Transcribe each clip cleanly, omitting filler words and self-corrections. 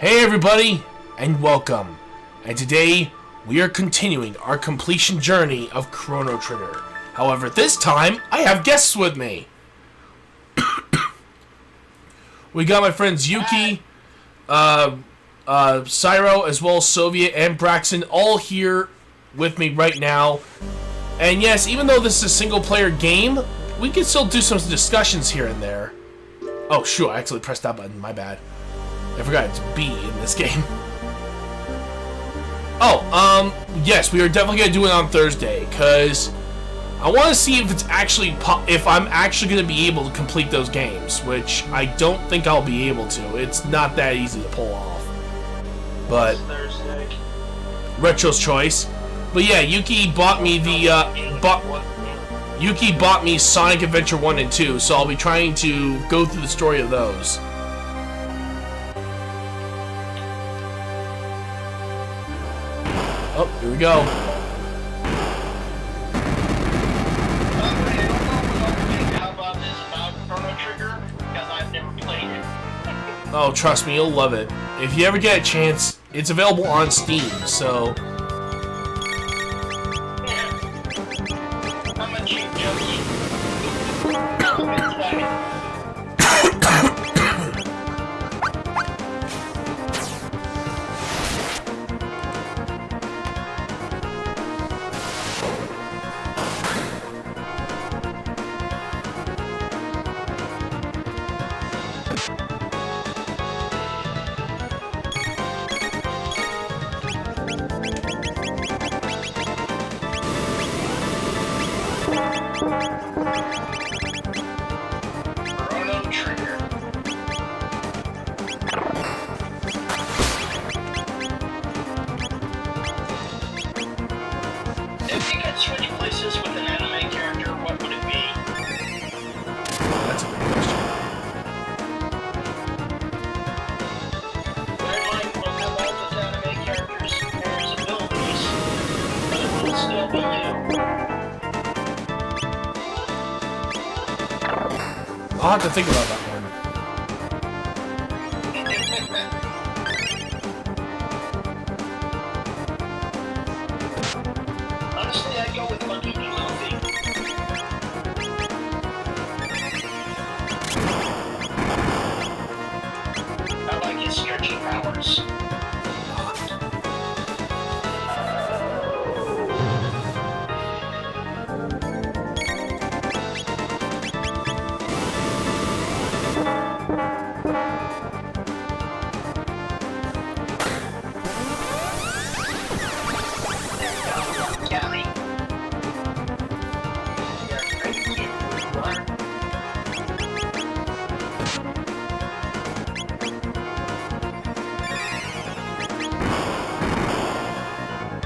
Hey everybody, and welcome. And today, we are continuing our completion journey of Chrono Trigger. However, this time, I have guests with me. We got my friends Yuki, Cyro, as well as Soviet and Braxton, all here with me right now. And yes, even though this is a single-player game, we can still do some discussions here and there. Oh, sure, I actually pressed that button, my bad. I forgot it's B in this game. Oh, yes, we are definitely gonna do it on Thursday, cause I want to see if it's actually if I'm actually gonna be able to complete those games, which I don't think I'll be able to. It's not that easy to pull off. But Retro's choice. But yeah, Yuki bought me Yuki bought me Sonic Adventure 1 and 2, so I'll be trying to go through the story of those. Oh, here we go. Oh, trust me, you'll love it. If you ever get a chance, it's available on Steam, so... I'm a cheap junkie. Chrono Trigger. If you could switch places with an anime character, what would it be? That's a good question. Their mind will have all those anime characters' their abilities, but it will still be you. I'll have to think about that one. Honestly, I'd go with Monkey D. Luffy. I like his stretchy powers. Callie. You're crazy. What?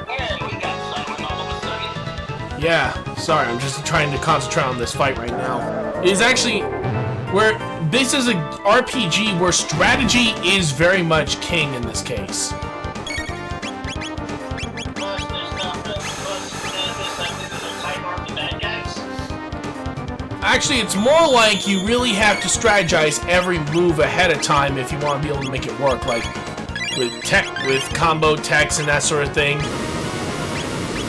And we got silent all of a sudden. Yeah, sorry, I'm just trying to concentrate on this fight right now. It is actually where this is a RPG where strategy is very much king in this case. Plus, there's a timer on the bad guys. Actually, it's more like you really have to strategize every move ahead of time if you want to be able to make it work, like with combo techs and that sort of thing.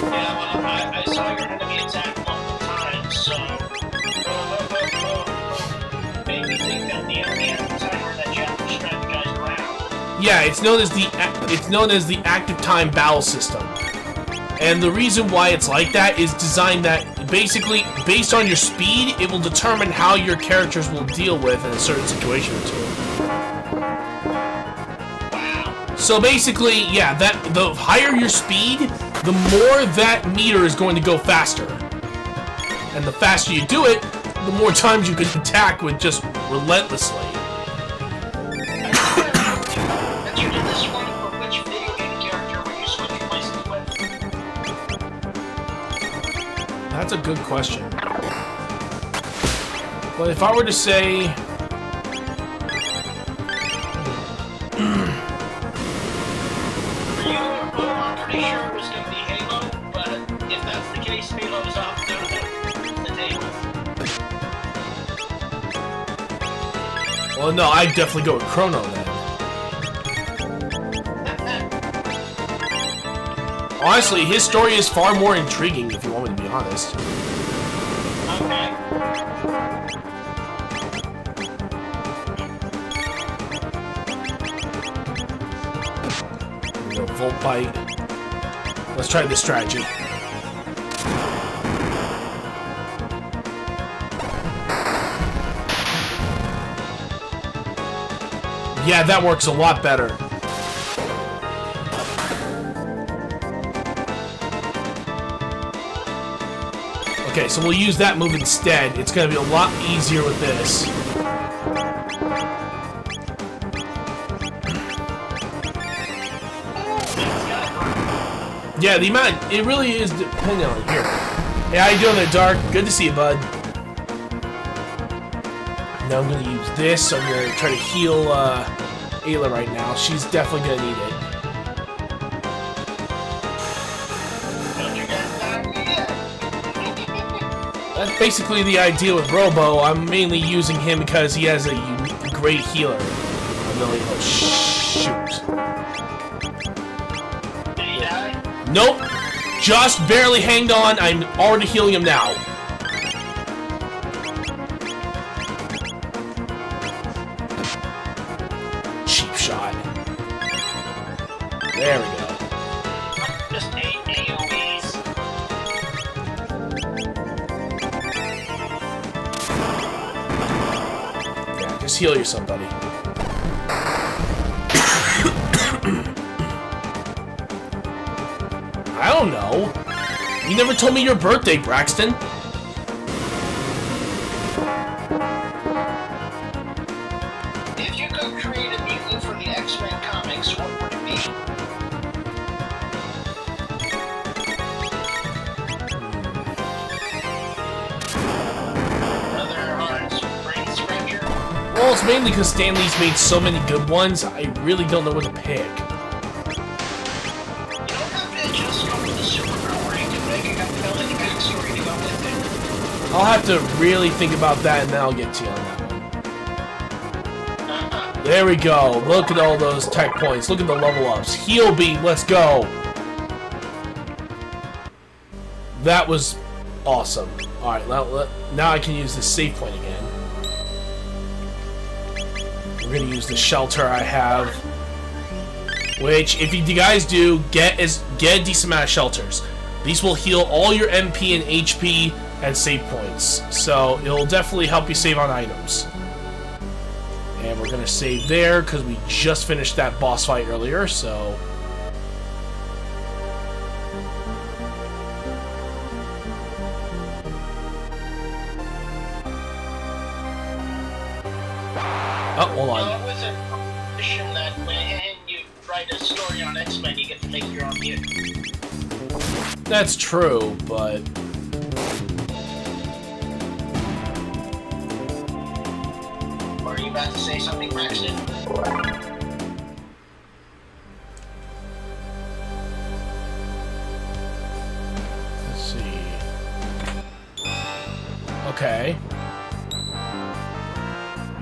Yeah, well, I saw your enemy attack multiple times, so... made me think that the enemy had a timer that you have to strategize around. Yeah, it's known as the active time battle system. And the reason why it's like that is designed that basically based on your speed, it will determine how your characters will deal with in a certain situation or two. Wow. So basically, yeah, that the higher your speed, the more that meter is going to go faster. And the faster you do it, the more times you can attack with just relentlessly. And you did this one for which video game character would you switch places with? That's a good question. But if I were to say... For you, I'm pretty sure it was going to be Halo, but if that's the case, Halo's off the table. Well, no, I'd definitely go with Chrono then. Honestly, his story is far more intriguing, if you want me to be honest. Okay. Volt bite. Let's try this strategy. Yeah, that works a lot better. Okay, so we'll use that move instead. It's gonna be a lot easier with this. Yeah, the amount, it really is depending on here. Hey, how you doing there, Dark? Good to see you, bud. Now I'm gonna use this. I'm gonna try to heal Ayla right now. She's definitely gonna need it. That's basically the idea with Robo. I'm mainly using him because he has a unique, great healer ability. Oh, shoot. Nope. Just barely hanged on. I'm already healing him now. Cheap shot. There we go. Just AoEs. Yeah, just heal yourself, buddy. I don't know. You never told me your birthday, Braxton. If you could create a mutant for the X-Men comics, what would it be? Brother Hans Brainsprenger? Well, it's mainly because Stan Lee's made so many good ones, I really don't know what to pick. I'll have to really think about that, and then I'll get to you on that one. There we go. Look at all those tech points. Look at the level ups. Heal beam. Let's go. That was awesome. All right, now I can use the save point again. We're gonna use the shelter I have, which, if you guys do, get a decent amount of shelters. These will heal all your MP and HP and save points, so it'll definitely help you save on items. And we're gonna save there because we just finished that boss fight earlier, so oh, hold on. It was a competition that when you write a story on X-Men, you get to make your own mutant. That's true, but Are you about to say something, Braxton? let's see. Okay.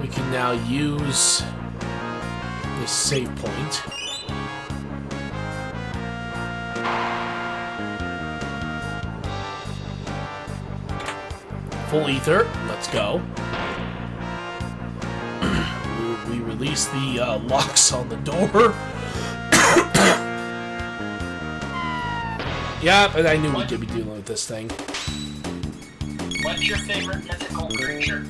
We can now use this save point. Full ether. Let's go. We release the locks on the door. Yeah, and I knew we'd be dealing with this thing. What's your favorite mythical creature?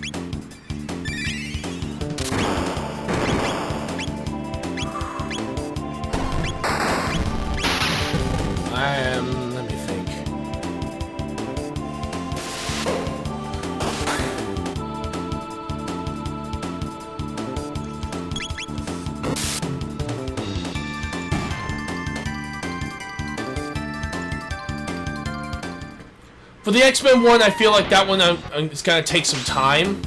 Let me think. For the X-Men one, I feel like that one it's gonna take some time.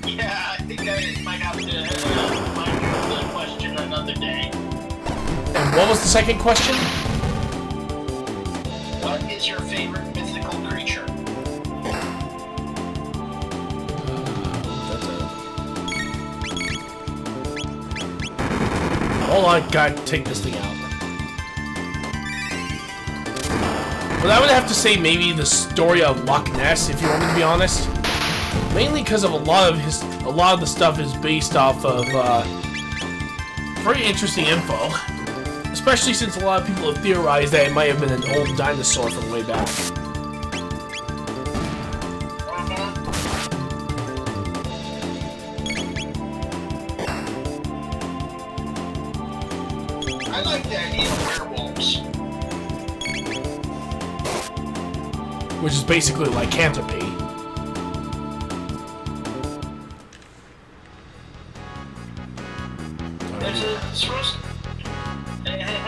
Yeah, I think I might have to find the question another day. And what was the second question? What is your favorite mythical creature? Hold on, gotta take this thing out. But I would have to say maybe the story of Loch Ness, if you want me to be honest. Mainly because of a lot of the stuff is based off of very interesting info. Especially since a lot of people have theorized that it might have been an old dinosaur from way back. I like the idea of werewolves. Which is basically lycanthropy.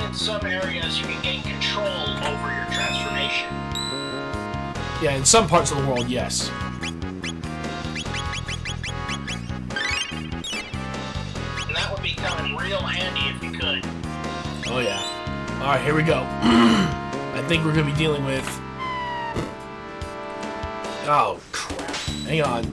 In some areas, you can gain control over your transformation. Yeah, in some parts of the world, yes. And that would become real handy if you could. Oh yeah. Alright, here we go. I think we're gonna be dealing with... Oh, crap. Hang on.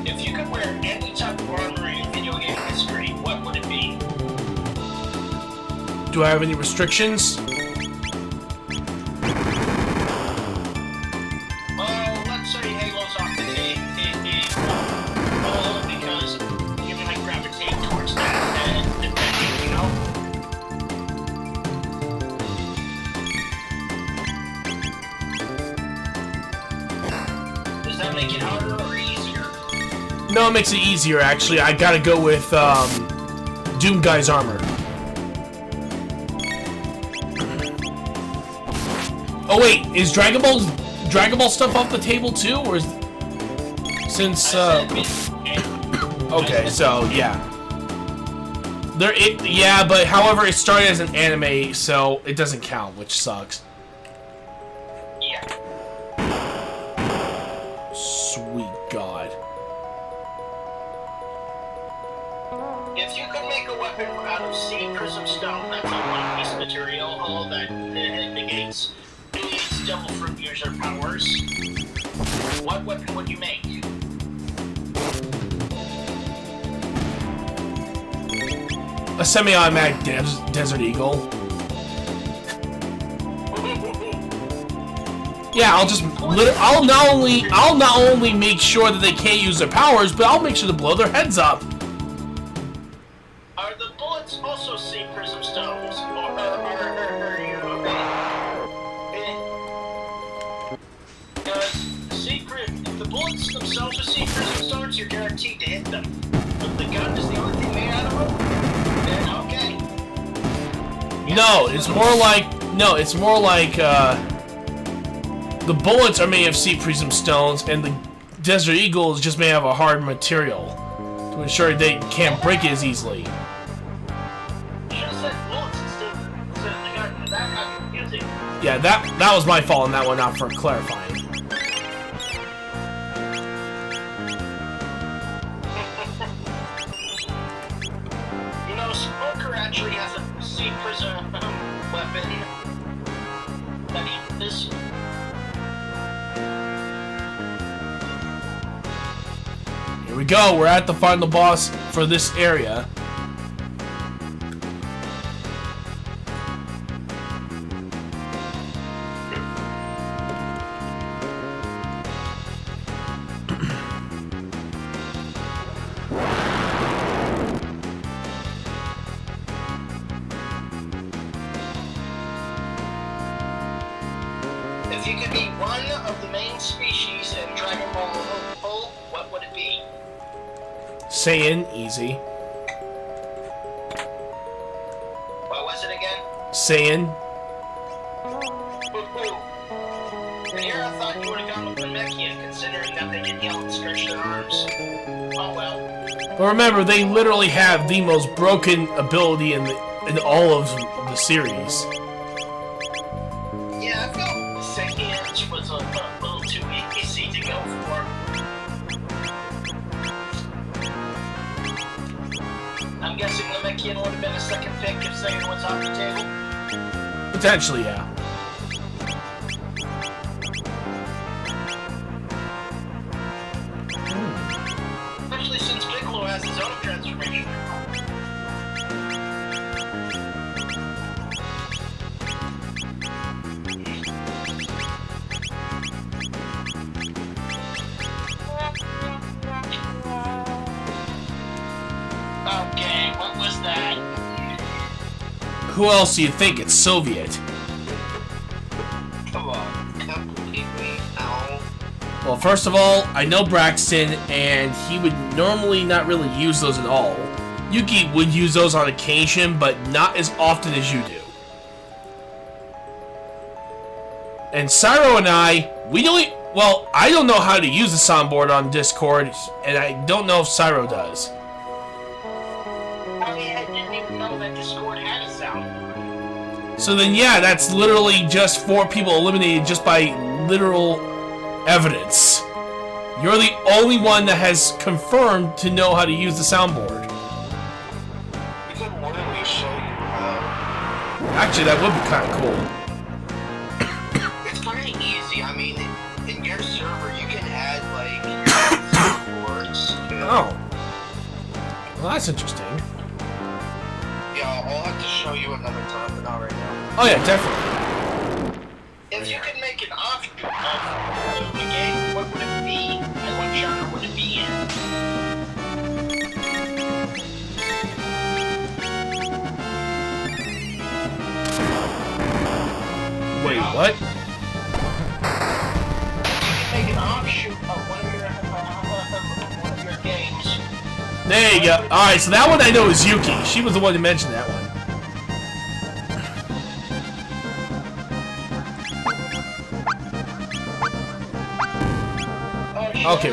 If you could wear any type of armor in video game history, what would it be? Do I have any restrictions? Let's say Halo's off the table. Because you might gravitate towards that, and depending, you know? Does that make it harder or easier? No, it makes it easier, actually. I gotta go with, Doom Guy's armor. Oh wait, is Dragon Ball stuff off the table too, or is... Since, okay, so, yeah. Yeah, but however, it started as an anime, so it doesn't count, which sucks. Yeah. Sweet God. If you could make a weapon out of sea prism stone, that's a one-piece material, all that negates devil fruit user powers, what weapon would you make? A semi-automatic Desert Eagle. Yeah, I'll not only make sure that they can't use their powers, but I'll make sure to blow their heads up. Are the bullets also sea prism stones, or you because if the bullets themselves are sea prism stones, you're guaranteed to hit them. But the gun is the only thing made out of them, then okay. No, it's more like the bullets are made of sea prism stones, and the Desert Eagle is just made of a hard material to ensure they can't break it as easily. Yeah, that was my fault on that one, not for clarifying. You know, Smoker actually has a sea prism weapon that he this. Here we go, we're at the final boss for this area. If you could be one of the main species in Dragon Ball, what would it be? Saiyan, easy. What was it again? Saiyan. Here I thought you would have gone with the Namekian, considering that they can yell and stretch their arms. Oh well. But remember, they literally have the most broken ability in all of the series. Yeah, I felt the Saiyans was a little too easy to go for. I'm guessing the Namekian would have been a second pick if Saiyan was off the table. Potentially, yeah. who else do you think? It's Soviet. Come on, completely no. Well, first of all, I know Braxton, and he would normally not really use those at all. Yuki would use those on occasion, but not as often as you do. And Cyro and I, well, I don't know how to use the soundboard on Discord, and I don't know if Cyro does. I mean, I didn't even know that Discord had a soundboard. So then, yeah, that's literally just 4 people eliminated just by literal evidence. You're the only one that has confirmed to know how to use the soundboard. We could literally show you how. Actually, that would be kind of cool. It's kind of easy. I mean, in your server, you can add, like, your soundboards. Oh. Well, that's interesting. Yeah, I'll have to show you another time, but not right now. Oh, yeah, definitely. If you could make an offshoot of the game, what would it be, and what genre would it be in? Wait, what? You could make an offshoot of one of your games. There you go. Alright, so that one I know is Yuki. She was the one who mentioned that one. Okay.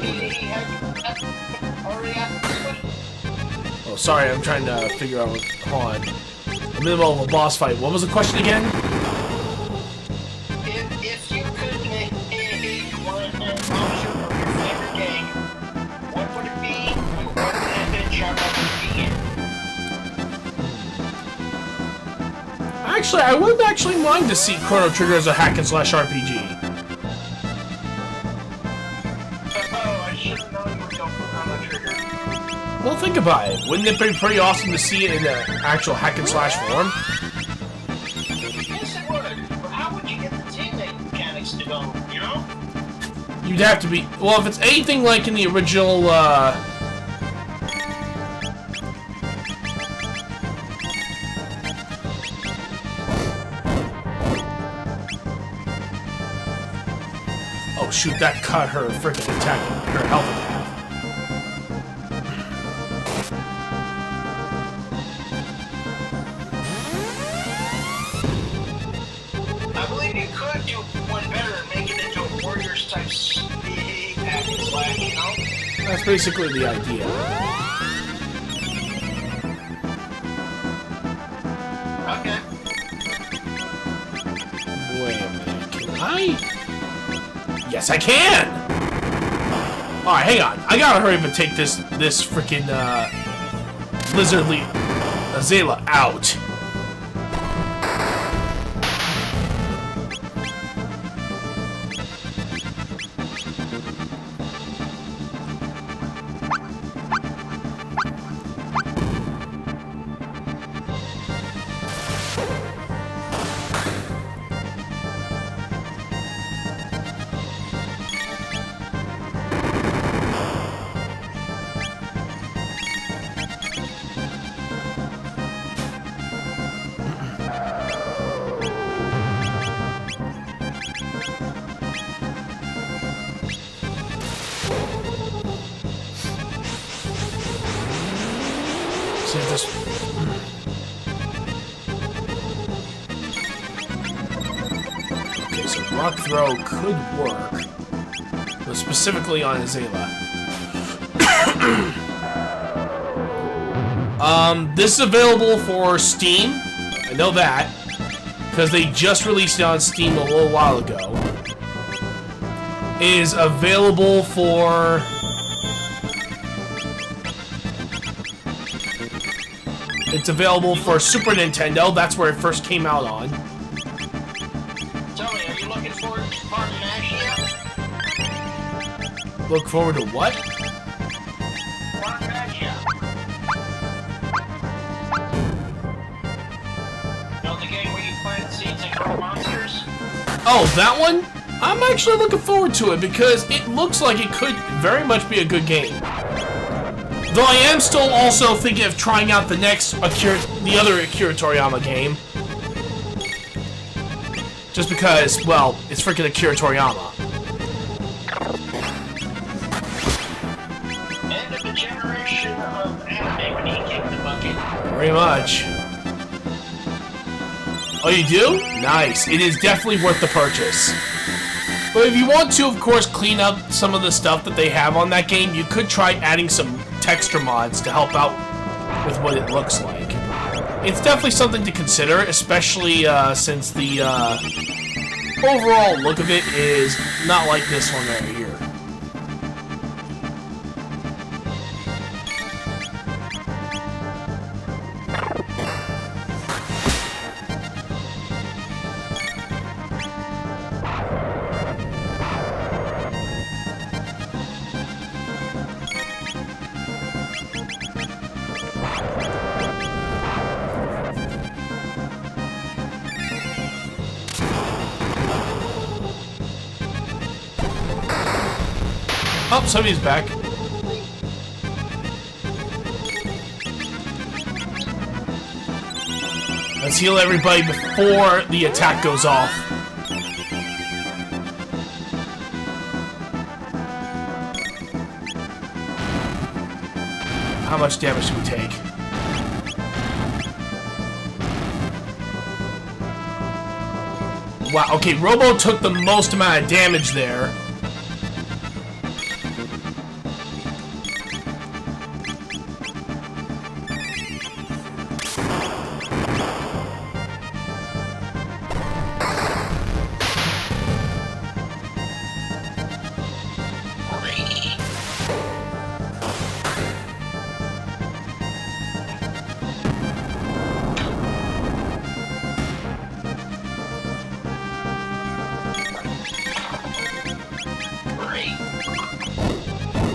Oh, sorry, I'm trying to figure out what... Hold on. I'm in the middle of a boss fight. What was the question again? If you could make one offshoot of your favorite game, what would it be, and what genre would it be in? Actually, I wouldn't actually mind to see Chrono Trigger as a hack and slash RPG. Well, think about it. Wouldn't it be pretty awesome to see it in an actual hack and slash form? Yes, it would. But how would you get the teammate mechanics to go, you know? You'd have to be... Well, if it's anything like in the original, Oh, shoot, that cut her freaking attack, her health in half. I believe you could do one better and make it into a Warriors type hack and slash, you know? That's basically the idea. Okay. Wait a minute, can I? Yes, I can! Alright, hang on. I gotta hurry up and take this freaking, Lizardly Azela out. See if this... Okay, so Rock Throw could work. But specifically on Azela. This is available for Steam. I know that. Because they just released it on Steam a little while ago. It is available for... It's available for Super Nintendo. That's where it first came out on. Tell me, are you looking forward to Spartan Action yet? Look forward to what? Spartan Action. Know the game where you plant seeds and grow monsters? Oh, that one? I'm actually looking forward to it because it looks like it could very much be a good game. Though I am still also thinking of trying out the next the other Akira Toriyama game, Just because, well, it's freaking Akira Toriyama. End of a generation of anime when he kicked the bucket. Very much. Oh, you do? Nice. It is definitely worth the purchase. But if you want to, of course, clean up some of the stuff that they have on that game, you could try adding some texture mods to help out with what it looks like. It's definitely something to consider, especially since the overall look of it is not like this one right here. Oh, somebody's back. Let's heal everybody before the attack goes off. How much damage do we take? Wow, okay, Robo took the most amount of damage there.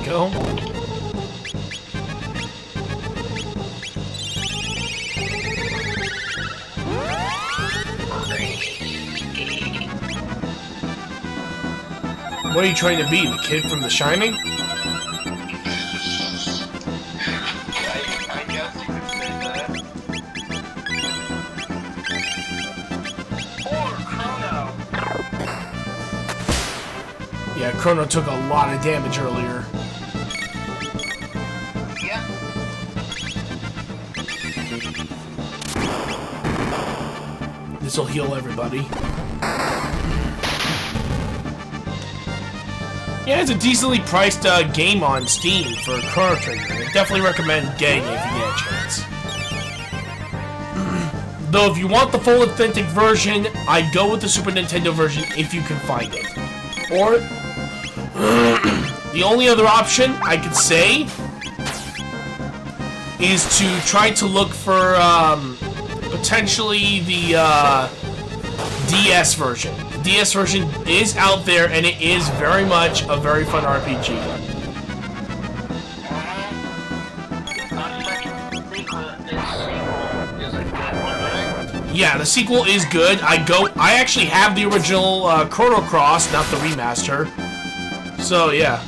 Go. What are you trying to be, the kid from The Shining? I guess you could say that. Or Chrono. Yeah, Chrono took a lot of damage earlier. Yep. This'll heal everybody. Yeah, it's a decently priced game on Steam for Chrono Trigger. I definitely recommend getting it if you get a chance. Though if you want the full authentic version, I'd go with the Super Nintendo version if you can find it. Or the only other option I could say is to try to look for potentially the DS version. The DS version is out there, and it is very much a very fun RPG. Yeah, the sequel is good. I actually have the original Chrono Cross, not the remaster. So yeah,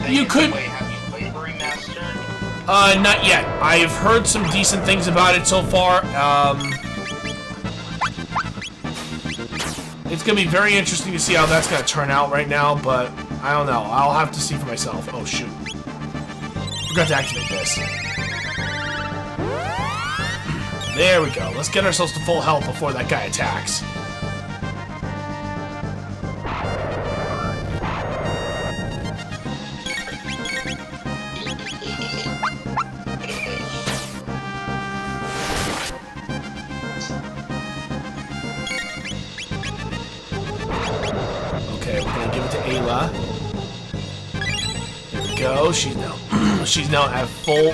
you could. Have you played the remaster? Not yet. I've heard some decent things about it so far. It's gonna be very interesting to see how that's gonna turn out right now, but I don't know. I'll have to see for myself. Oh shoot! Forgot to activate this. There we go. Let's get ourselves to full health before that guy attacks. Okay, we're gonna give it to Ayla. There we go. She's now at full.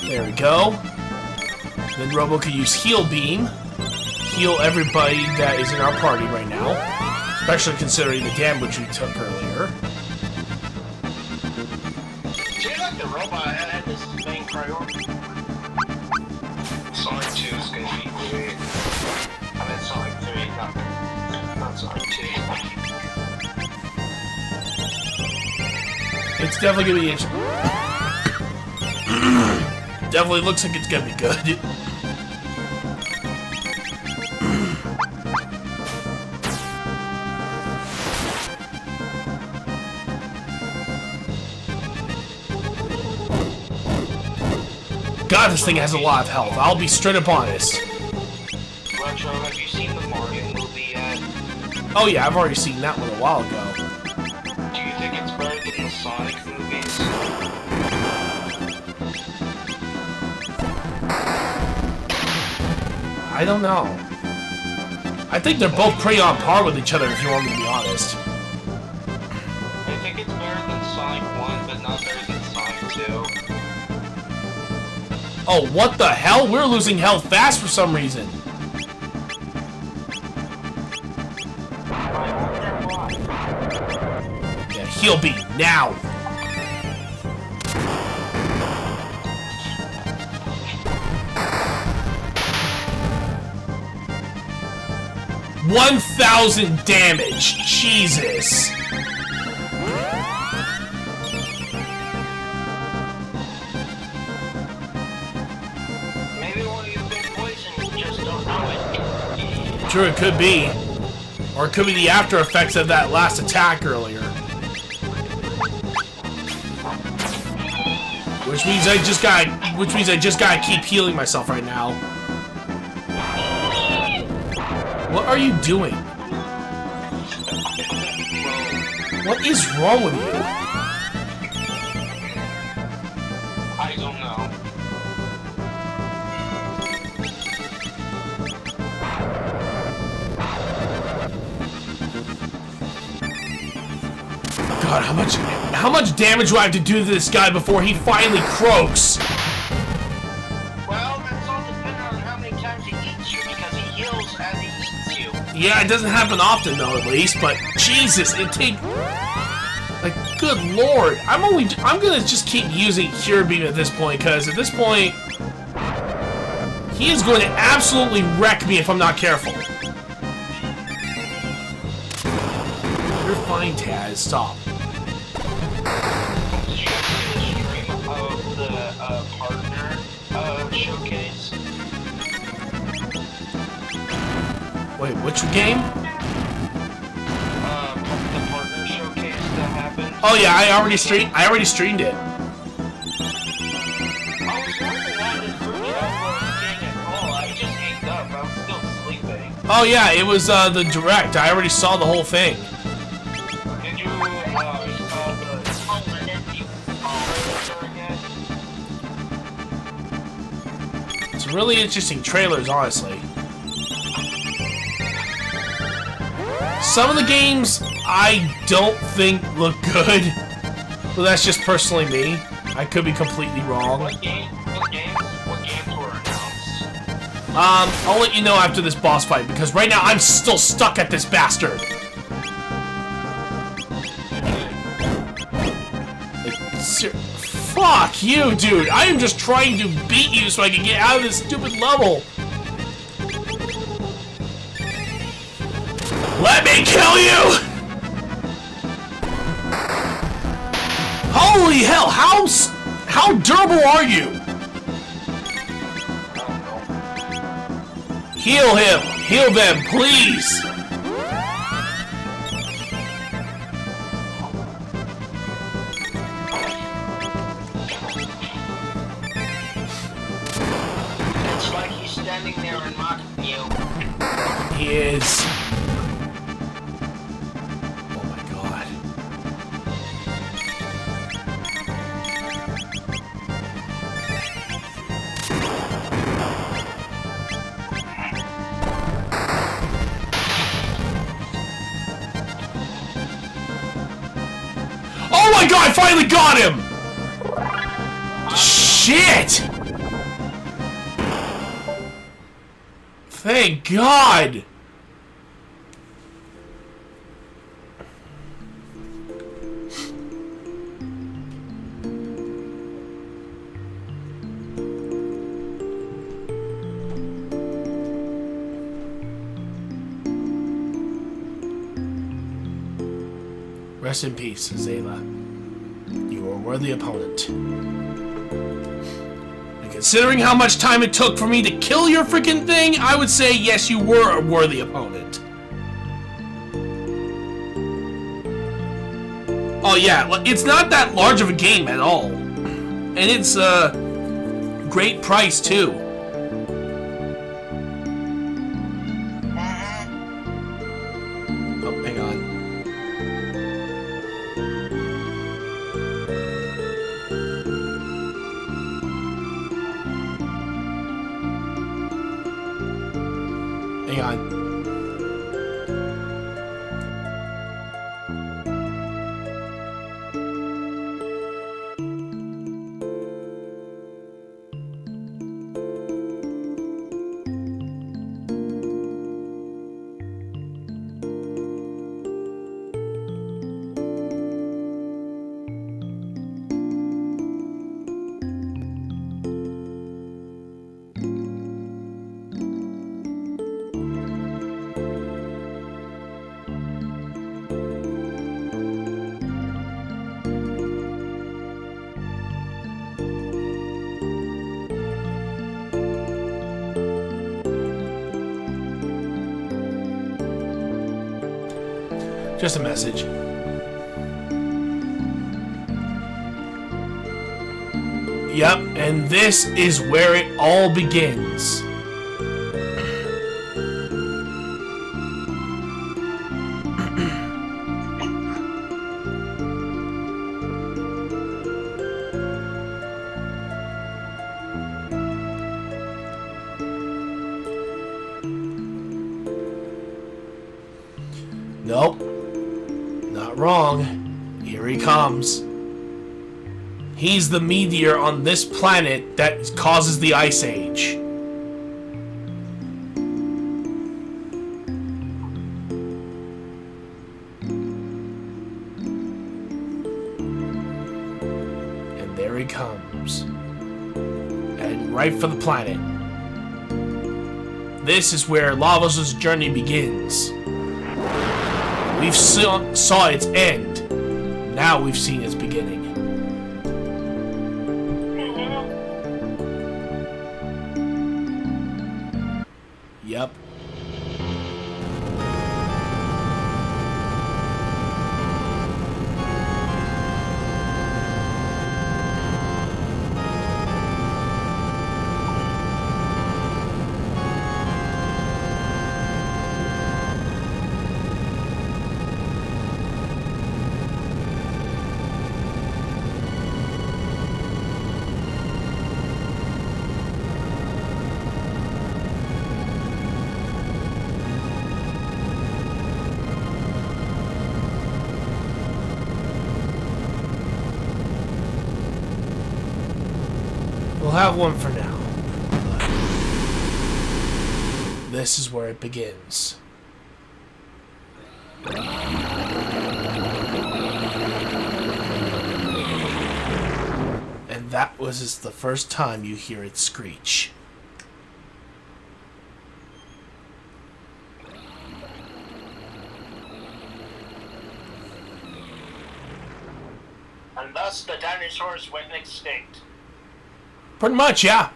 There we go. Then Robo could use Heal Beam. Heal everybody that is in our party right now. Especially considering the damage we took earlier. Seems like the robot had this main priority. Sonic 2 is gonna be great. I mean, Sonic 3, not It's definitely gonna be interesting. Definitely looks like it's gonna be good. God, this thing has a lot of health. I'll be straight up honest. Retro, have you seen the Mario movie yet? Oh yeah, I've already seen that one a while ago. Do you think it's better than the Sonic movies? I don't know. I think they're both pretty on par with each other, if you want me to be honest. I think it's better than Sonic 1, but not better than Sonic 2. Oh, what the hell? We're losing health fast for some reason. Yeah, heal beat now. $1,000 damage. Jesus. Sure, it could be. Or it could be the after effects of that last attack earlier. Which means I just gotta keep healing myself right now. What are you doing? What is wrong with you? I don't know. God, how much damage do I have to do to this guy before he finally croaks? Well, that's all dependent on how many times he eats you, because he heals as he eats you. Yeah, it doesn't happen often though, at least, but Jesus, it takes... Like, good lord. I'm gonna just keep using Cure Beam at this point, because at this point... He is going to absolutely wreck me if I'm not careful. You're fine, Taz. Stop. Did you guys see the stream of the partner showcase? Wait, which game? The partner showcase that happened. Oh yeah, I already streamed it. I was wondering why this group chat wasn't getting a call. I just hanged up. I was still sleeping. Oh yeah, it was the direct. I already saw the whole thing. Did you saw the again? Some really interesting trailers, honestly. Some of the games I don't think look good, but that's just personally me. I could be completely wrong. What games were announced? I'll let you know after this boss fight, because right now I'm still stuck at this bastard. Fuck you, dude. I am just trying to beat you so I can get out of this stupid level. Let me kill you! Holy hell, how durable are you? Heal him! Heal them, please! It's like he's standing there and mocking you. He is. Oh my god. Oh my god, I finally got him! Shit! Thank God! Rest in peace, Zayla. You Worthy opponent. And considering how much time it took for me to kill your freaking thing, I would say yes, you were a worthy opponent. Oh yeah, it's not that large of a game at all. And it's a great price too. Oh, hang on. Hang on. Just a message. Yep, and this is where it all begins. Nope. Not wrong. Here he comes. He's the meteor on this planet that causes the Ice Age. And there he comes. And right for the planet. This is where Lavos' journey begins. We've saw its end. Now we've seen its beginning. Yep. We'll have one for now. But this is where it begins. And that was the first time you hear it screech. And thus the dinosaurs went extinct. Pretty much, yeah.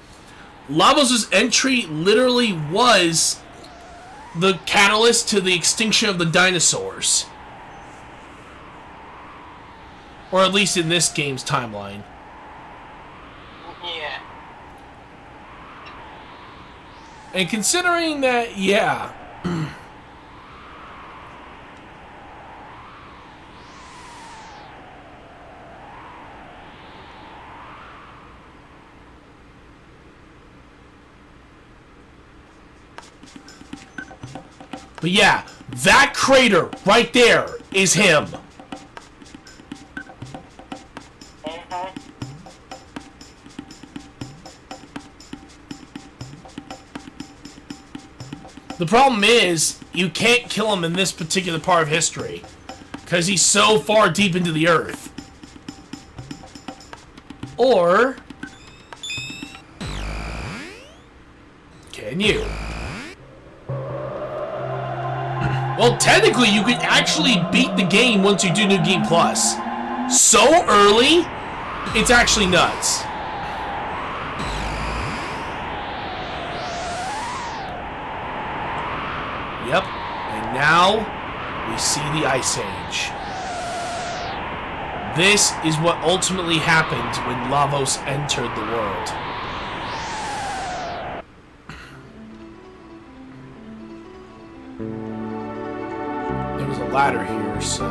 Lavos' entry literally was the catalyst to the extinction of the dinosaurs. Or at least in this game's timeline. Yeah. And considering that, yeah. But yeah, that crater right there is him. The problem is, you can't kill him in this particular part of history. Because he's so far deep into the earth. Or... can you? Well, technically, you can actually beat the game once you do New Game Plus. So early, It's actually nuts. Yep. And now we see the Ice Age. This is what ultimately happened when Lavos entered the world. There was a ladder here, so...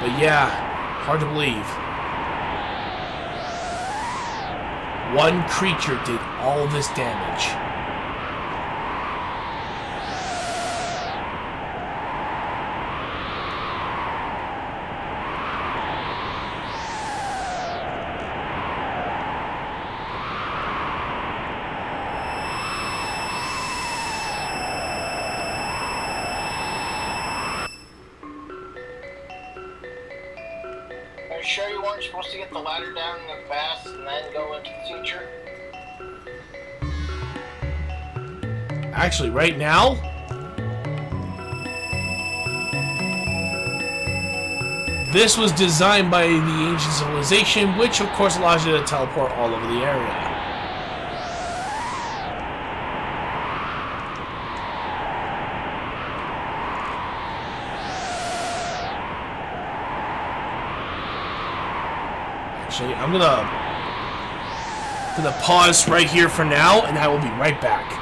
But yeah, hard to believe. One creature did all this damage. Are you sure you weren't supposed to get the ladder down fast and then go into the future? Actually, right now... This was designed by the ancient civilization, which of course allows you to teleport all over the area. Actually, I'm gonna pause right here for now, and I will be right back.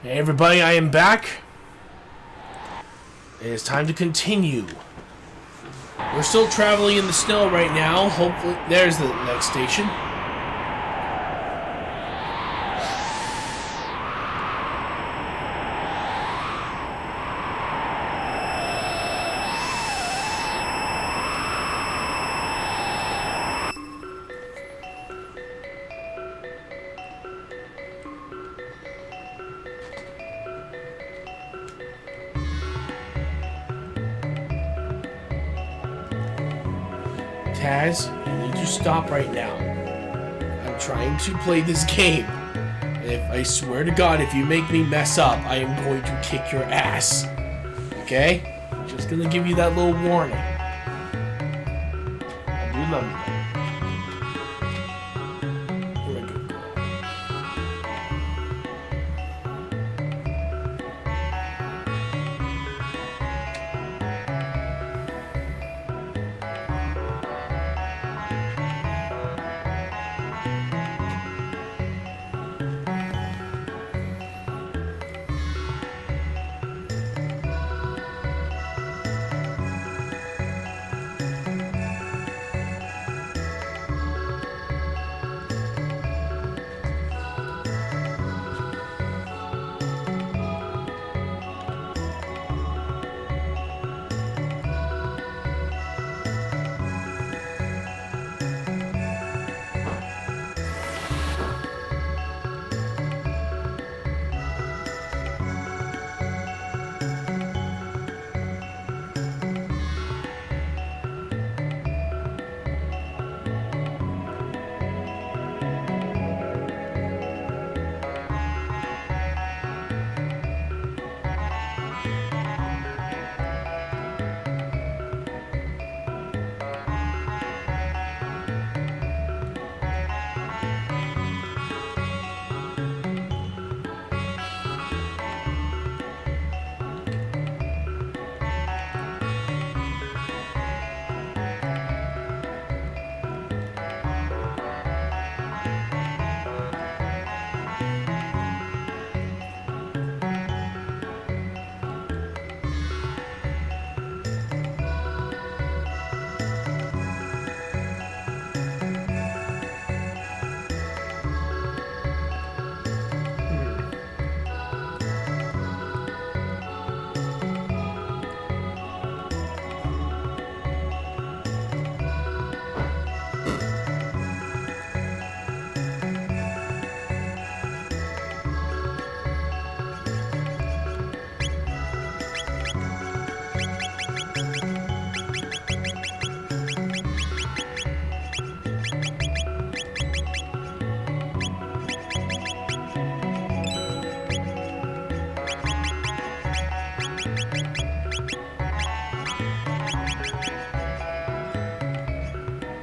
Hey everybody, I am back. It is time to continue. We're still traveling in the snow right now. Hopefully, there's the next station. Taz, you need to stop right now. I'm trying to play this game. And if I swear to God, if you make me mess up, I am going to kick your ass. Okay? Just gonna give you that little warning. I do love you. You're a good girl.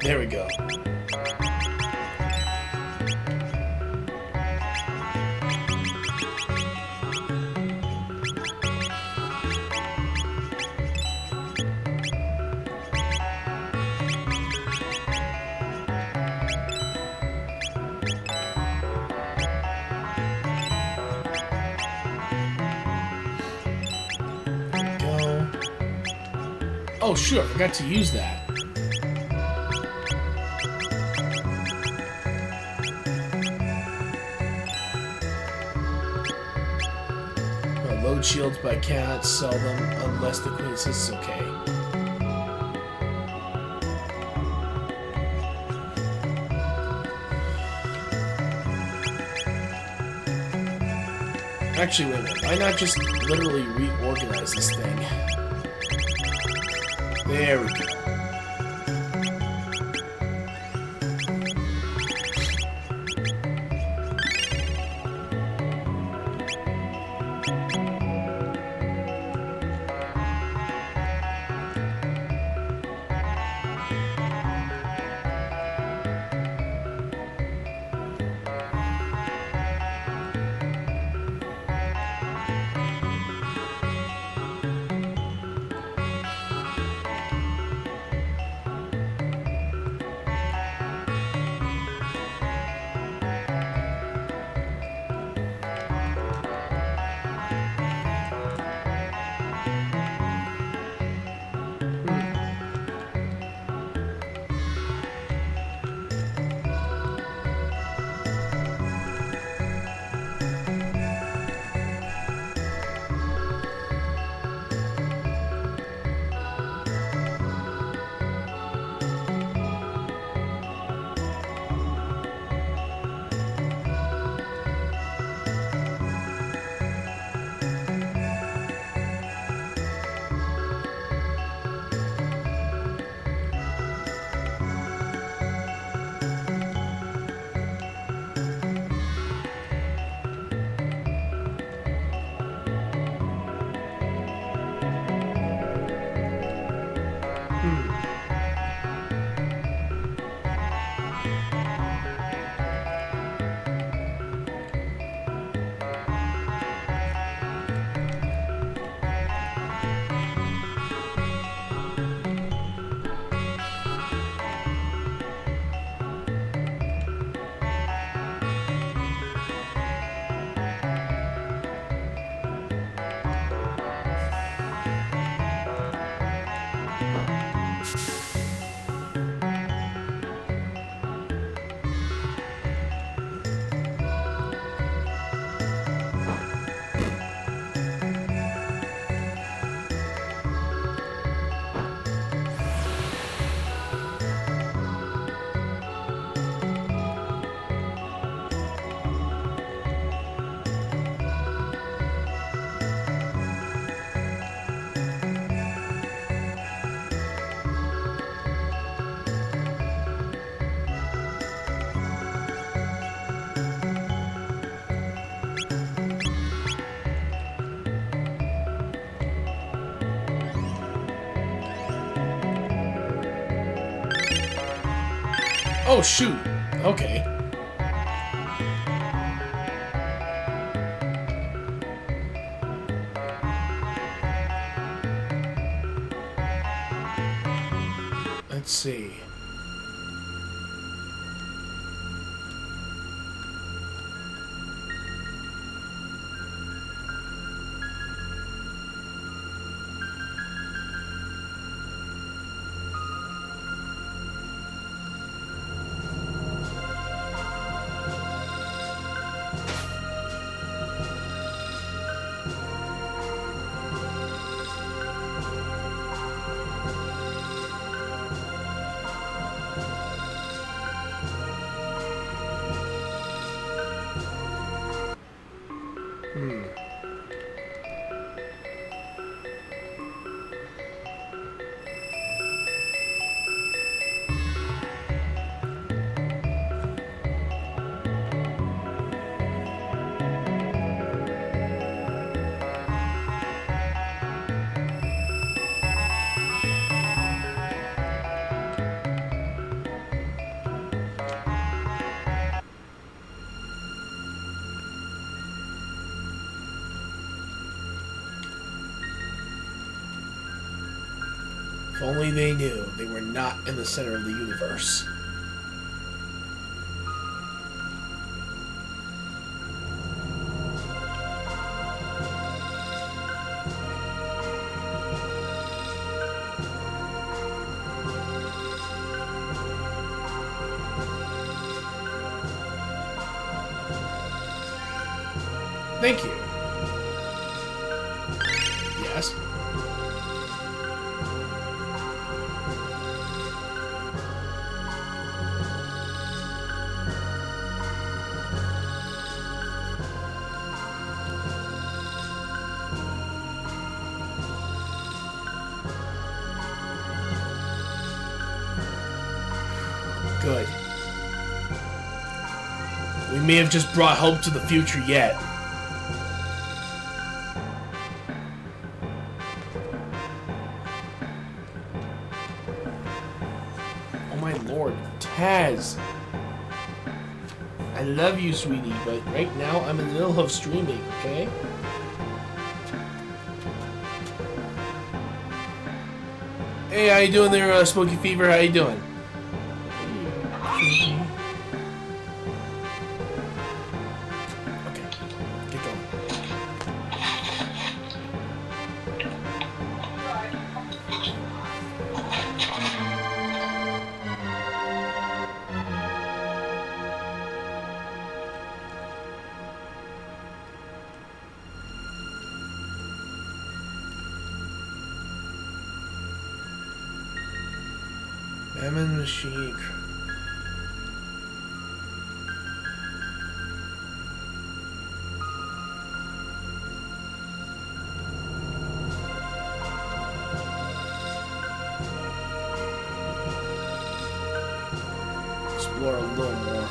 There we go. Go. Oh, sure, I forgot to use that. Load shields, but I cannot sell them unless the queen says it's okay. Actually, wait a minute. Why not just literally reorganize this thing? There we go. Oh, shoot. Okay. Let's see. If only they knew they were not in the center of the universe. Thank you. Yes? Good. We may have just brought hope to the future yet. Oh my lord, Taz. I love you, sweetie, but right now I'm in the middle of streaming, okay? Hey, how you doing there, Smoky Fever? How you doing? Okay, get going. Lemon machine. Explore a little more.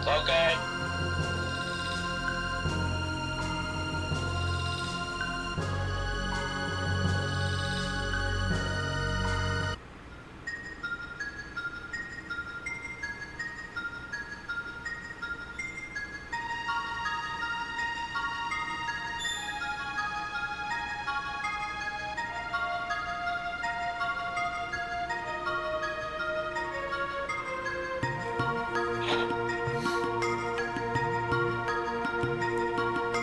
Okay.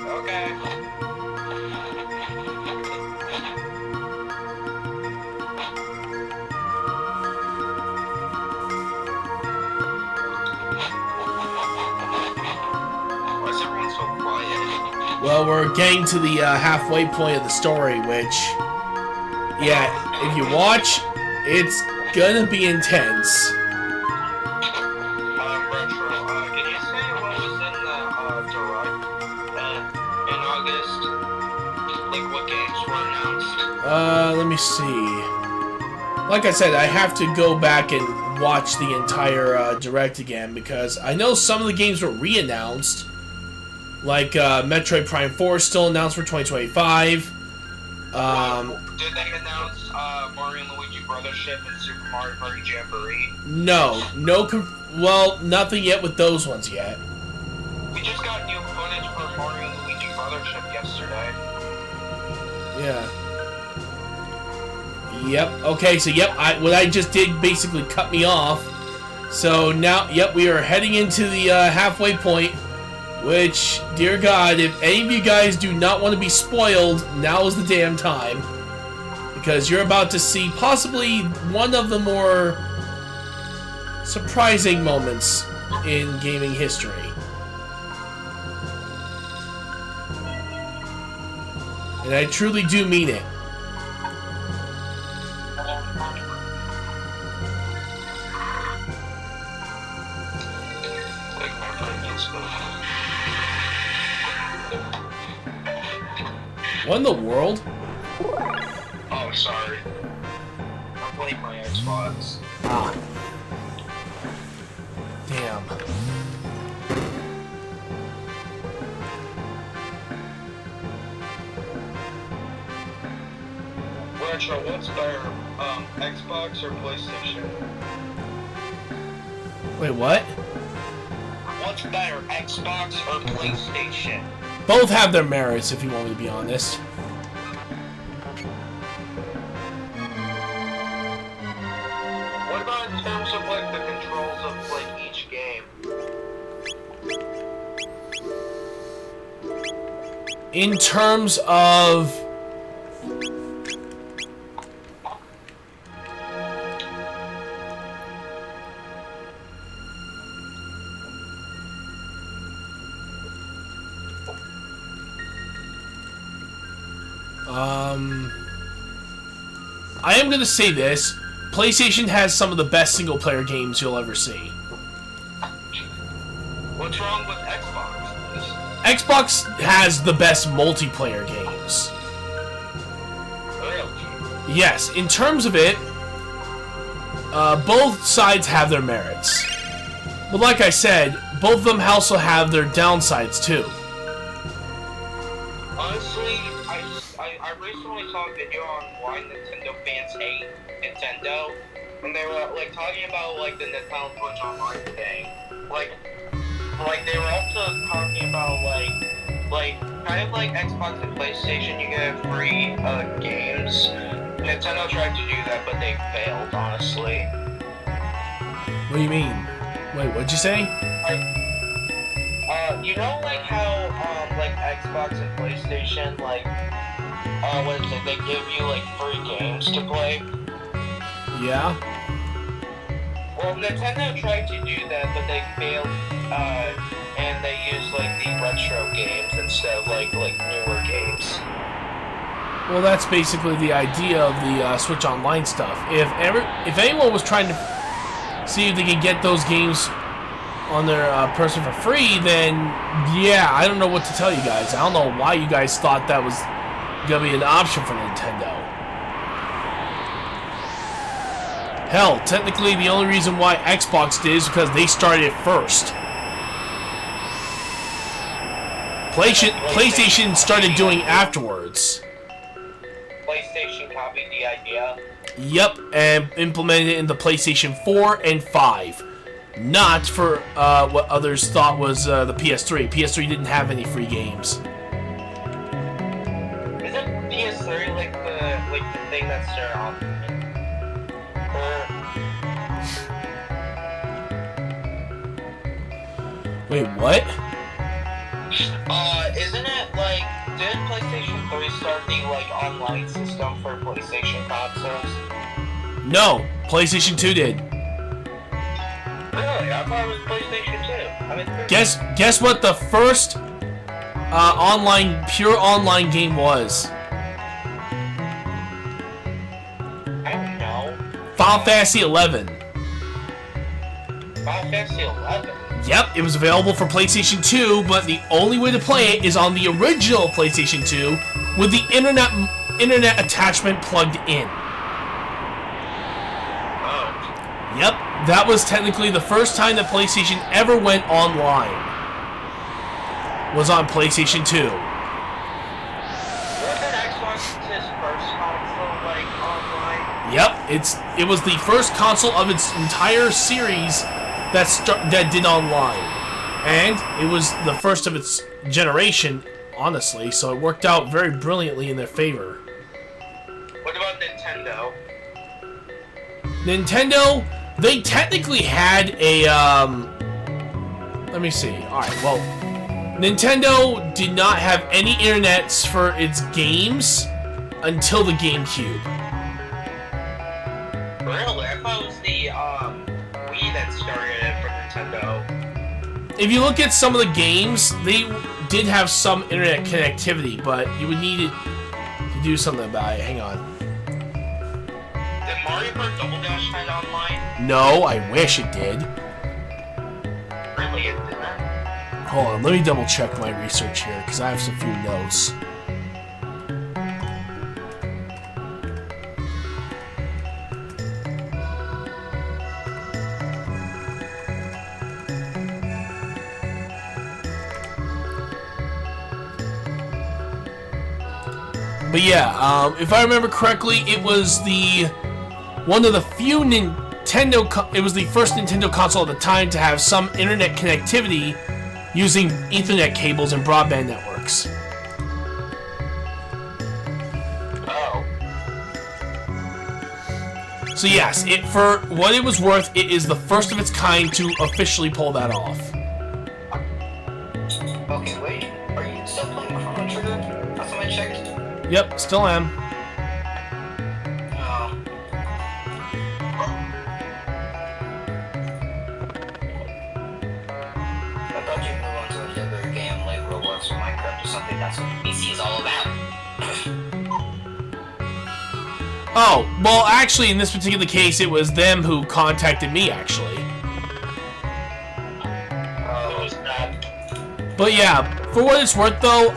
Okay. Why is everyone so quiet? Well, we're getting to the halfway point of the story, which, yeah, if you watch, it's gonna be intense. Let me see. Like I said, I have to go back and watch the entire Direct again because I know some of the games were re-announced. Like Metroid Prime 4 is still announced for 2025. Did they announce Mario and Luigi Brothership and Super Mario Party Jamboree? No, well, nothing yet with those ones yet. We just got new footage for Mario and Luigi Brothership yesterday. Yeah. Yep. Okay. So yep. What I just did basically cut me off. So now, yep, we are heading into the halfway point. Which, dear God, if any of you guys do not want to be spoiled, now is the damn time. Because you're about to see possibly one of the more surprising moments in gaming history. And I truly do mean it. What in the world? Oh, sorry. I'm playing my Xbox. Ah. Damn. Retro, what's better, Xbox or PlayStation? Wait, what? What's better, Xbox or PlayStation? Both have their merits, if you want me to be honest. What about in terms of, like, the controls of, like, each game? In terms of... I am going to say this. PlayStation has some of the best single-player games you'll ever see. What's wrong with Xbox? Xbox has the best multiplayer games. Really? Yes, in terms of it, both sides have their merits. But like I said, both of them also have their downsides too. Honestly, I recently saw a video on why Nintendo fans hate Nintendo, and they were like talking about like the Nintendo Switch Online thing. Like they were also talking about like kind of like Xbox and PlayStation, you get free games. Nintendo tried to do that, but they failed, honestly. What do you mean? Wait, what'd you say? You know, like how like Xbox and PlayStation, like what is it? They give you like free games to play. Yeah. Well, Nintendo tried to do that, but they failed. And they used like the retro games instead of like newer games. Well, that's basically the idea of the Switch Online stuff. If anyone was trying to see if they could get those games on their person for free, then yeah, I don't know what to tell you guys. I don't know why you guys thought that was gonna be an option for Nintendo. Hell, technically the only reason why Xbox did is because they started it first. PlayStation started doing afterwards. PlayStation copied the idea. Yep, and implemented it in the PlayStation 4 and 5. Not for what others thought was the PS3. PS3 didn't have any free games. Isn't PS3 like the thing that's turned off? Wait, what? Isn't it like, didn't PlayStation 3 start the like online system for PlayStation consoles? No, PlayStation 2 did. Really? I thought it was PlayStation 2. Guess what the first pure online game was? I don't know. Final Fantasy 11. Final Fantasy 11? Yep, it was available for PlayStation 2, but the only way to play it is on the original PlayStation 2 with the internet internet attachment plugged in. Oh. Yep, that was technically the first time that PlayStation ever went online. Was on PlayStation 2. Wasn't Xbox's first console like online? Yep, it was the first console of its entire series that did online, and it was the first of its generation, honestly. So it worked out very brilliantly in their favor. What about Nintendo? Nintendo, they technically had a let me see. All right, well, Nintendo did not have any internets for its games until the GameCube. Really? I thought it was the Wii that started it for Nintendo. If you look at some of the games, they did have some internet connectivity, but you would need it to do something about it. Hang on. Did Mario Kart Double Dash have online? No, I wish it did. Really, it didn't? Hold on, let me double check my research here, because I have some few notes. But yeah, if I remember correctly, it was one of the few it was the first Nintendo console at the time to have some internet connectivity using Ethernet cables and broadband networks. Oh. So yes, for what it was worth, it is the first of its kind to officially pull that off. Okay, wait. Are you still playing Chrono Trigger? Last time I checked. Yep, still am. Oh. I thought you'd move on to another game like Roblox or Minecraft or something. That's what PC is all about. Oh, well, actually, in this particular case, it was them who contacted me, actually. It was not. But yeah, for what it's worth, though,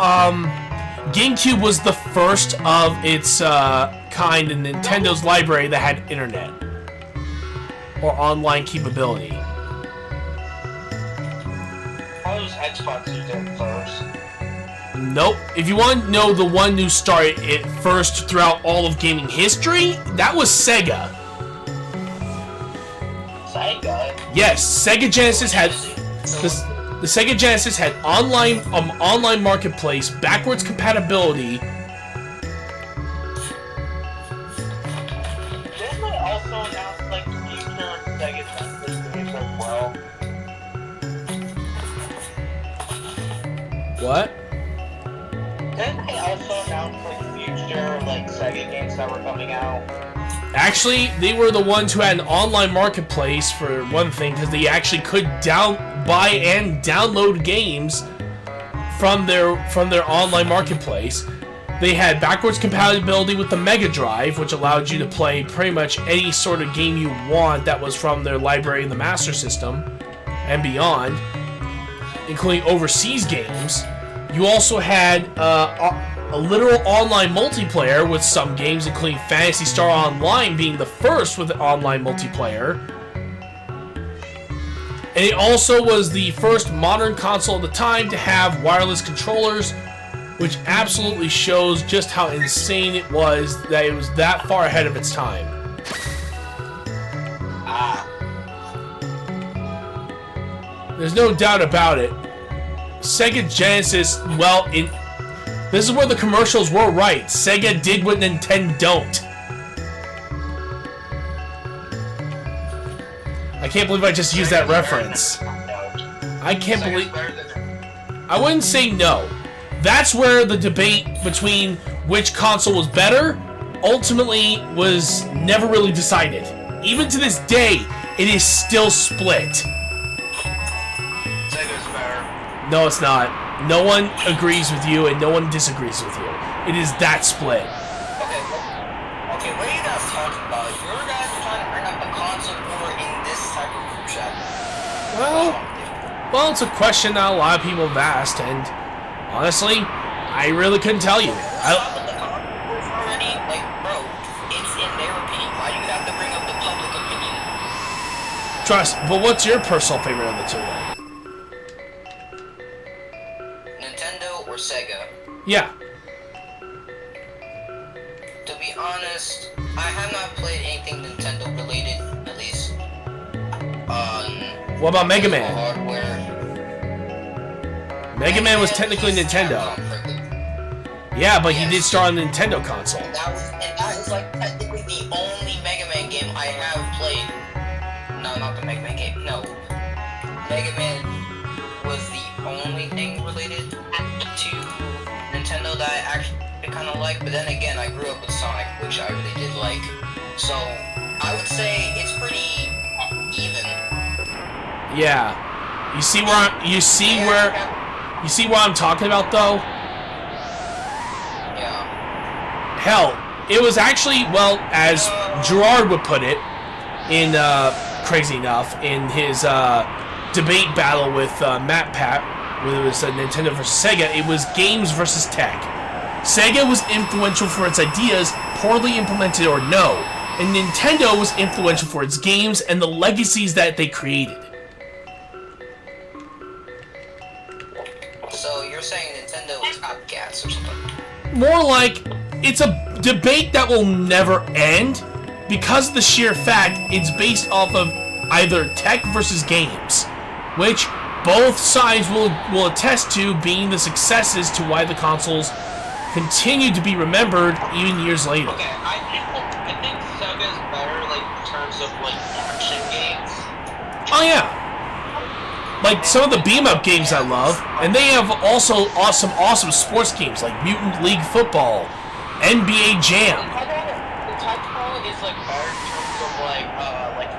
GameCube was the first of its kind in Nintendo's library that had internet or online capability. How was Xbox did first? Nope. If you want to know the one who started it first throughout all of gaming history, that was Sega. Sega? Yes, Sega Genesis had the Sega Genesis had online marketplace, backwards compatibility. Didn't they also announce like future Sega Genesis games as well? What? Didn't they also announce like future like Sega games that were coming out? Actually, they were the ones who had an online marketplace for one thing, because they actually could buy and download games from their online marketplace. They had backwards compatibility with the Mega Drive, which allowed you to play pretty much any sort of game you want that was from their library in the Master System and beyond, including overseas games. You also had a literal online multiplayer with some games, including Phantasy Star Online being the first with online multiplayer. And it also was the first modern console at the time to have wireless controllers, which absolutely shows just how insane it was that it was that far ahead of its time. There's no doubt about it. Sega Genesis, well, this is where the commercials were right. Sega did what Nintendo don't. I can't believe I just used that reference. I can't believe... I wouldn't say no. That's where the debate between which console was better ultimately was never really decided. Even to this day, it is still split. Sega's better. No, it's not. No one agrees with you, and no one disagrees with you. It is that split. Okay, what are you guys talking about? You guys are trying to bring up a console war in this type of group chat. Well, it's a question that a lot of people have asked, and honestly, I really couldn't tell you. Trust, but what's your personal favorite of the two then? Nintendo or Sega? Yeah. To be honest, I have not played anything Nintendo related, at least. What about Mega Man? Hardware. Mega Man was technically Nintendo. Yeah, but he did start on the Nintendo console. That is like technically the only Mega Man game I have played. No, not the Mega Man game. No. Mega Man was the only thing related to Nintendo that I actually kind of like. But then again, I grew up with Sonic, which I really did like. So I would say it's pretty even. Yeah. You see where I'm talking about though? Yeah. Hell, it was actually, well, as Gerard would put it, in crazy enough, in his debate battle with Matt Pat, when it was Nintendo versus Sega, it was games versus tech. Sega was influential for its ideas, poorly implemented or no, and Nintendo was influential for its games and the legacies that they created. So you're saying Nintendo is copycats or something? More like, it's a debate that will never end, because of the sheer fact it's based off of either tech versus games, which both sides will attest to being the successes to why the consoles continue to be remembered even years later. Okay, I think Sega's better, like, in terms of, like, action games. Oh yeah. Like some of the beam-up games I love, and they have also awesome sports games like Mutant League Football, NBA Jam. The Tecmo is, like, better in terms of, like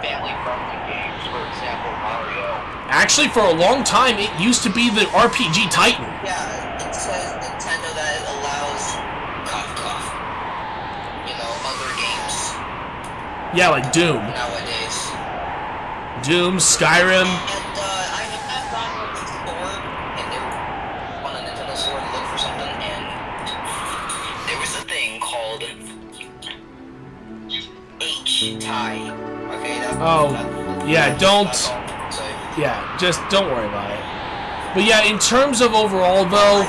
family-friendly games, for example, Mario. Actually, for a long time, it used to be the RPG Titan. Yeah, it says Nintendo that it allows cough. You know, other games Yeah, like Doom. nowadays. Doom, Skyrim. And I have gone to the store and they were on a Nintendo store to look for something, and there was a thing called H-tie. Okay, Yeah, don't. that's all I'm saying. Yeah, just don't worry about it. But yeah, in terms of overall though,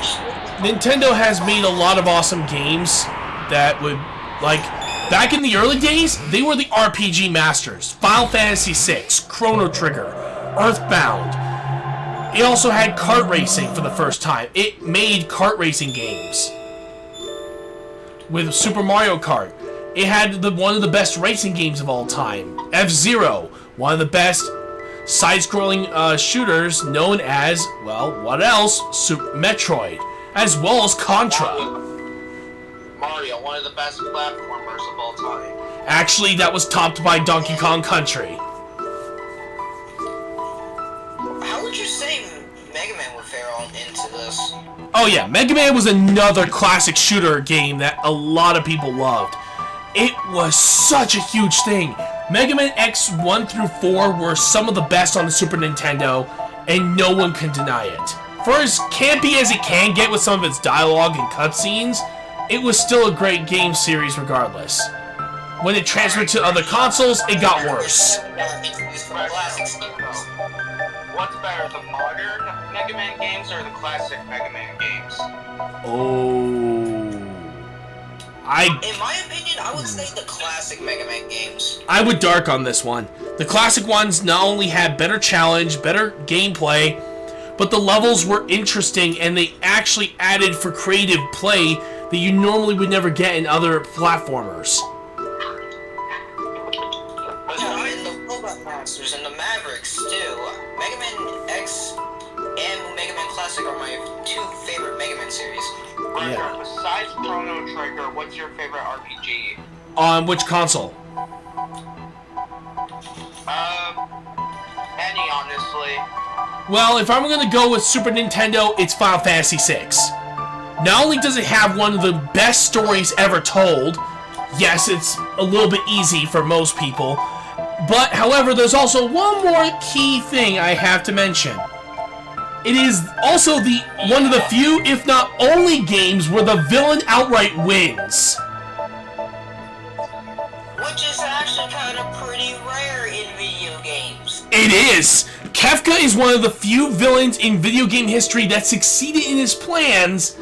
Nintendo has made a lot of awesome games that would, like, back in the early days, they were the RPG masters. Final Fantasy VI, Chrono Trigger, Earthbound. It also had kart racing for the first time. It made kart racing games. With Super Mario Kart. It had one of the best racing games of all time. F-Zero, one of the best side-scrolling shooters known as, well, what else? Super Metroid. As well as Contra. Mario, one of the best platformers of all time. Actually, that was topped by Donkey Kong Country. How would you say Mega Man would fare on into this? Oh yeah, Mega Man was another classic shooter game that a lot of people loved. It was such a huge thing. Mega Man X 1 through 4 were some of the best on the Super Nintendo, and no one can deny it. For as campy as it can get with some of its dialogue and cutscenes, it was still a great game series regardless. When it transferred to other consoles, it got worse. What's better, the modern Mega Man games or the classic Mega Man games? In my opinion, I would say the classic Mega Man games. I would dark on this one. The classic ones not only had better challenge, better gameplay, but the levels were interesting and they actually added for creative play that you normally would never get in other platformers. Yeah, and the Robot Monsters and the Mavericks too. Mega Man X and Mega Man Classic are my two favorite Mega Man series. Yeah. Besides Chrono Trigger, what's your favorite RPG? On which console? Any, honestly. Well, if I'm gonna go with Super Nintendo, it's Final Fantasy VI. Not only does it have one of the best stories ever told, yes, it's a little bit easy for most people, but however, there's also one more key thing I have to mention. It is also one of the few, if not only, games where the villain outright wins. Which is actually kind of pretty rare in video games. It is! Kefka is one of the few villains in video game history that succeeded in his plans,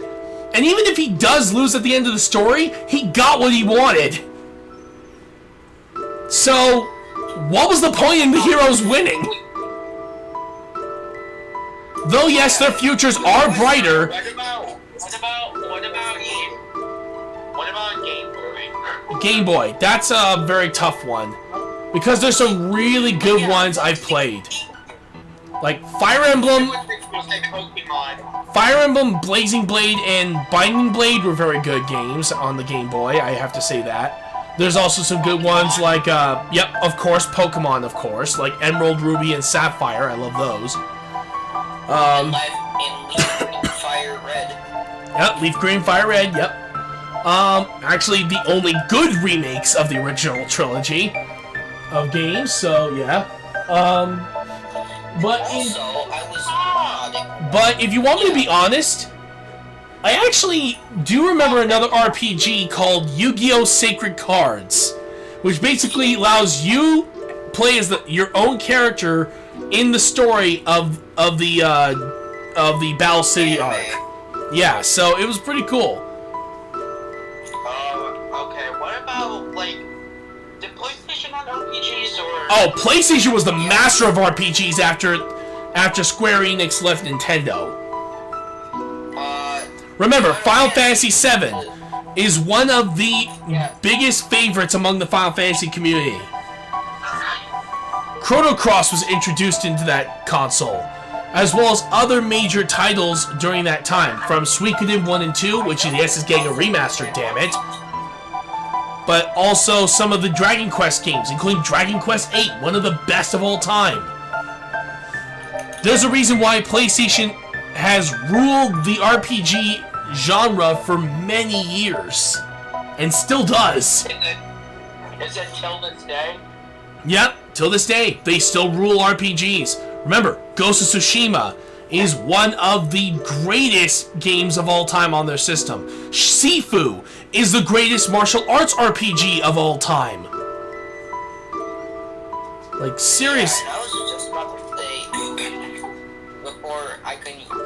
and even if he does lose at the end of the story, he got what he wanted. So, what was the point in the heroes winning? Though yes, their futures are brighter. What about Game Boy? Game Boy, that's a very tough one. Because there's some really good ones I've played. Like Fire Emblem, Blazing Blade, and Binding Blade were very good games on the Game Boy, I have to say that. There's also some good ones like, yep, of course, Pokemon, of course, like Emerald, Ruby, and Sapphire, I love those. Leaf Green Fire Red. Yep, Leaf Green, Fire Red, yep. Actually, the only good remakes of the original trilogy of games, so yeah. But if you want me to be honest, I actually do remember another RPG called Yu-Gi-Oh! Sacred Cards, which basically allows you play as your own character in the story of the Battle City arc. Yeah, so it was pretty cool. Okay. What about like? Did PlayStation have RPGs or? Oh, PlayStation was the master of RPGs after Square Enix left Nintendo. Remember, Final Fantasy VII is one of the biggest favorites among the Final Fantasy community. Chrono Cross was introduced into that console, as well as other major titles during that time, from Suikoden 1 and 2, which yes is getting a remaster, damn it, but also some of the Dragon Quest games, including Dragon Quest VIII, one of the best of all time. There's a reason why PlayStation has ruled the RPG genre for many years, and still does. Is it till this day? Yep, till this day, they still rule RPGs. Remember, Ghost of Tsushima is one of the greatest games of all time on their system. Sifu is the greatest martial arts RPG of all time. Like, serious. Yeah, and I was just about to say, before I couldn't even,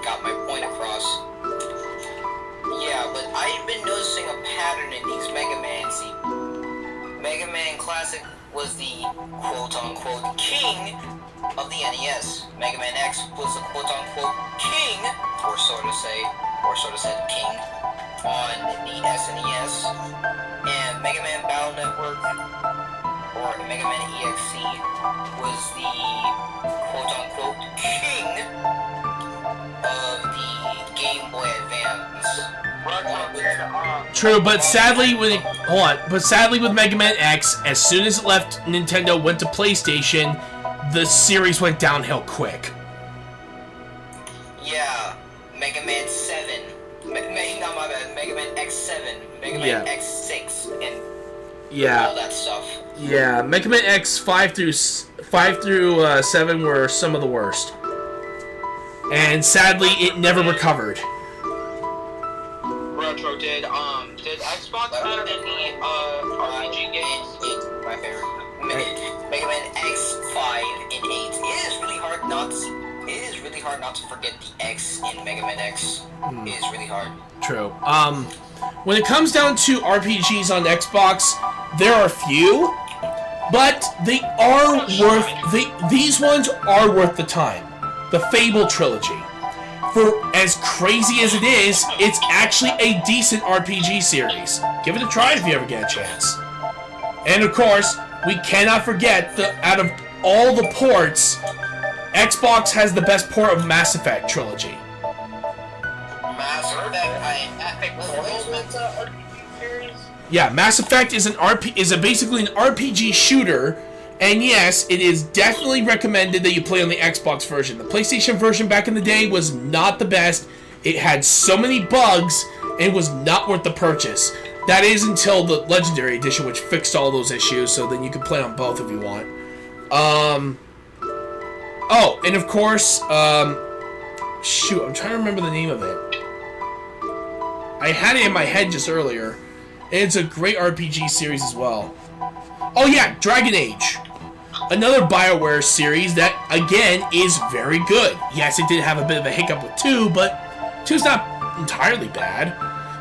got my point across. Yeah, but I've been noticing a pattern in these Mega Man. See, Mega Man Classic was the quote-unquote king of the NES. Mega Man X was the quote-unquote king, or sort of said king, on the SNES. And Mega Man Battle Network, or Mega Man EXE, was the quote-unquote king of the Game Boy Advance. True, but sadly with Mega Man X, as soon as it left Nintendo, went to PlayStation, the series went downhill quick. Yeah, Mega Man 7, Mega Man X7, Mega Man X6, and all that stuff. Yeah, Mega Man X 5 through 7 were some of the worst, and sadly, it never recovered. Retro, did Xbox have any RPG games? My favorite, Mega Man X5 and 8. It is really hard not to forget the X in Mega Man X. It is really hard. True. When it comes down to RPGs on Xbox, there are few, but they are these ones are worth the time. The Fable trilogy. For as crazy as it is, it's actually a decent RPG series. Give it a try if you ever get a chance. And of course, we cannot forget that out of all the ports, Xbox has the best port of Mass Effect trilogy. Mass Effect series? Yeah, Mass Effect is basically an RPG shooter. And yes, it is definitely recommended that you play on the Xbox version. The PlayStation version back in the day was not the best. It had so many bugs, and was not worth the purchase. That is until the Legendary Edition, which fixed all those issues, so then you can play on both if you want. Oh, and of course, shoot, I'm trying to remember the name of it. I had it in my head just earlier. It's a great RPG series as well. Oh yeah, Dragon Age. another BioWare series that, again, is very good. Yes, it did have a bit of a hiccup with 2, but 2's not entirely bad.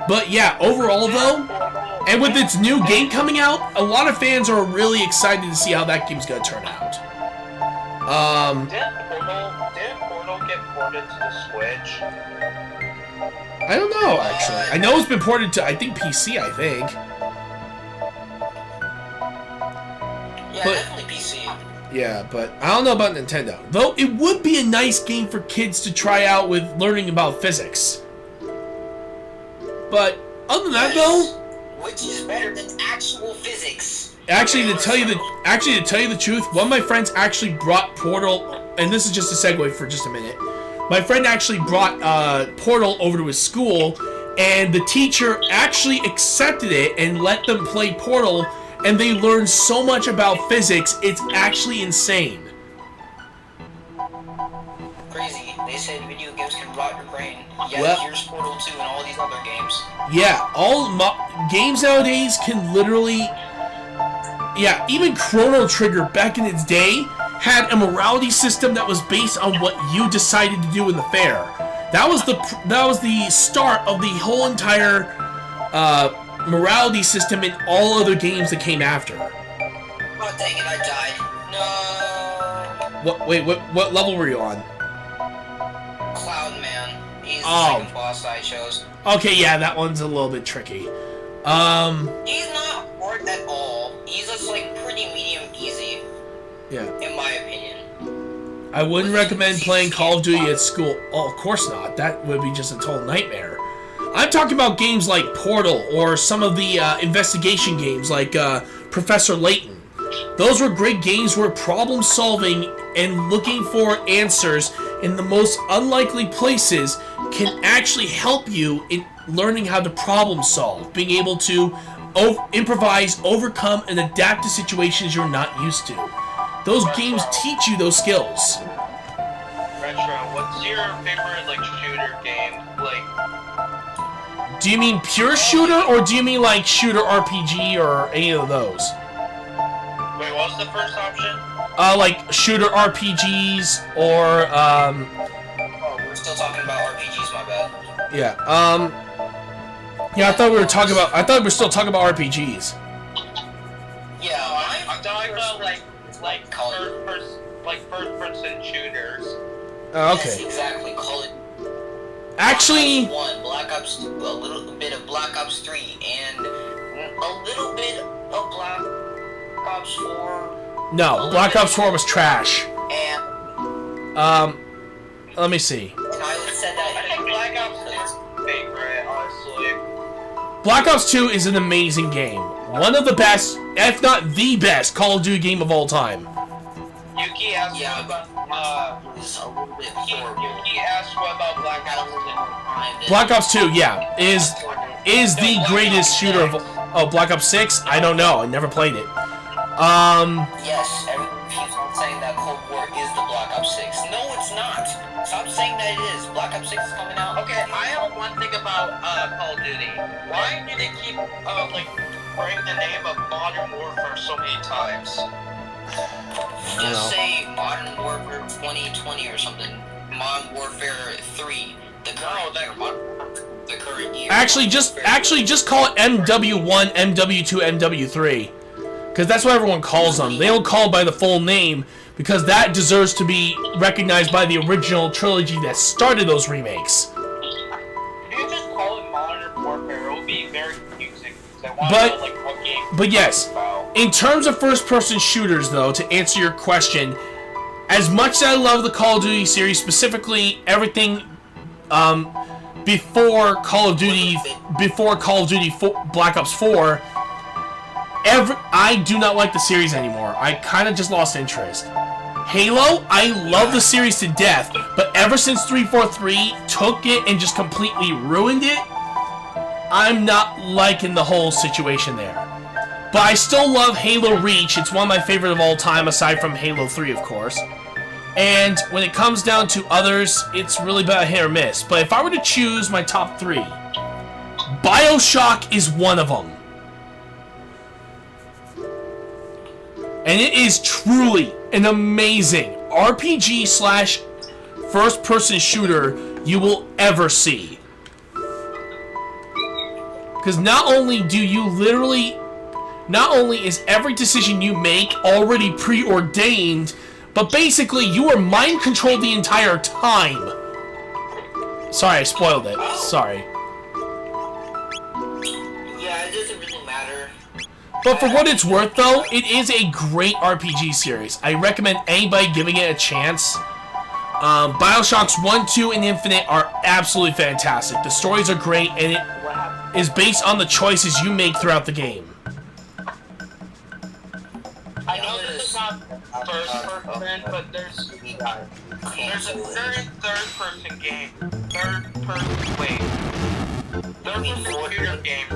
But yeah, overall though, and with its new game coming out, a lot of fans are really excited to see how that game's gonna turn out. Did Portal get ported to the Switch? I don't know, actually. I know it's been ported to, I think, PC, I think. Yeah, But- definitely PC. Yeah, but I don't know about Nintendo. Though it would be a nice game for kids to try out with learning about physics. But other than that, though, Which is better than actual physics. actually to tell you the truth, one of my friends actually brought Portal, and this is just a segue for just a minute. My friend actually brought Portal over to his school, and the teacher actually accepted it and let them play Portal, and they learned so much about physics, it's actually insane. Crazy. They said video games can rot your brain. Yeah, Well- here's Portal 2 and all these other games. Yeah, games nowadays can literally... Yeah, even Chrono Trigger back in its day had a morality system that was based on what you decided to do in the fair. That was the start of the whole entire morality system in all other games that came after. Oh, dang it, I died. No. What level were you on? Cloud Man. He's the Oh. second boss I chose. Okay, yeah, that one's a little bit tricky. He's not hard at all. He's just like pretty medium easy, Yeah. in my opinion. I wouldn't recommend playing Call of Duty at school. Oh, of course not. That would be just a total nightmare. I'm talking about games like Portal or some of the investigation games like Professor Layton. Those were great games where problem solving and looking for answers in the most unlikely places can actually help you in learning how to problem solve, being able to improvise, overcome, and adapt to situations you're not used to. Those games teach you those skills. Retro, what's your favorite like shooter game? Like, Do you mean pure shooter, or do you mean like shooter RPG or any of those? wait, what was the first option? Like shooter RPGs or Oh, we're still talking about RPGs, my bad. yeah, yeah. I thought we were still talking about RPGs. Yeah, I'm talking about like Call it. first person shooters. Okay. Yes, exactly. Call it. Actually, Black Ops 1, Black Ops 2, a little bit of Black Ops 3, and a little bit of Black Ops 4. no. Black Ops 4 was trash. And Let me see. I would say that. I think Black Ops 2 is my favorite, honestly. Black Ops 2 is an amazing game. One of the best, if not the best, Call of Duty game of all time. Yuki asked Yeah, what about it was a little bit horrible. Yuki asked what about Black Ops 2? Black Ops 2, yeah, is the greatest shooter of. Oh, Black Ops 6? I don't know. I never played it. Yes, everyone keeps on saying that Cold War is the Black Ops 6. No, it's not. Stop saying that it is. Black Ops 6 is coming out. Okay, I have one thing about Call of Duty. Why do they keep wearing the name of Modern Warfare so many times? Just say Modern Warfare 2020 or something. Modern Warfare 3. The current year. The current year. Actually, just call it MW1, MW2, MW3, because that's what everyone calls them. They don't call it by the full name because that deserves to be recognized by the original trilogy that started those remakes. If you just call it Modern Warfare, it will be very confusing. I want But- to know, like, what game But yes, it's about. in terms of first-person shooters, though, to answer your question, as much as I love the Call of Duty series, specifically everything before Call of Duty 4, Black Ops 4, I do not like the series anymore. I kind of just lost interest. Halo, I love the series to death, but ever since 343 took it and just completely ruined it, I'm not liking the whole situation there. But I still love Halo Reach. It's one of my favorite of all time, aside from Halo 3, of course. And when it comes down to others, it's really about hit or miss. But if I were to choose my top 3, BioShock is one of them. And it is truly an amazing RPG slash first-person shooter you will ever see. Because not only is every decision you make already preordained, but basically you are mind-controlled the entire time. Sorry, I spoiled it. Sorry. Yeah, it doesn't really matter. But for what it's worth, though, it is a great RPG series. I recommend anybody giving it a chance. Bioshocks 1, 2, and Infinite are absolutely fantastic. The stories are great, and it is based on the choices you make throughout the game. I know this is not first person, but there's a third person game. Third person shooter game.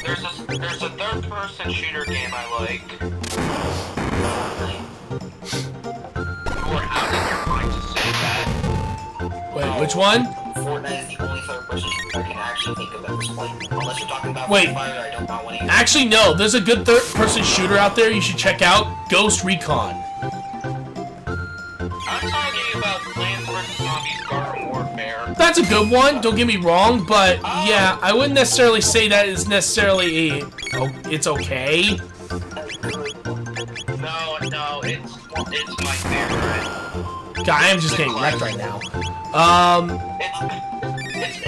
There's a third person shooter game I like. Or how did your mind to say that? Wait, which one? Fortnite is the only third-person shooter I can actually think of at this point. Unless you're talking about Wait. Free Fire, I don't know what any. Actually, no. There's a good third-person shooter out there you should check out. Ghost Recon. I'm talking about Plants vs. Zombies Garden Warfare. That's a good one, don't get me wrong, but yeah, I wouldn't necessarily say that is necessarily it's okay. No, it's my favorite. God, I am just getting wrecked right now.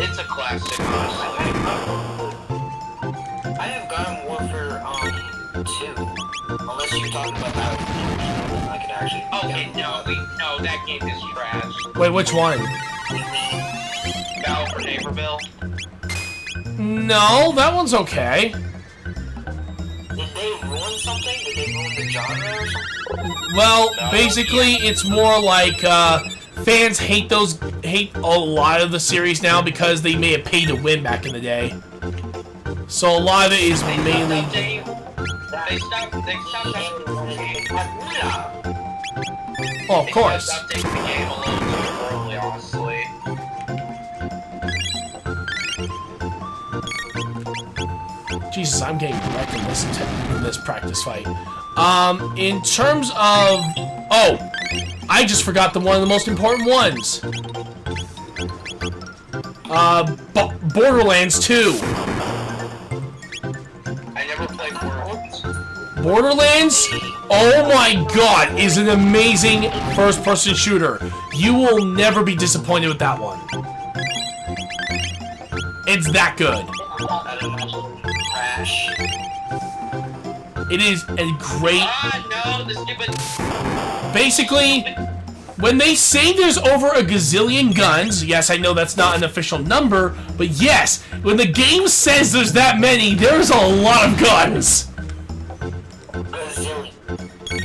It's a classic, honestly. I have Garden Warfare 2. Unless you're talking about Battlefield, I can actually. Okay, no, that game is trash. Wait, which one? Battle for Neighborville. No, that one's okay. Did they ruin something? Did they ruin the genre or something? Well, basically, it's more like fans hate a lot of the series now because they may have paid to win back in the day. So a lot of it is mainly. They stopped Oh, of course. They stopped taking the game a little too early, honestly. Jesus, I'm getting wrecked in this practice fight. In terms of... Oh! I just forgot one of the most important ones. Borderlands 2. I never played Borderlands. Borderlands, oh my god, is an amazing first-person shooter. You will never be disappointed with that one. It's that good. Trash. It is a great... No, the stupid... Basically, when they say there's over a gazillion guns, yes, I know that's not an official number, but yes, when the game says there's that many, there's a lot of guns.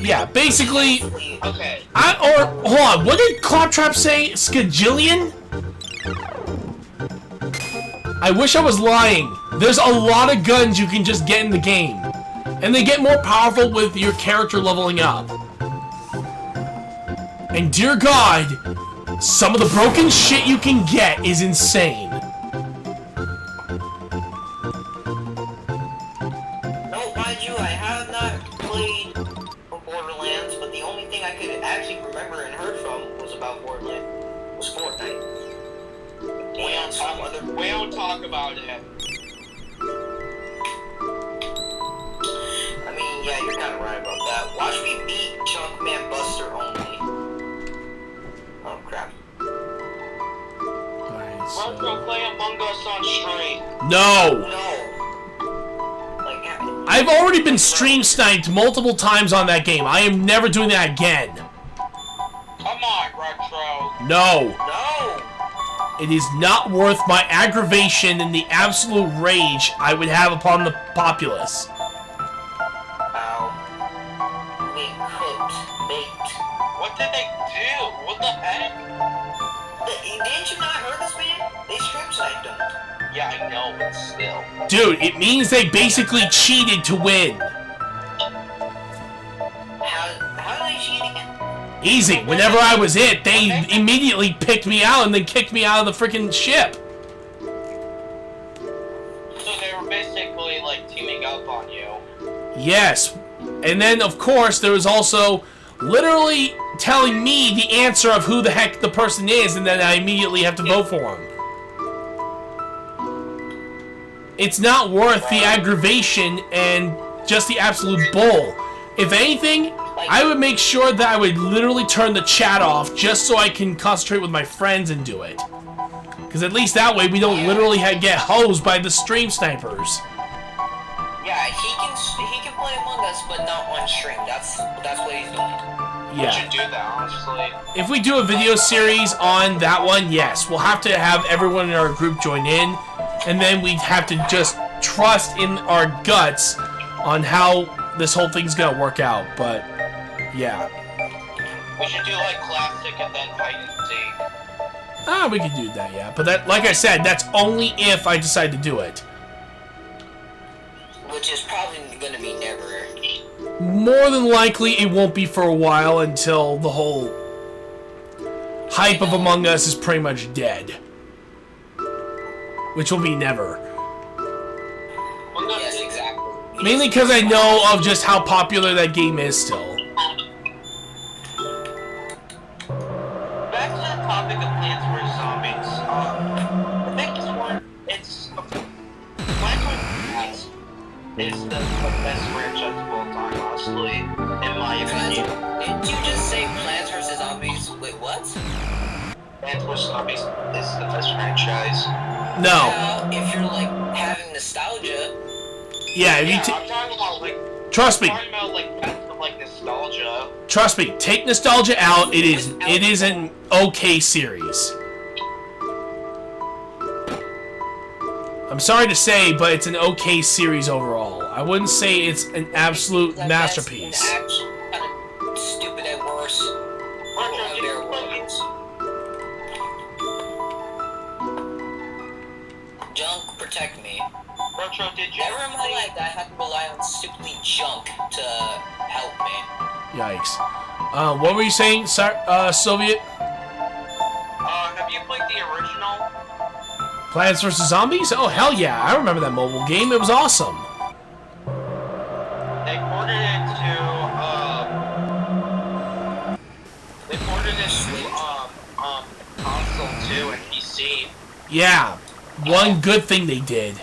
Yeah, basically... Okay. Hold on, what did Claptrap say? Skajillion? I wish I was lying. There's a lot of guns you can just get in the game. And they get more powerful with your character leveling up. And dear God, some of the broken shit you can get is insane. No, mind you, I have not played Borderlands, but the only thing I could actually remember and heard from was about Borderlands was Fortnite. And some other. We don't talk about it. I mean, yeah, you're kind of right about that. Watch me beat Junkman Buster only. Oh crap. Alright, Retro, play Among Us on stream. No! No. Like, I've already been stream sniped multiple times on that game. I am never doing that again. Come on, Retro. No. no. It is not worth my aggravation and the absolute rage I would have upon the populace. Ow. Being cooked, baked. What did they do? What the heck? Didn't you not hear this, man? They stream sniped him. Yeah, I know, but still. Dude, it means they basically cheated to win. How did they cheat again? Easy. Whenever I was it, they immediately picked me out and then kicked me out of the freaking ship. So they were basically, like, teaming up on you. Yes. And then, of course, there was also literally telling me the answer of who the heck the person is, and then I immediately have to vote for him. It's not worth the aggravation and just the absolute bull. If anything, I would make sure that I would literally turn the chat off just so I can concentrate with my friends and do it. Because at least that way we don't literally get hosed by the stream snipers. Yeah, he can play Among Us, but not on stream. That's what he's doing. We Yeah. should do that, honestly. If we do a video series on that one, yes, we'll have to have everyone in our group join in, and then we'd have to just trust in our guts on how this whole thing's gonna work out. But yeah. We should do like classic and then hide and seek. We could do that, yeah. But that, like I said, that's only if I decide to do it. Which is probably gonna be never. More than likely, it won't be for a while until the whole hype of Among Us is pretty much dead. Which will be never. Yes, exactly. Mainly because I know of just how popular that game is still. Back to the topic of Plants vs. Zombies. I think Plants vs. is the best franchise of all time, honestly, in my opinion. Didn't you just say Plants vs. Zombies? Wait, what? Plants vs. Zombies is the best franchise. No. Now, if you're like having nostalgia, Yeah, if you I'm talking about like. trust me. I'm talking about like best of like nostalgia. Trust me, take nostalgia out, it is an okay series. I'm sorry to say, but it's an okay series overall. I wouldn't say it's an absolute like, masterpiece. That's actually kind of stupid at worst. Junk, protect me. Retro, did you Never in my life that I have to rely on stupidly junk to help me. Yikes. What were you saying, Soviet? have you played the original? Plants vs. Zombies? Oh, hell yeah. I remember that mobile game. It was awesome. They ported it to console 2 and PC. Yeah. One good thing they did.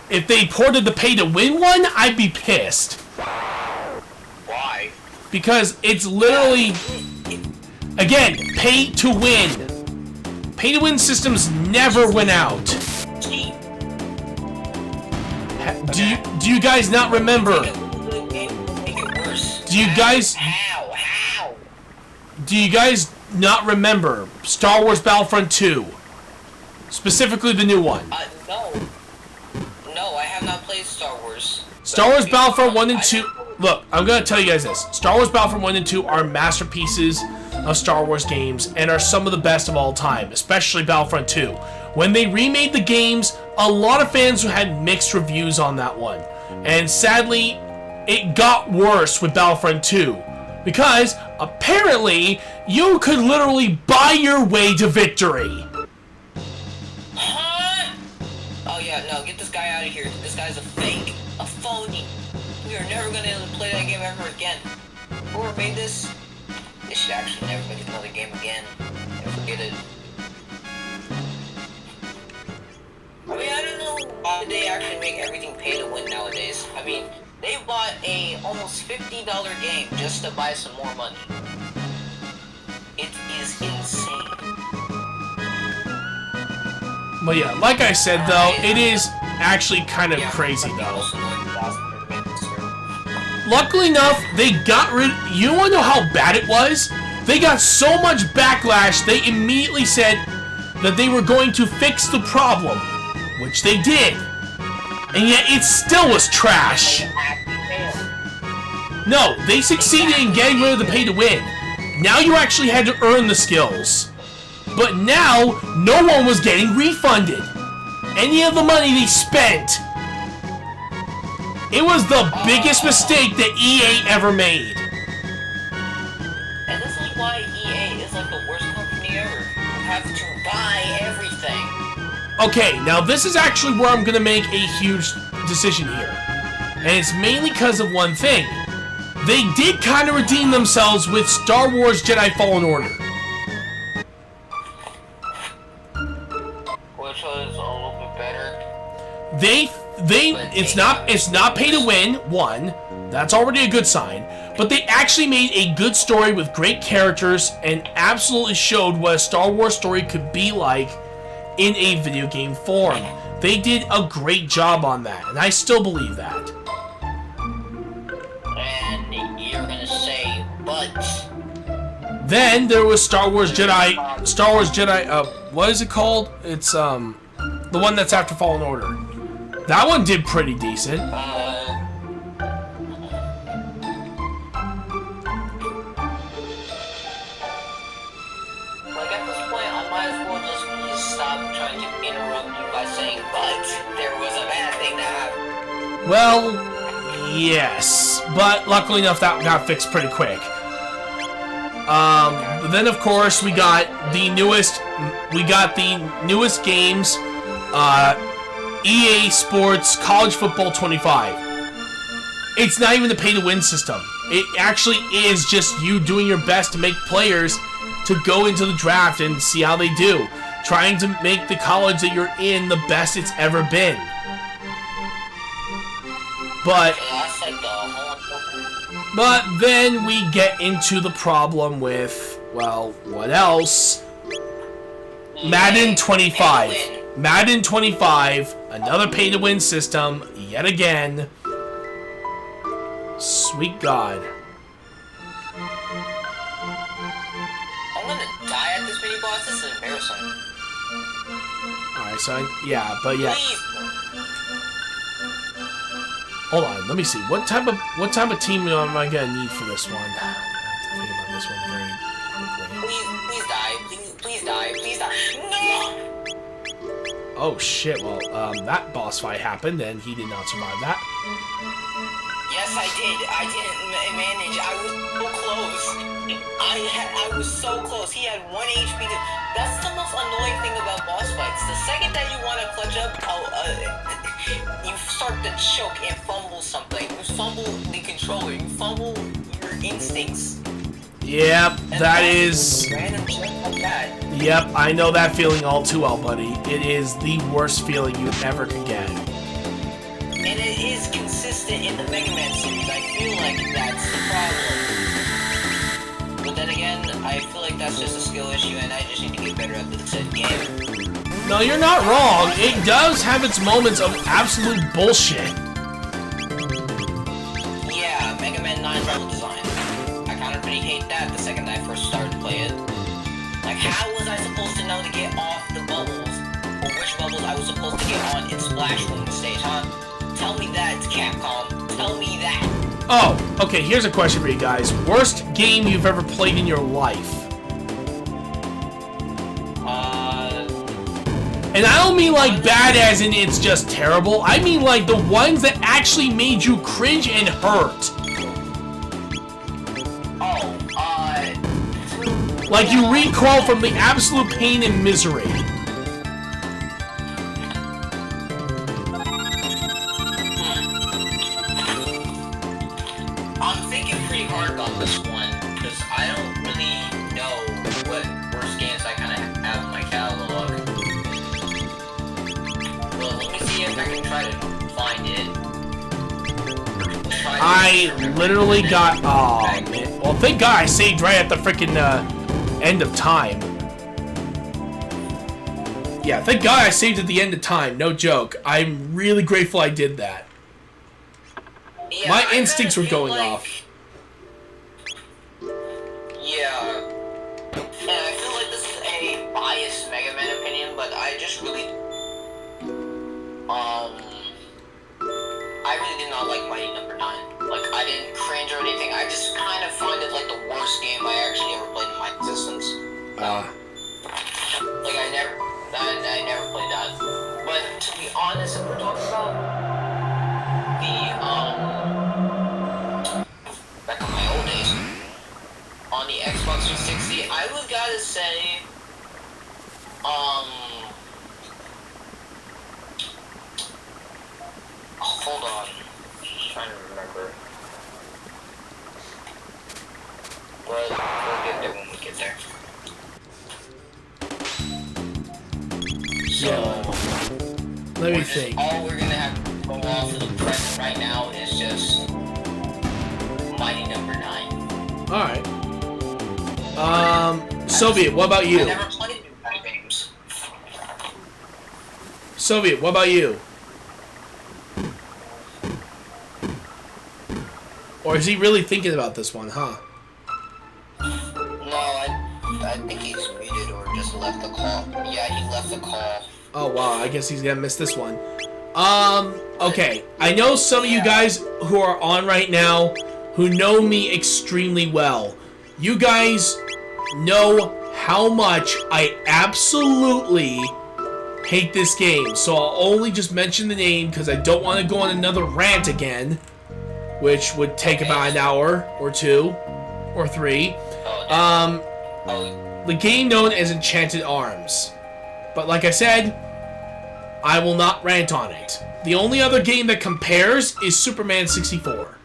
If they ported the pay-to-win one, I'd be pissed. Why? Because it's literally, again, pay-to-win. Pay-to-win systems never went out. Do you guys not remember? Make it worse. Do you guys How? do you guys not remember Star Wars Battlefront 2? Specifically the new one. No. No, I have not played Star Wars. Star Wars Battlefront 1 and 2. Look, I'm gonna tell you guys this. Star Wars Battlefront 1 and 2 are masterpieces of Star Wars games and are some of the best of all time, especially Battlefront 2. When they remade the games, a lot of fans had mixed reviews on that one. And sadly, it got worse with Battlefront 2. Because, apparently, you could literally buy your way to victory. Huh? Oh yeah, no, get this guy out of here. This guy's a fake. A phony. We are never gonna play that game ever again. Whoever made this, they should actually never make another game again. And forget it. I mean, I don't know why they actually make everything pay to win nowadays. I mean, they bought a almost $50 game just to buy some more money. It is insane. But yeah, like I said though, it is actually kind of crazy though. Luckily enough, they got rid. You wanna know how bad it was? They got so much backlash, they immediately said that they were going to fix the problem, which they did. And yet it still was trash. No, they succeeded in getting rid of the pay to win. Now you actually had to earn the skills. But now, no one was getting refunded. Any of the money they spent. It was the biggest mistake that EA ever made. And this is why EA is like the worst company ever. You have to buy everything. Okay, now this is actually where I'm gonna make a huge decision here. And it's mainly because of one thing. They did kind of redeem themselves with Star Wars Jedi Fallen Order. Which was a little bit better. It's not pay to win, one. That's already a good sign. But they actually made a good story with great characters and absolutely showed what a Star Wars story could be like in a video game form. They did a great job on that, and I still believe that. And you're gonna say, but... Then there was Star Wars Jedi, what is it called? It's, the one that's after Fallen Order. That one did pretty decent. Like at this point, I might as well just please stop trying to interrupt you by saying, but there was a bad thing that happened. Well, yes, but luckily enough that got fixed pretty quick. Then of course we got the newest games, EA Sports College Football 25. It's not even the pay-to-win system. It actually is just you doing your best to make players to go into the draft and see how they do. Trying to make the college that you're in the best it's ever been. But then we get into the problem with, well, what else? Madden 25. Madden 25, another pay-to-win system, yet again. Sweet God. I'm gonna die at this mini boss. This is embarrassing. Alright, so but yeah. Please. Hold on, let me see. What type of team am I gonna need for this one? I have to think about this one very quickly. Please die. Please die. Please die. No! Oh shit, well, that boss fight happened and he did not survive that. Yes, I did. I didn't manage. I was so close. I was so close. He had 1 HP. That's the most annoying thing about boss fights. The second that you want to clutch up, you start to choke and fumble something. You fumble the controller. You fumble your instincts. Yep, that is... Random shit like that. Yep, I know that feeling all too well, buddy. It is the worst feeling you ever could get. And it is consistent in the Mega Man series. I feel like that's the problem. But then again, I feel like that's just a skill issue and I just need to get better at the said game. No, you're not wrong. It does have its moments of absolute bullshit. Yeah, Mega Man 9 level design. I kind of really hate that the second I first started to play it. Like, how was I supposed to know to get off the bubbles? Or which bubbles I was supposed to get on in Splash Room stage, huh? Tell me that, Capcom. Tell me that. Oh, okay, here's a question for you guys. Worst game you've ever played in your life? And I don't mean like bad as in it's just terrible. I mean like the ones that actually made you cringe and hurt. Like you recoil from the absolute pain and misery. I'm thinking pretty hard about this one, because I don't really know what worst games I kind of have in my catalog. Well, let me see if I can try to find it. I literally got... Oh, man. Well, thank God I saved right at the freaking end of time. Yeah, thank God I saved at the end of time. No joke. I'm really grateful I did that. Yeah, my instincts were going off. Yeah. And I feel like this is a biased Mega Man opinion, but I just really... I really did not like Mighty Number 9. Like, I didn't cringe or anything. I just kind of find it like the worst game I actually ever played in my existence. Like, I never played that. But to be honest, if we're talking about the, back in my old days, on the Xbox 360, I would gotta say, hold on. trying to remember. We'll get there when we get there. So, Let me think. All we're gonna have to go off of the present right now is just Mighty Number 9. Alright. Soviet, what about I you? never played new kind games. Soviet, what about you? Or is he really thinking about this one, huh? No, I think he's muted or just left the call. Yeah, he left the call. Oh wow, I guess he's gonna miss this one. Okay. I know some of you guys who are on right now who know me extremely well. You guys know how much I absolutely hate this game. So I'll only just mention the name because I don't want to go on another rant again, which would take about an hour or 2 or 3. The game known as Enchanted Arms. But like I said, I will not rant on it. The only other game that compares is Superman 64.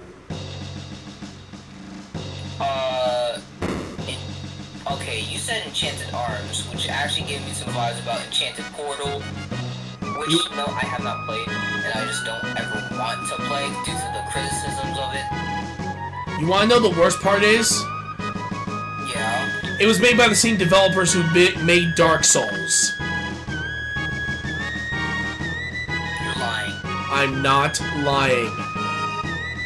Okay, you said Enchanted Arms, which actually gave me some vibes about Enchanted Portal, which, no, I have not played, and I just don't ever want to play due to the criticisms of it. You want to know the worst part is? Yeah. It was made by the same developers who made Dark Souls. You're lying. I'm not lying.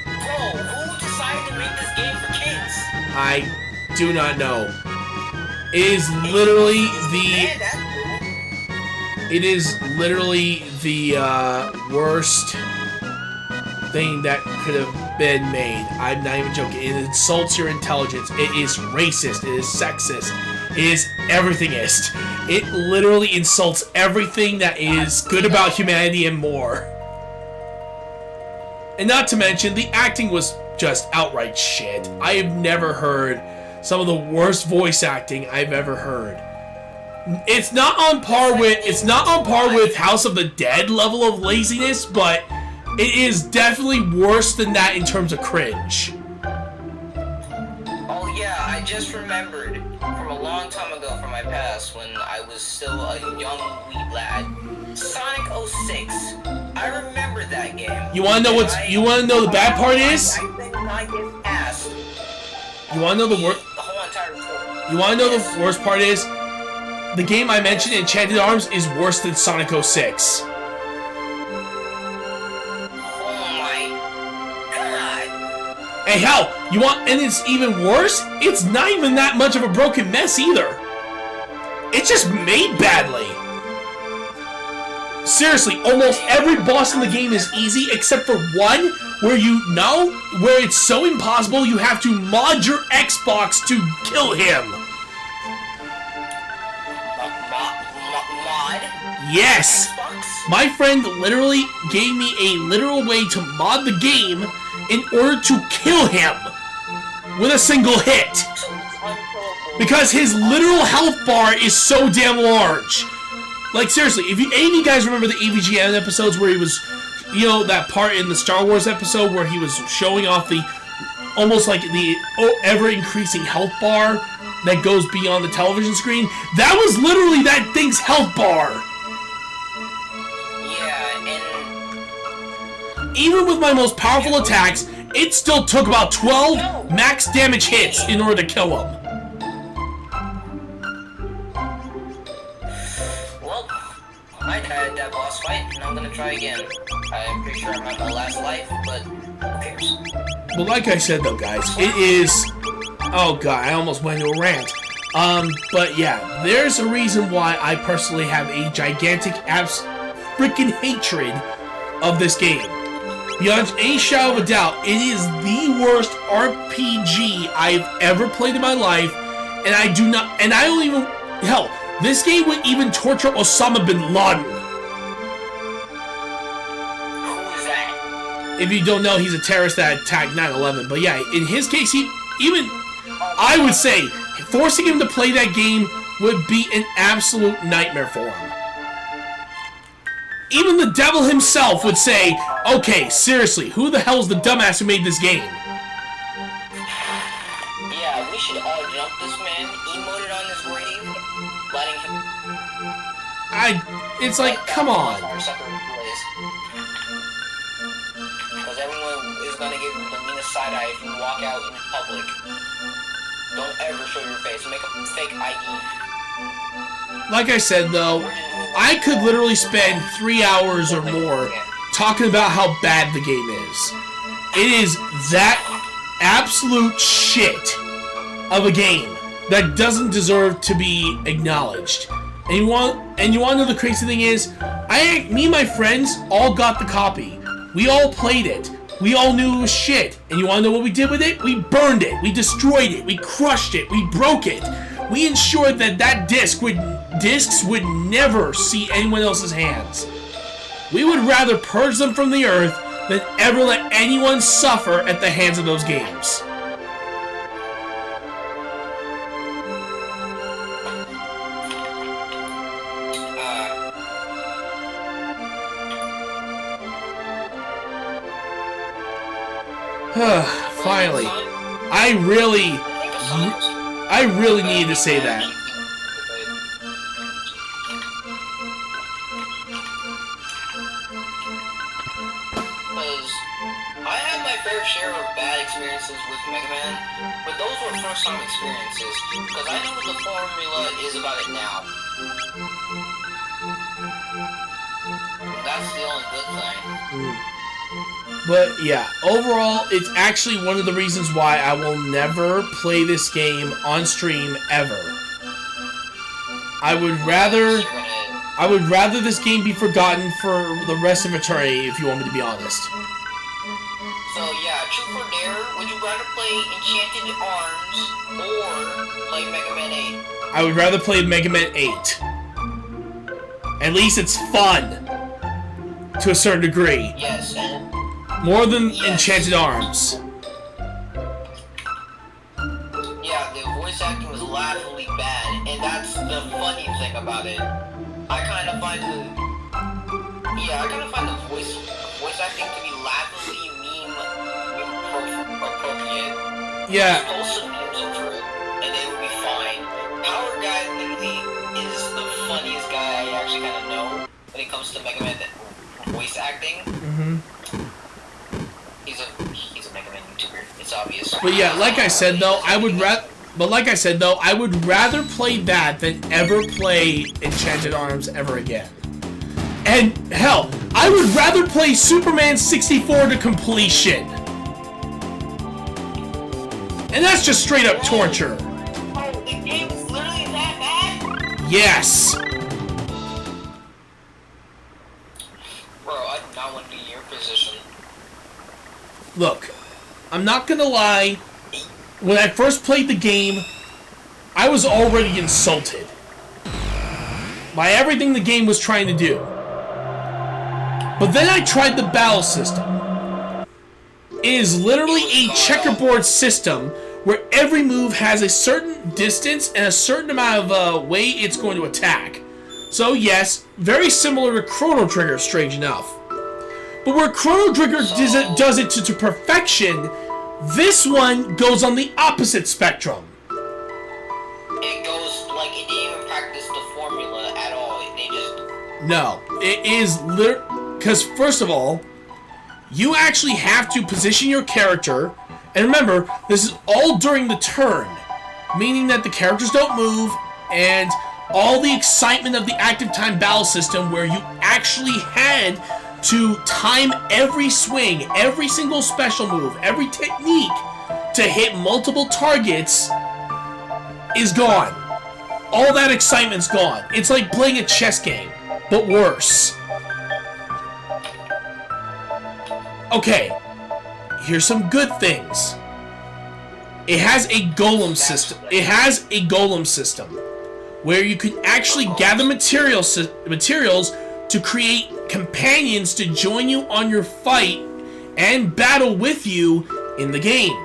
Bro, who decided to make this game for kids? I do not know. It is literally Man, that's cool. It is literally the worst thing that could have been made. I'm not even joking. It insults your intelligence. It is racist. It is sexist. It is everythingist. It literally insults everything that is good about humanity and more. And not to mention, the acting was just outright shit. I have never heard some of the worst voice acting I've ever heard. It's not on par with House of the Dead level of laziness, but it is definitely worse than that in terms of cringe. Oh yeah, I just remembered from a long time ago from my past when I was still a young wee lad. Sonic 06. I remember that game. You wanna know the bad part is? I did not get past. You wanna know the worst? The whole entire report. You wanna know the worst part is? The game I mentioned, Enchanted Arms, is worse than Sonic 06. Oh my god. And hell, and it's even worse, it's not even that much of a broken mess either. It's just made badly. Seriously, almost every boss in the game is easy except for one where where it's so impossible you have to mod your Xbox to kill him. Mod? Yes! Xbox? My friend literally gave me a literal way to mod the game in order to kill him with a single hit. Because his literal health bar is so damn large. Like, seriously, if any of you guys remember the AVGN episodes where he was, that part in the Star Wars episode where he was showing off the, almost like the ever-increasing health bar that goes beyond the television screen, that was literally that thing's health bar. Yeah, and Even with my most powerful attacks, it still took about 12 max damage hits in order to kill him. well, I died at that boss fight, and I'm gonna try again. I'm pretty sure I'm at my last life, but who cares? But like I said though, guys, it is... Oh god, I almost went into a rant. But yeah, there's a reason why I personally have a gigantic freaking hatred of this game. Beyond any shadow of a doubt, it is the worst RPG I've ever played in my life, and I don't even... Hell, this game would even torture Osama bin Laden. Who is that? If you don't know, he's a terrorist that attacked 9/11. But yeah, in his case, I would say, forcing him to play that game would be an absolute nightmare for him. even the devil himself would say, okay, seriously, who the hell's the dumbass who made this game? Yeah, we should all jump this man, emote it on his grave, letting him... It's like, come on. Because everyone is gonna give you the meanest side-eye if you walk out in public. Don't ever show your face. Make a fake ID. Like I said, though, I could literally spend 3 hours or more talking about how bad the game is. It is that absolute shit of a game that doesn't deserve to be acknowledged. And you want to know the crazy thing is, me and my friends all got the copy. We all played it. We all knew it was shit. And you want to know what we did with it? We burned it. We destroyed it. We crushed it. We broke it. We ensured that discs would never see anyone else's hands. We would rather purge them from the earth than ever let anyone suffer at the hands of those games. Finally. I really needed to say that. Because I had my fair share of bad experiences with Mega Man, but those were first-time experiences, because I know what the formula is about it now. That's the only good thing. But yeah, overall, it's actually one of the reasons why I will never play this game on stream ever. I would rather this game be forgotten for the rest of eternity, if you want me to be honest. So yeah, truth or dare, would you rather play Enchanted Arms or play Mega Man 8? I would rather play Mega Man 8. At least it's fun. To a certain degree. Yes, and... More than Enchanted Arms. Yeah, the voice acting was laughably bad, and that's the funny thing about it. I kind of find the voice acting to be laughably meme appropriate. Yeah. Just post some memes over it, and it would be fine. Power Guy literally is the funniest guy I actually kind of know when it comes to Mega Man voice acting. Mm-hmm. He's a Mega Man YouTuber. It's obvious. But yeah, like I said though, I would rather play that than ever play Enchanted Arms ever again. And hell, I would rather play Superman 64 to completion. And that's just straight up torture. Oh, the game is literally that bad? Yes. Bro, I do not want to be in your position. Look, I'm not gonna lie. When I first played the game, I was already insulted by everything the game was trying to do. But then I tried the battle system. It is literally a checkerboard system where every move has a certain distance and a certain amount of way it's going to attack. So yes, very similar to Chrono Trigger, strange enough. But where Chrono Trigger does it to perfection, this one goes on the opposite spectrum. It goes like it didn't even practice the formula at all. They just... No, it is because first of all, you actually have to position your character, and remember, this is all during the turn, meaning that the characters don't move, and all the excitement of the active time battle system where you actually had to time every swing, every single special move, every technique to hit multiple targets is gone. All that excitement's gone. It's like playing a chess game, but worse. Okay, here's some good things. It has a golem system. Where you can actually gather materials to create companions to join you on your fight and battle with you in the game.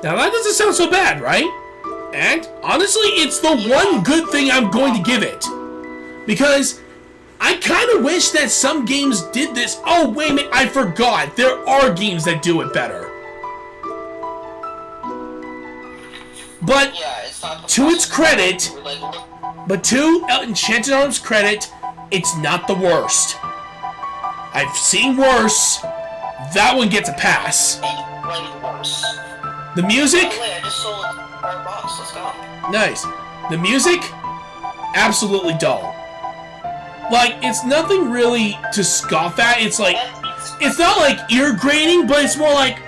Now that doesn't sound so bad, right? And honestly, it's the one good thing I'm going to give it. Because I kind of wish that some games did this. Oh, wait a minute, I forgot. There are games that do it better. But Yeah, it's not to its credit, but to Enchanted Arms' credit, it's not the worst. I've seen worse. That one gets a pass. worse. The music? By the way, I just sold our box. Let's go. Nice. The music? Absolutely dull. Like, it's nothing really to scoff at. It's like, it's not like ear grating, but it's more like,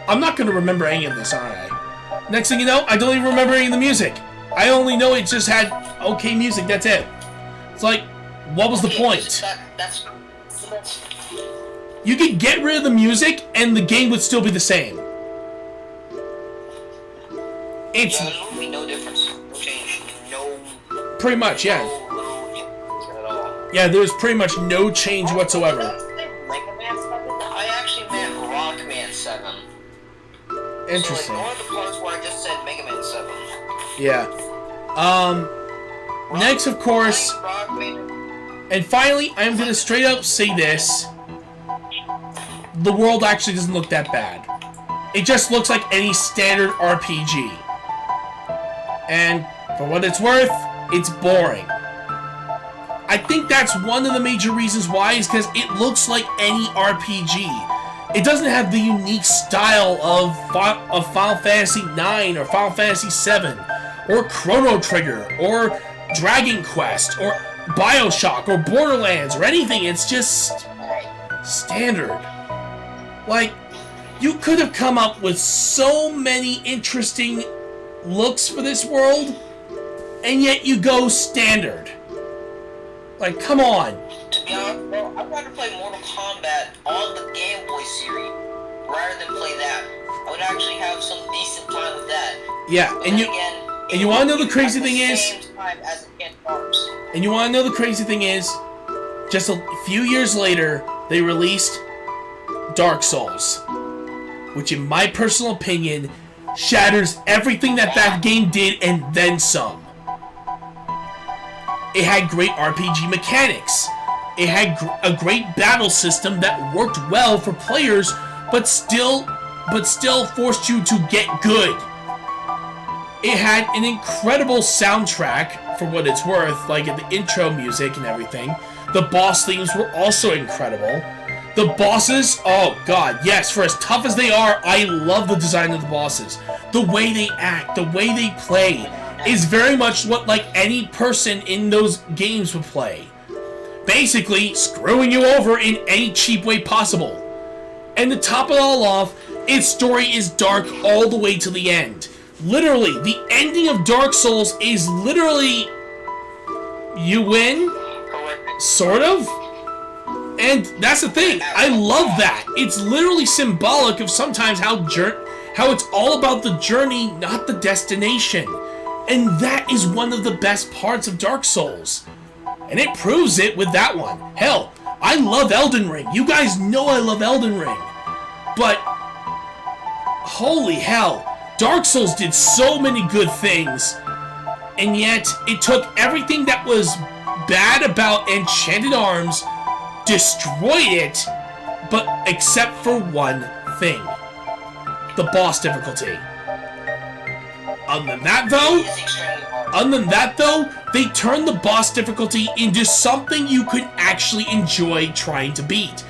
I'm not going to remember any of this, aren't I? Next thing you know, I don't even remember any of the music. I only know it just had okay music, that's it. It's like, what was the point? That's You could get rid of the music and the game would still be the same. It's yeah, there will be no difference. No change. No. pretty much, yeah. No difference at all. Yeah, there's pretty much no change whatsoever. I actually meant Rockman 7. Interesting. So ignore the parts where I just said Mega Man 7. Yeah. Next, of course, Rockman. and finally, I'm gonna straight up say this. The world actually doesn't look that bad. It just looks like any standard RPG. And for what it's worth, it's boring. I think that's one of the major reasons why is because it looks like any RPG. It doesn't have the unique style of Final Fantasy IX or Final Fantasy VII or Chrono Trigger or Dragon Quest or Bioshock or Borderlands or anything. It's just standard. Like, you could have come up with so many interesting looks for this world, and yet you go standard. Like, come on. To be honest, bro, I'd rather play Mortal Kombat on the Game Boy series rather than play that. I would actually have some decent time with that. Yeah, But and then you again, and you want to know the crazy at the thing is, same time as Enchanted Arms. and you want to know the crazy thing is, just a few years later, they released Dark Souls, which in my personal opinion shatters everything that that game did and then some. It had great RPG mechanics. It had a great battle system that worked well for players, but still forced you to get good. It had an incredible soundtrack, for what it's worth, like the intro music and everything. The boss themes were also incredible. The bosses, oh god, yes, for as tough as they are, I love the design of the bosses. The way they act, the way they play, is very much what like any person in those games would play. Basically, screwing you over in any cheap way possible. And to top it all off, its story is dark all the way to the end. Literally, the ending of Dark Souls is literally, you win, sort of. And that's the thing, I love that. It's literally symbolic of sometimes how it's all about the journey, not the destination. And that is one of the best parts of Dark Souls. And it proves it with that one. Hell, I love Elden Ring. You guys know I love Elden Ring. But, holy hell, Dark Souls did so many good things. And yet, it took everything that was bad about Enchanted Arms, destroyed it, but except for one thing. The boss difficulty. Other than that though, they turned the boss difficulty into something you could actually enjoy trying to beat.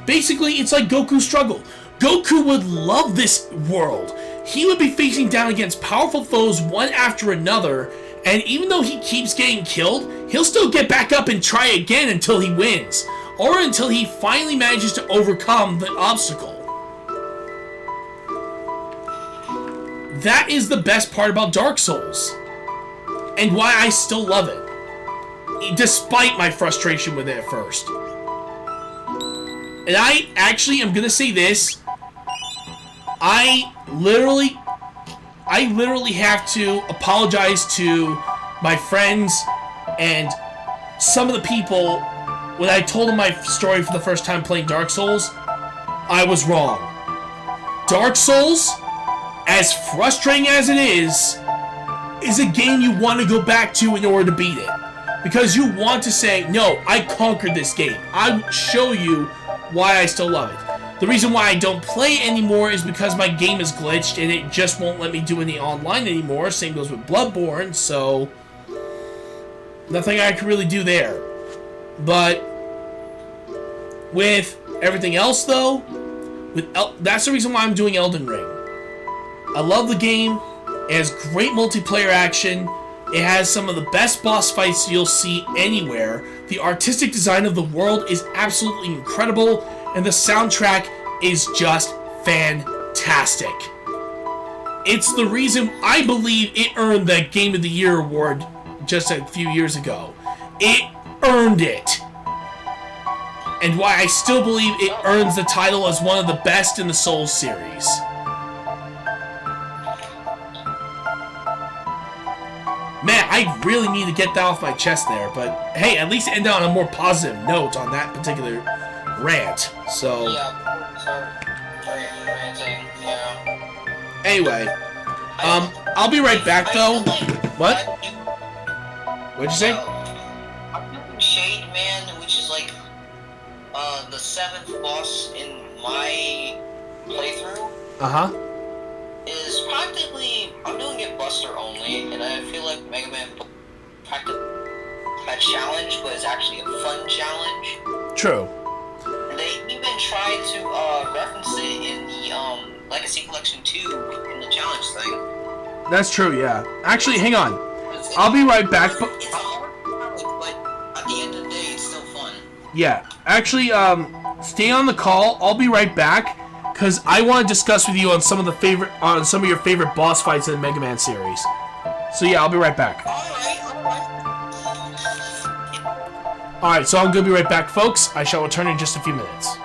Basically, it's like Goku's struggle. Goku would love this world. He would be facing down against powerful foes one after another, and even though he keeps getting killed, he'll still get back up and try again until he wins, or until he finally manages to overcome the obstacle. That is the best part about Dark Souls, and why I still love it, despite my frustration with it at first. And I actually am gonna say this, I literally have to apologize to my friends and some of the people when I told them my story for the first time playing Dark Souls. I was wrong. Dark Souls, as frustrating as it is a game you want to go back to in order to beat it. because you want to say, no, I conquered this game. I show you why I still love it. The reason why I don't play anymore is because my game is glitched and it just won't let me do any online anymore. Same goes with Bloodborne, so nothing I can really do there. But with everything else, though, that's the reason why I'm doing Elden Ring. I love the game. It has great multiplayer action. It has some of the best boss fights you'll see anywhere. The artistic design of the world is absolutely incredible, and the soundtrack is just fantastic. It's the reason I believe it earned that Game of the Year award just a few years ago. It earned it. And why I still believe it earns the title as one of the best in the Souls series. Man, I really need to get that off my chest there, but hey, at least end on a more positive note on that particular rant. So, Yeah, sorry, ranting, yeah. Anyway, I'll be right back though. What? What'd you say? I'm doing Shade Man, which is like the 7th boss in my playthrough. Uh-huh. Is practically, I'm doing it Buster only, and I feel like Mega Man practically a challenge, but it's actually a fun challenge. True. And they even tried to reference it in the Legacy Collection 2 in the challenge thing. That's true, yeah. Actually, hang on. I'll be right back, but... It's a hard challenge, but at the end of the day, it's still fun. Yeah. Actually, stay on the call. I'll be right back. Because I want to discuss with you on some of your favorite boss fights in the Mega Man series. So yeah, I'll be right back. Alright, so I'm going to be right back, folks. I shall return in just a few minutes.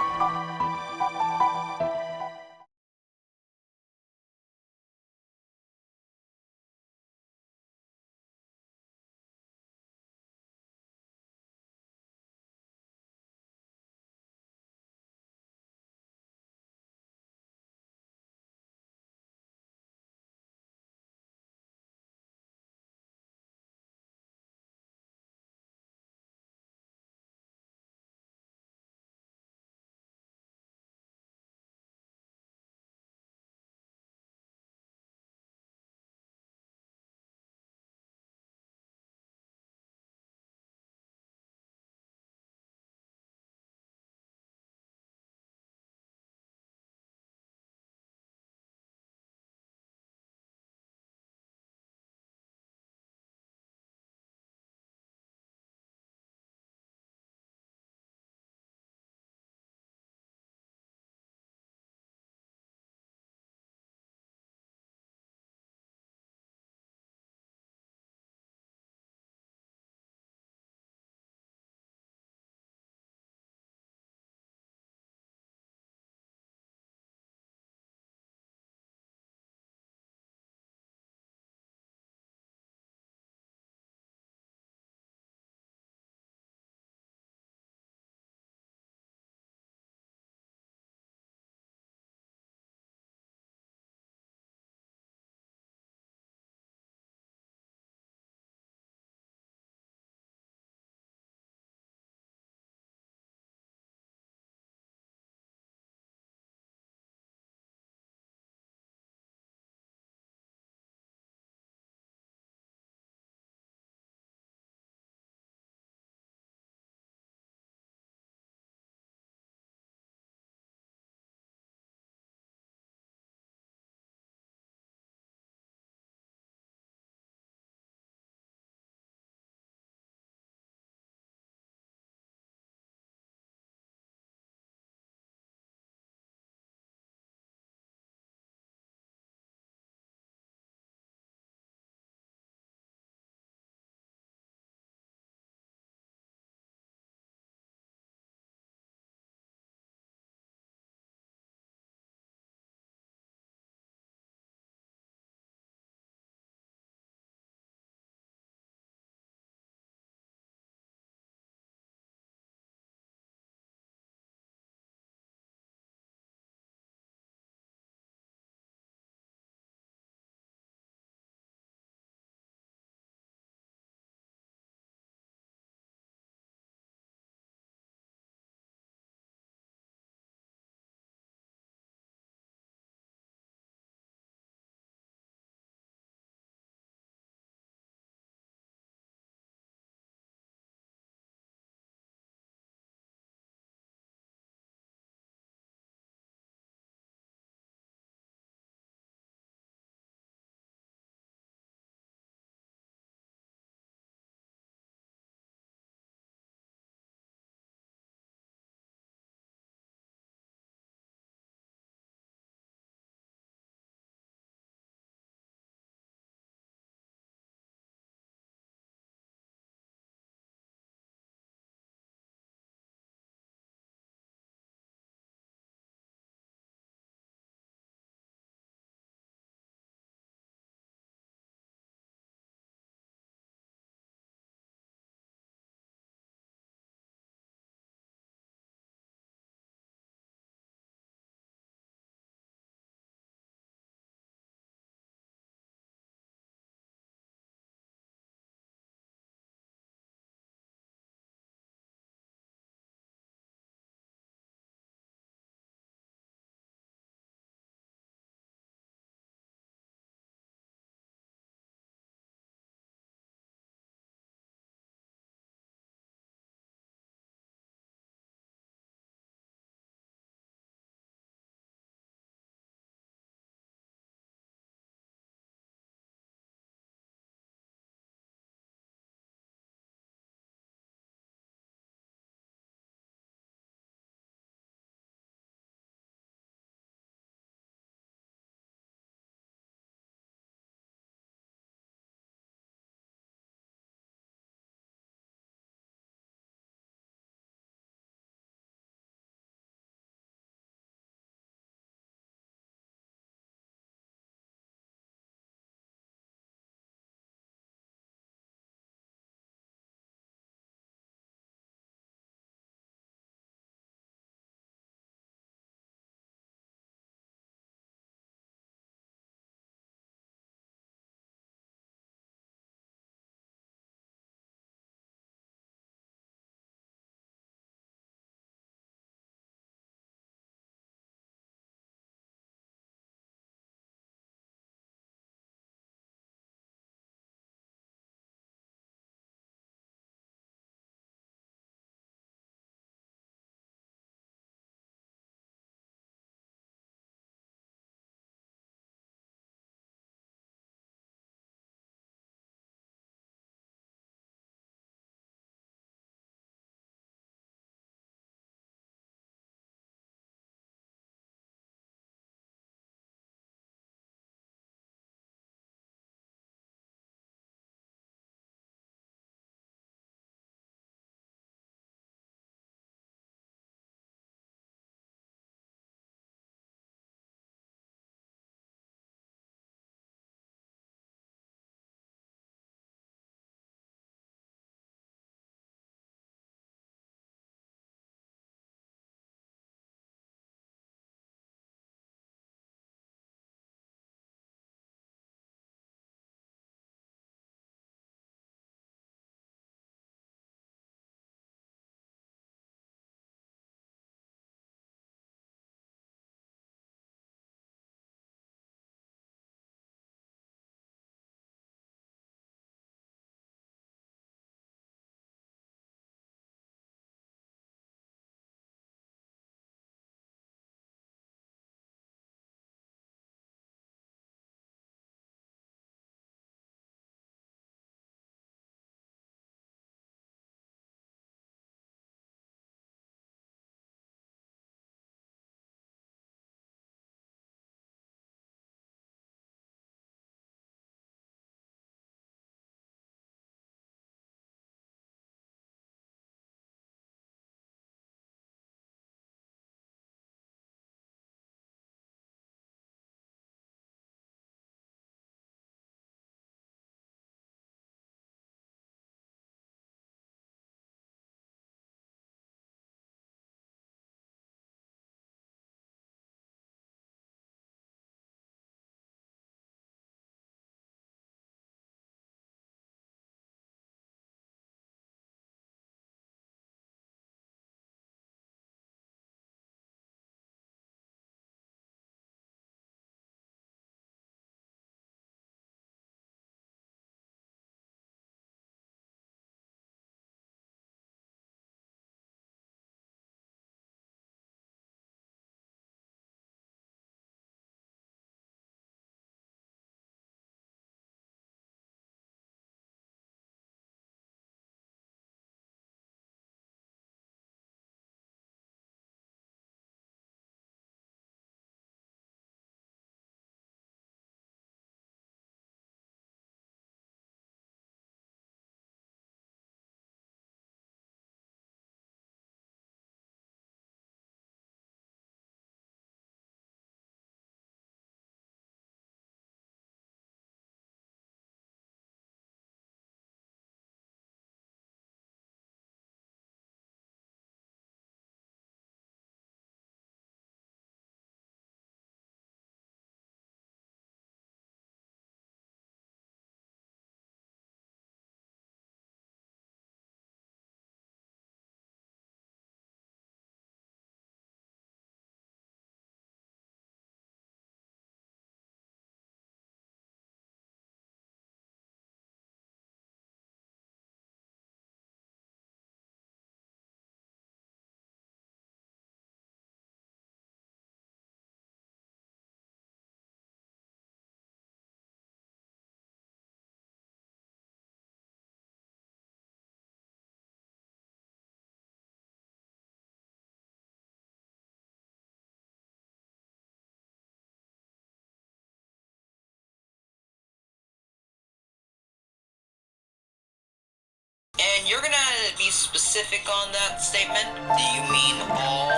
And you're gonna be specific on that statement? Do you mean all?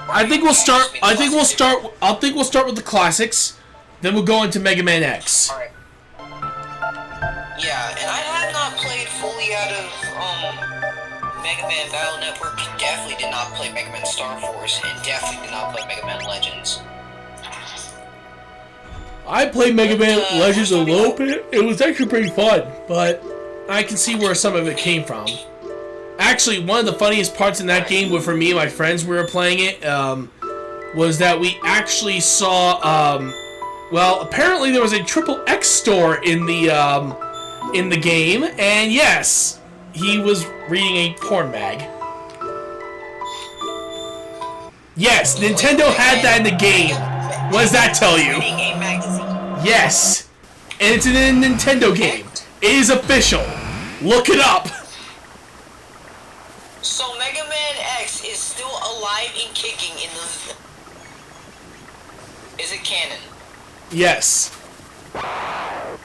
I think we'll start with the classics, then we'll go into Mega Man X. Alright. Yeah, and I have not played fully out of Mega Man Battle Network. Definitely did not play Mega Man Star Force, and definitely did not play Mega Man Legends. I played Mega Man Legends a little bit. It was actually pretty fun, but I can see where some of it came from. Actually, one of the funniest parts in that game, for me and my friends, we were playing it, was that we actually saw, well, apparently there was a Triple X store in the game, and yes, he was reading a porn mag. Yes, Nintendo had that in the game. What does that tell you? Yes, and it's in a Nintendo game. It is official. Look it up. So Mega Man X is still alive and kicking in the... Is it canon? Yes. I'm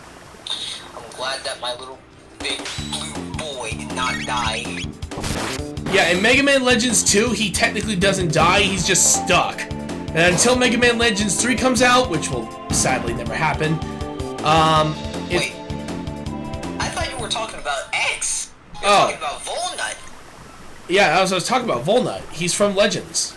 glad that my little big blue boy did not die. Yeah, in Mega Man Legends 2, he technically doesn't die, he's just stuck. And until Mega Man Legends 3 comes out, which will sadly never happen, Wait. I thought you were talking about X. You were talking about Volnut. Yeah, I was talking about Volnut. He's from Legends.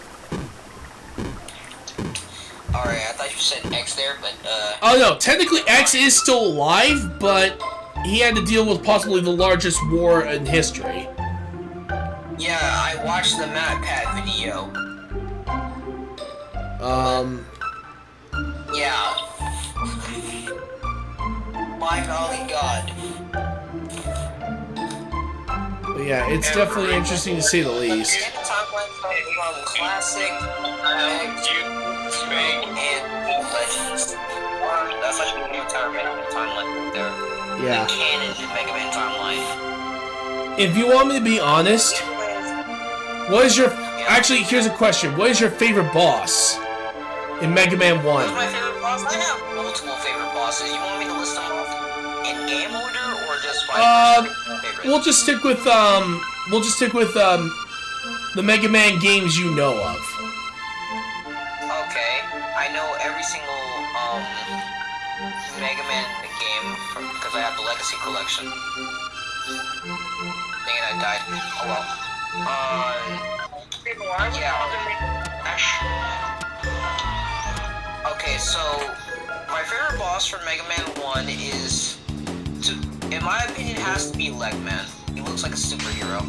Alright, I thought you said X there, but, Oh no, technically X is still alive, but he had to deal with possibly the largest war in history. Yeah, I watched the MatPat video. Yeah. My golly god. But yeah, it's definitely interesting to say the least. Timeline from Classic, X, and Legends. That's like a timeline there. Yeah. The canon Mega Man timeline. If you want me to be honest, what is your... Actually, here's a question. What is your favorite boss in Mega Man 1? What's my favorite boss? I have multiple favorite bosses. You want me to list them off in game order or just by favorite? We'll just stick with the Mega Man games you know of. Okay, I know every single Mega Man game because I have the Legacy Collection. Dang it, I died. Oh well. Yeah. Okay, so my favorite boss from Mega Man 1 is, in my opinion, has to be Legman. He looks like a superhero,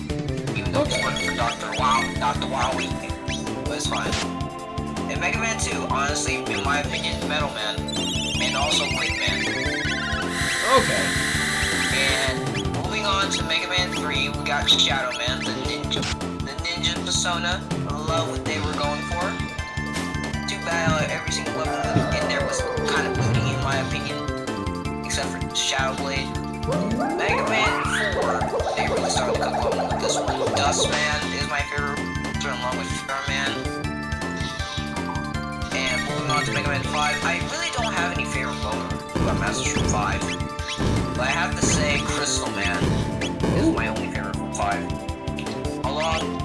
even though he's working for Dr. Wowie, but it's fine. In Mega Man 2, honestly, in my opinion, Metal Man, and also Quick Man. Okay. And moving on to Mega Man 3, we got Shadow Man, the ninja persona. I love what they were going for. Too bad every single level in there was kind of booty in my opinion, except for Shadow Blade. Mega Man 4, they really started to cook on with this one. Dust Man is my favorite, along with Fear Man. And moving on to Mega Man 5, I really don't have any favorite Pokemon about Master Sword 5. But I have to say Crystal Man is my only favorite from 5. Along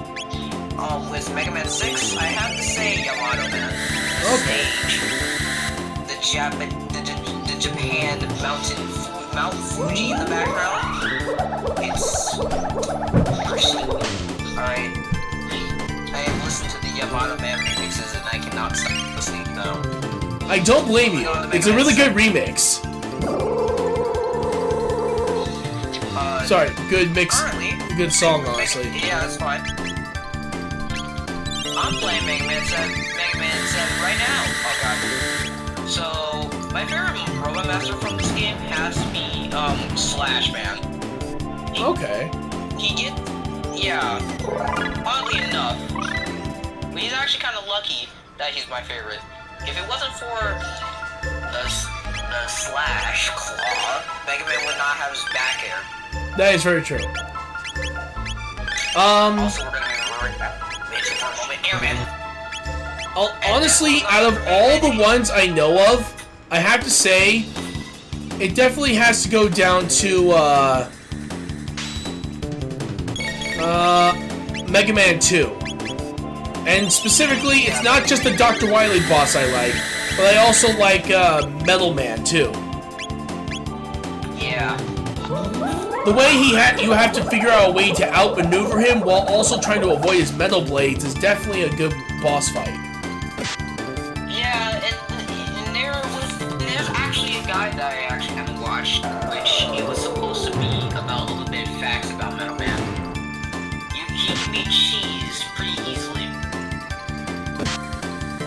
with Mega Man 6, I have to say Yamato Man. Okay. The Japan Mount Fuji in the background. It's personal. Alright. I have listened to the Yamato Man remixes and I cannot stop listening to them. I don't blame you. It's a really good remix. Sorry, good mix. Good song, honestly. Yeah, that's fine. I'm playing Mega Man 7 right now. Oh god. So, my favorite Robot Master from this game has to be, Slash Man. Okay. Oddly enough, but he's actually kind of lucky that he's my favorite. If it wasn't for the Slash Claw, Mega Man would not have his back hair. That is very true. Also, we're gonna be right back for a moment. Airman. Honestly, out of all the ones I know of, I have to say, it definitely has to go down to, Mega Man 2. And specifically, it's not just the Dr. Wily boss I like, but I also like Metal Man too. Yeah. The way you have to figure out a way to outmaneuver him while also trying to avoid his metal blades is definitely a good boss fight. Yeah, and there's actually a guy that I actually haven't watched, which it was supposed to be about a little bit of facts about Metal Man. He can be cheesed pretty easily.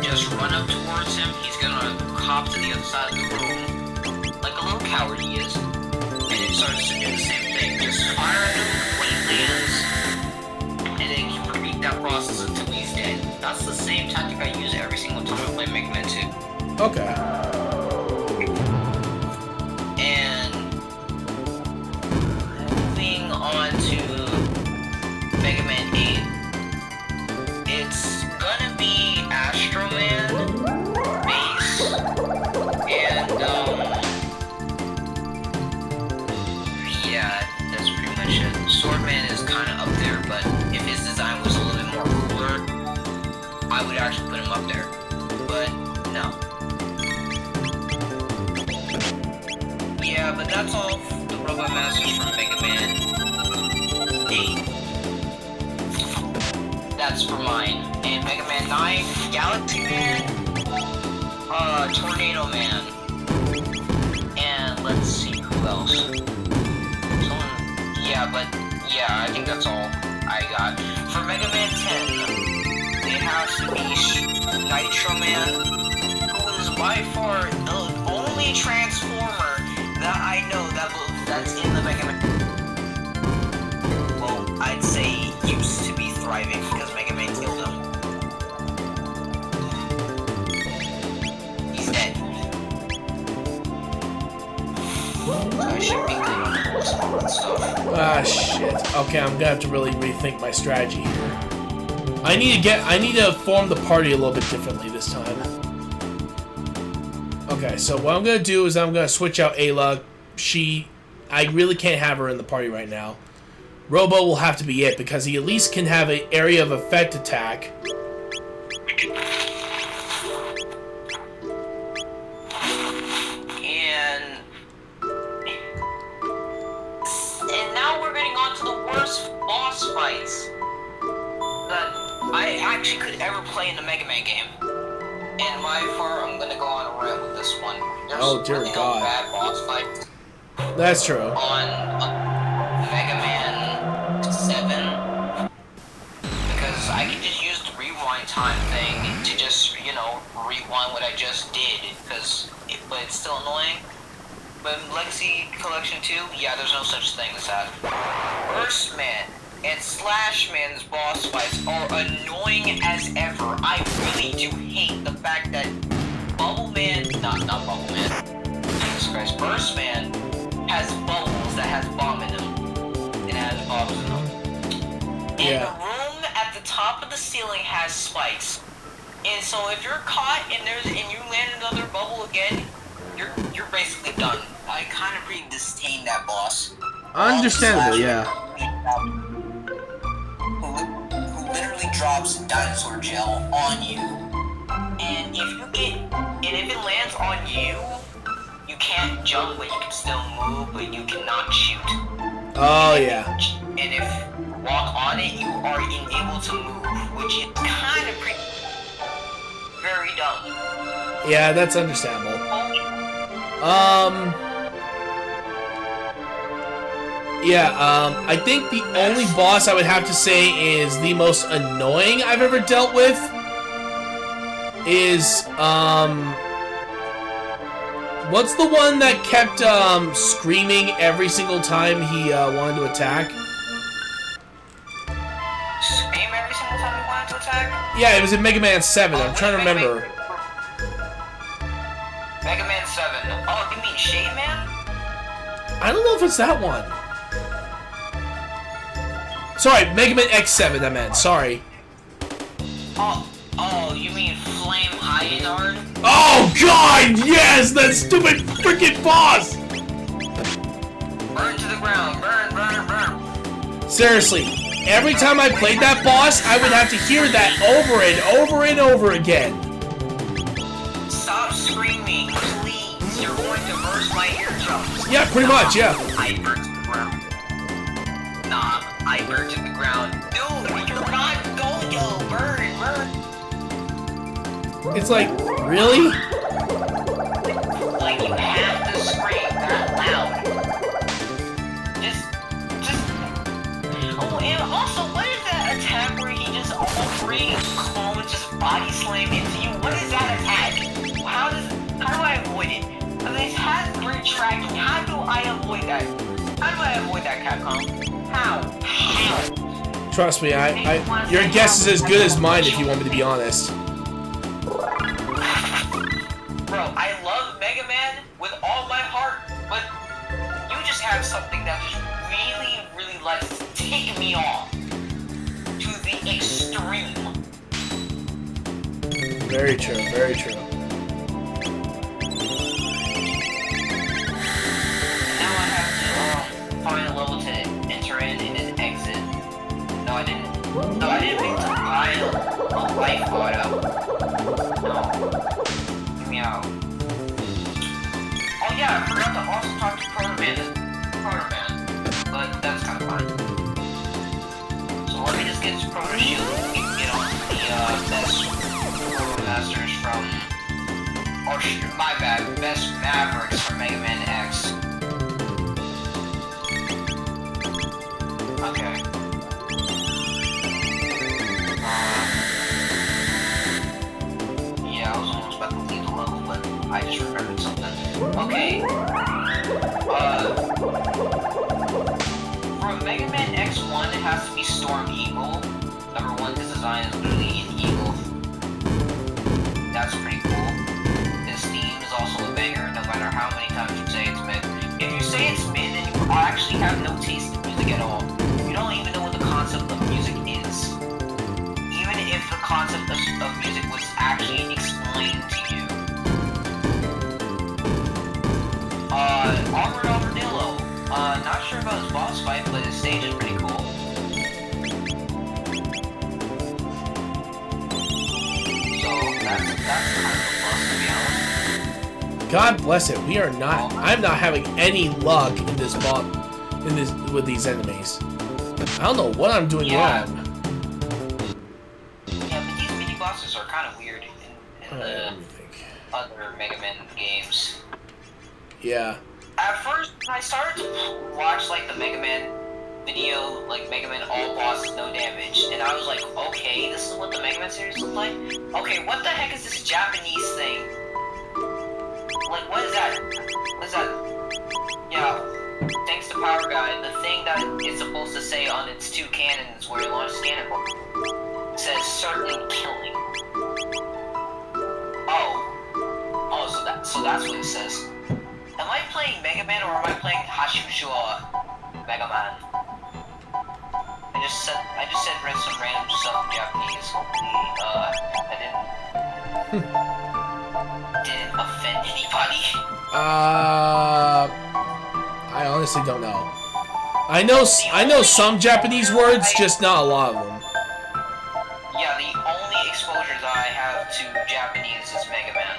Just run up towards him, he's gonna hop to the other side of the room, like a little coward he is, and it starts to do the same thing. Just fire at him when he lands, and then you repeat that process until he's dead. That's the same tactic I use every single time I play Mega Man 2. Okay. And moving on to Mega Man 8, it's gonna be Astro Man, Bass, and yeah, that's pretty much it. Swordman is kind of up there, but if his design was a little bit more cooler, I would actually put him up there. But no. Yeah, but that's all the Robot Masters from Mega Man 8. That's for mine. And Mega Man 9, Galaxy Man, Tornado Man, and let's see who else. Yeah, I think that's all I got. For Mega Man 10, it has to be Nitro Man, who is by far the only Transformer that I know that's in the Mega Man. Well, I'd say used to be thriving because Mega Man killed him. He's dead. So I should be good on that stuff. Ah, shit. Okay, I'm gonna have to really rethink my strategy here. I need to form the party a little bit differently this time. Okay, so what I'm gonna do is I'm gonna switch out Ayla. I really can't have her in the party right now. Robo will have to be it because he at least can have an area of effect attack. And now we're getting on to the worst boss fights that I actually could ever play in a Mega Man game. And by far, I'm gonna go on a rant with this one. There's Oh, dear really God. no bad boss fights That's true. on Mega Man 7 because I can just use the rewind time thing to just, rewind what I just did but it's still annoying. But in Legacy Collection 2, yeah, there's no such thing as that. Burst Man and Slash Man's boss fights are annoying as ever. I really do hate the fact that Bubble Man, not Bubble Man, Jesus Christ, Burst Man has bubbles that has bomb in them. It has bombs in them. And Yeah. the room at the top of the ceiling has spikes. And so if you're caught and you land another bubble again, you're basically done. I kind of really disdain that boss. Understandable, yeah. Who literally drops dinosaur gel on you. And if it lands on you, you can't jump, but you can still move, but you cannot shoot. Oh, yeah. And if you walk on it, you are unable to move, which is kind of very dumb. Yeah, that's understandable. I think the only boss I would have to say is the most annoying I've ever dealt with is, what's the one that kept, screaming every single time he, wanted to attack? Scream every single time he wanted to attack? Yeah, it was in Mega Man 7, I'm trying to remember. Mega Man 7. Oh, you mean Shade Man? I don't know if it's that one. Sorry, Mega Man X7, I meant. Sorry. Oh, you mean Flame Hyaenard? Oh, God! Yes! That stupid freaking boss! Burn to the ground. Burn, burn, burn. Seriously. every time I played that boss, I would have to hear that over and over and over again. Stop screaming, please. You're going to burst my eardrums. Yeah, pretty much, yeah. I burnt to the ground. Nah, I burnt to the ground. No, you're not going to burn. It's like, really? Like, you have to scream that loud. Just... Oh, and also, what is that attack where he just all three clones just body slam into you? What is that attack? How do I avoid it? I mean, it has great tracking. How do I avoid that? How do I avoid that, Capcom? How? Trust me, your guess is as good as mine if you want me to be honest. Bro, I love Mega Man with all my heart, but you just have something that just really, really likes to take me off to the extreme. Very true, very true. Now I have to find a level to enter in and then exit. No, I didn't think to buy a life auto. No. Get me out. Oh yeah, I forgot to also talk to Chrono Man, but that's kind of fun. So let me just get this Chrono Shield and we can get on the best Chrono Masters from... Oh shit, my bad, best Mavericks from Mega Man X. Okay. Yeah, I was almost about to leave the level, but I just remembered something. Okay. For Mega Man X1, it has to be Storm Eagle. Number 1, his design is literally an eagle. That's pretty cool. His theme is also a banger, no matter how many times you say it's mid. If you say it's mid, then you actually have no taste in music at all. You don't even know what the concept of music is. Even if the concept of music was actually explained to you. Armored Armadillo. Not sure about his boss fight, but his stage is pretty cool. So, that's kind of a plus, to be honest. God bless it. We are not. I'm not having any luck in this with these enemies. I don't know what I'm doing wrong. Yeah, but these mini bosses are kind of weird in the other Mega Man games. Yeah. At first, I started to watch like the Mega Man video, like Mega Man all bosses, no damage, and I was like, okay, this is what the Mega Man series looks like? Okay, what the heck is this Japanese thing? Like, what is that? What is that? Yeah, thanks to Power Guy, the thing that it's supposed to say on its 2 cannons where it launches cannonball, it says certain killing. Oh, so that's what it says. Am I playing Mega Man or am I playing Hashushuo Mega Man? I just said some random stuff in Japanese. Hopefully, I didn't offend anybody. I honestly don't know. I know some Japanese words, just not a lot of them. Yeah, the only exposure that I have to Japanese is Mega Man.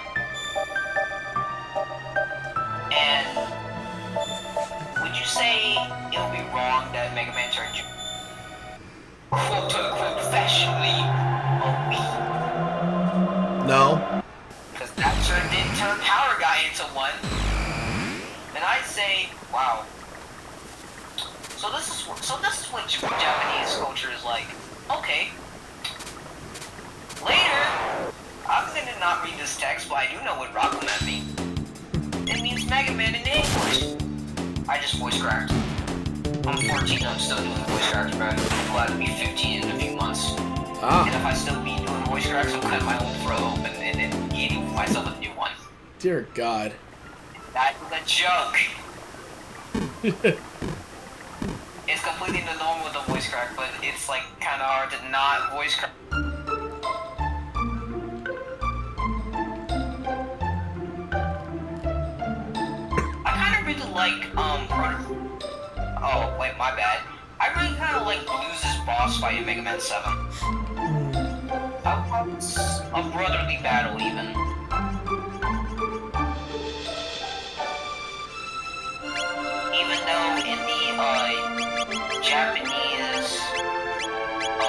And would you say it would be wrong that Mega Man turned quote-unquote fashionably OP? No. Because that didn't turn Power Guy into one. And I'd say, wow. So this is what Japanese culture is like. Okay. Later, I'm gonna not read this text, but I do know what Rockman means. It means Mega Man in English. I just voice cracked. I'm 14, I'm still doing voice cracks, bro. I'm glad to be 15 in a few months. And if I still be doing voice cracks, I'm cutting my own throat open and then eating myself a new one. Dear God. That's a joke. It's completely normal with a voice crack, but it's like kind of hard to not voice crack. I kind of really like Oh wait, my bad. I really kind of like Blues' boss fight in Mega Man 7. It's a brotherly battle, even. Even though in the Japanese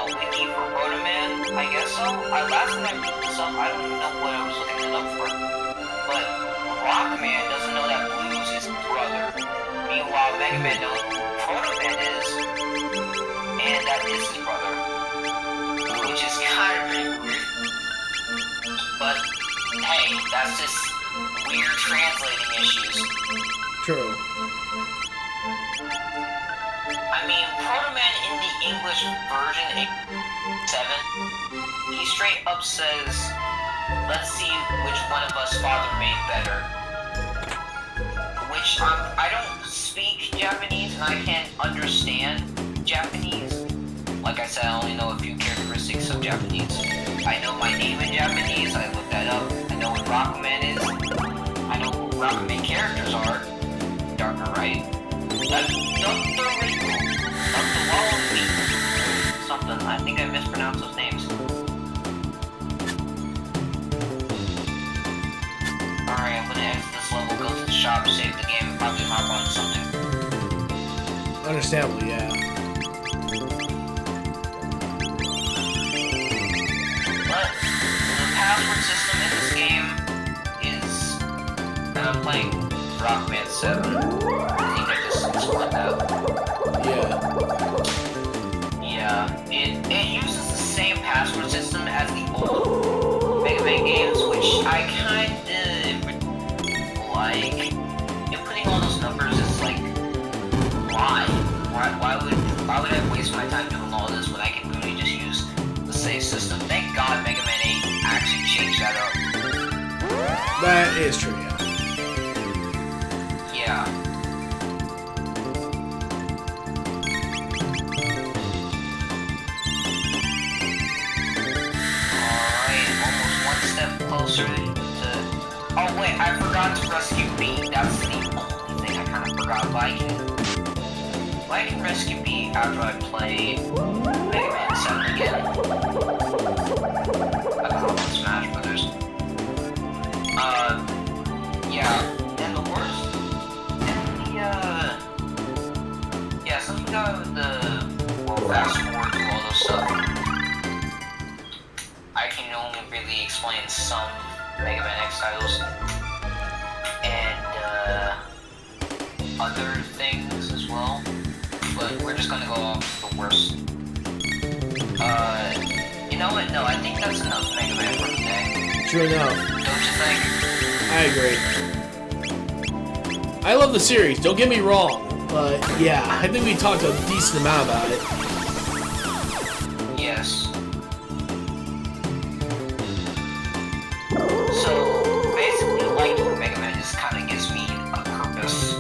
wiki for Chrono Man, I guess so. Last time I looked this up, I don't even know what I was looking it up for. But Rockman doesn't know that Blues is his brother. Meanwhile, Mega Man knows who Chrono Man is, and that is his brother. Which is kind of really weird. But, hey, that's just weird translating issues. True. I mean, Chrono Man in the English version 7, he straight up says, let's see which one of us father made better. Which, I don't speak Japanese and I can't understand Japanese. Like I said, I only know a few characteristics of Japanese. I know my name in Japanese, I looked that up. I know what Rockman is. I know who Rockman characters are. Darker Right. That's Dr. Rico. Dr. Wallaby. Something. I think I mispronounced those names. Alright, I'm gonna exit this level, go to the shop, save the game, and probably hop on something. Understandably, yeah. But the password system in this game is, and I'm playing Rockman 7. I think I just split that. Yeah. Yeah, it uses the same password system as the old Mega Man games, which I kinda like. Inputting all those numbers is like, why? Why would I waste my time doing all this when I can really just use the save system? Thank God Mega Man 8 actually changed that up. That is true, yeah. Yeah. Alright, almost one step closer to... Oh wait, I forgot to rescue B. That's the only thing I kind of forgot. But I can rescue B after I play Mega Man 7 again. I don't know about Smash Brothers. Yeah, and the worst... Yeah, since we got the fast forward to all those stuff, I can only really explain some Mega Man X titles and other things as well, but we're just gonna go off the worst. You know what? No, I think that's enough Mega Man for today. True enough. Don't you think? I agree. I love the series, don't get me wrong, but yeah, I think we talked a decent amount about it. Yes. So, basically, liking Mega Man just kind of gives me a purpose.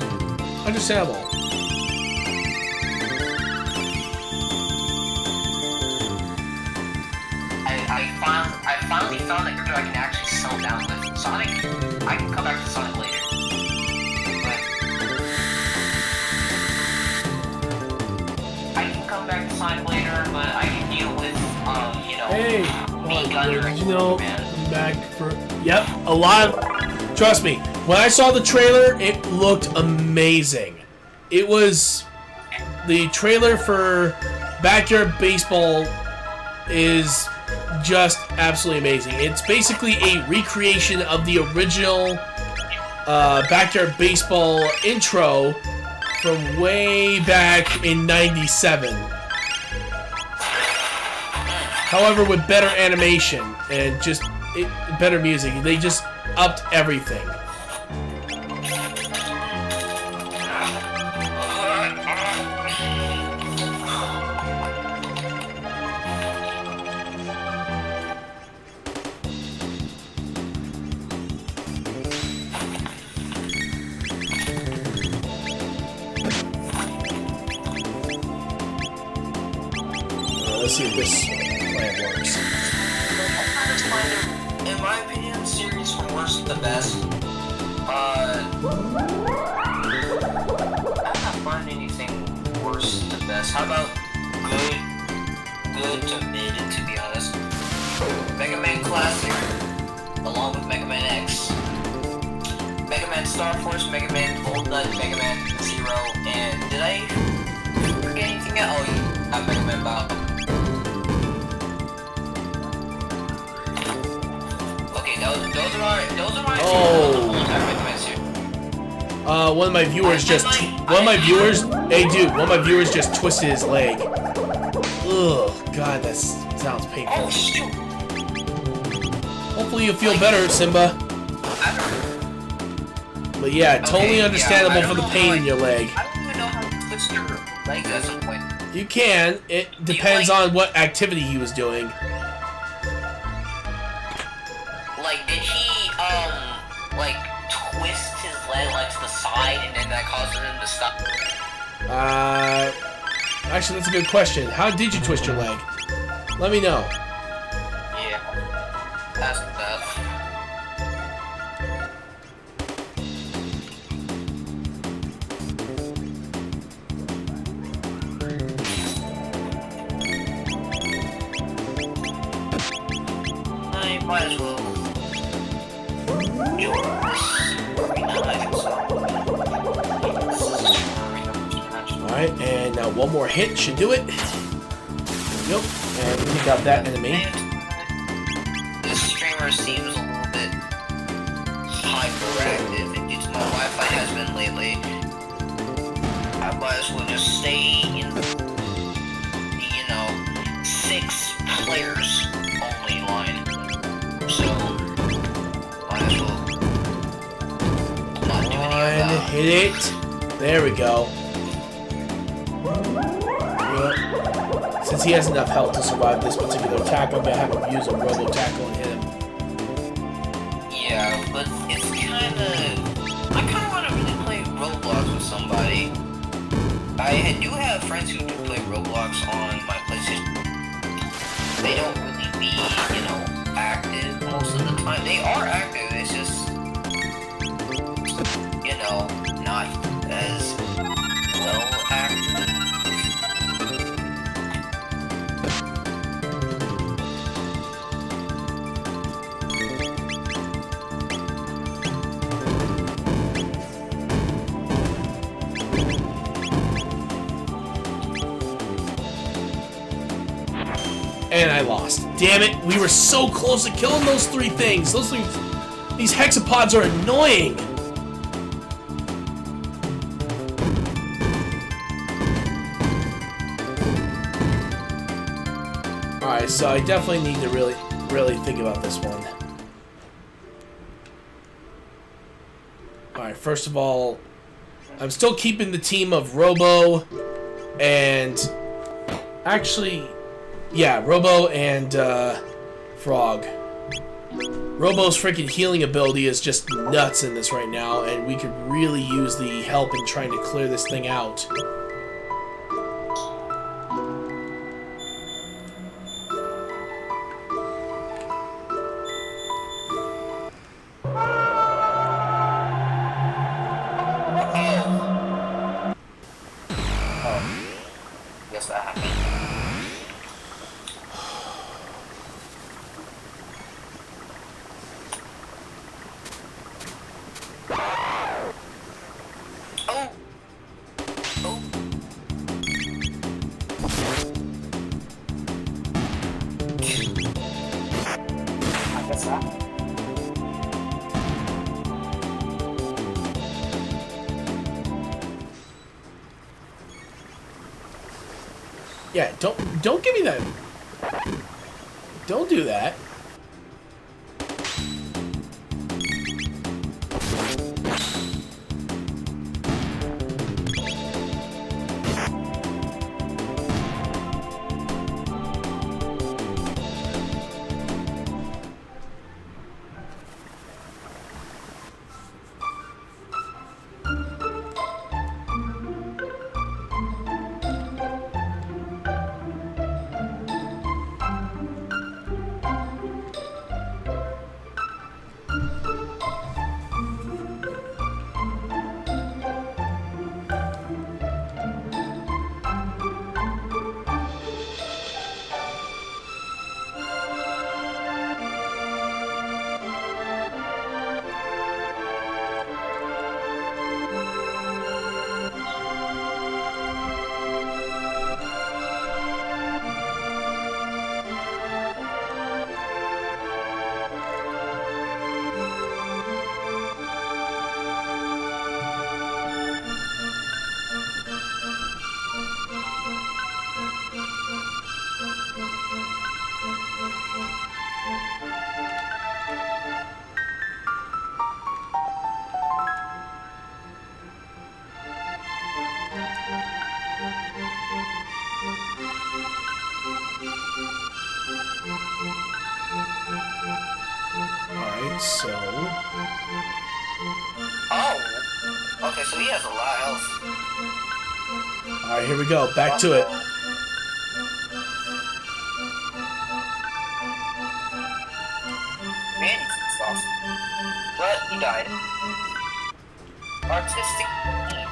Understandable. I finally found a character I can actually settle down with. Sonic, I can come back to Sonic later. But I can come back to Sonic later, but I can deal with, you know, Hey, me Gunner did and you know, Man. I'm back for... Yep, a lot of... Trust me, when I saw the trailer, it looked amazing. It was... The trailer for Backyard Baseball is just absolutely amazing. It's basically a recreation of the original Backyard Baseball intro from way back in '97. However, with better animation and just better music. They just upped everything. Let's see if this plan works. In my opinion, series from worst to best. I don't find anything worse to best honest. How about good to mid, to be honest. Mega Man Classic, along with Mega Man X. Mega Man Star Force, Mega Man Voltnut, Mega Man Zero, and did I forget anything else? Oh, yeah, Mega Man Bob. Okay, those are my Mega Man series. One of my viewers just twisted his leg. Ugh, God, that sounds painful. Oh, shoot. Hopefully you'll feel better, Simba. But yeah, totally understandable for the pain in your leg. I don't even know how to twist your legs at some point. You can. It depends on what activity he was doing. Like, did he, like, twist his leg, like, to the side, and then that caused him to stop? Actually, that's a good question. How did you twist your leg? Let me know. Yeah. That's Beth. I might as well join this. Alright, and now one more hit should do it. Yep, and we got that enemy. This streamer seems a little bit hyperactive, and due to my Wi-Fi has been lately, I might as well just stay in the, 6 players only line. So, might as well not do any of that. Hit it. There we go. Yep. Since he has enough health to survive this particular attack, I'm gonna have him use a robo tackle and hit him. Yeah, but it's kinda... I kinda wanna really play Roblox with somebody. I do have friends who do play Roblox on my PlayStation. They don't really be, active most of the time. They are active, it's just, not as well active. And I lost. Damn it, we were so close to killing those 3 things. These hexapods are annoying. Alright, so I definitely need to really think about this one. Alright, first of all, I'm still keeping the team of Robo and... Actually... Yeah, Robo and Frog. Robo's freaking healing ability is just nuts in this right now, and we could really use the help in trying to clear this thing out. Guess that happened. Yeah, don't give me that. Don't do that. So... Oh! Okay, so he has a lot of health. Alright, here we go. Back to it. Man, he's awesome. But he died. Artistic theme.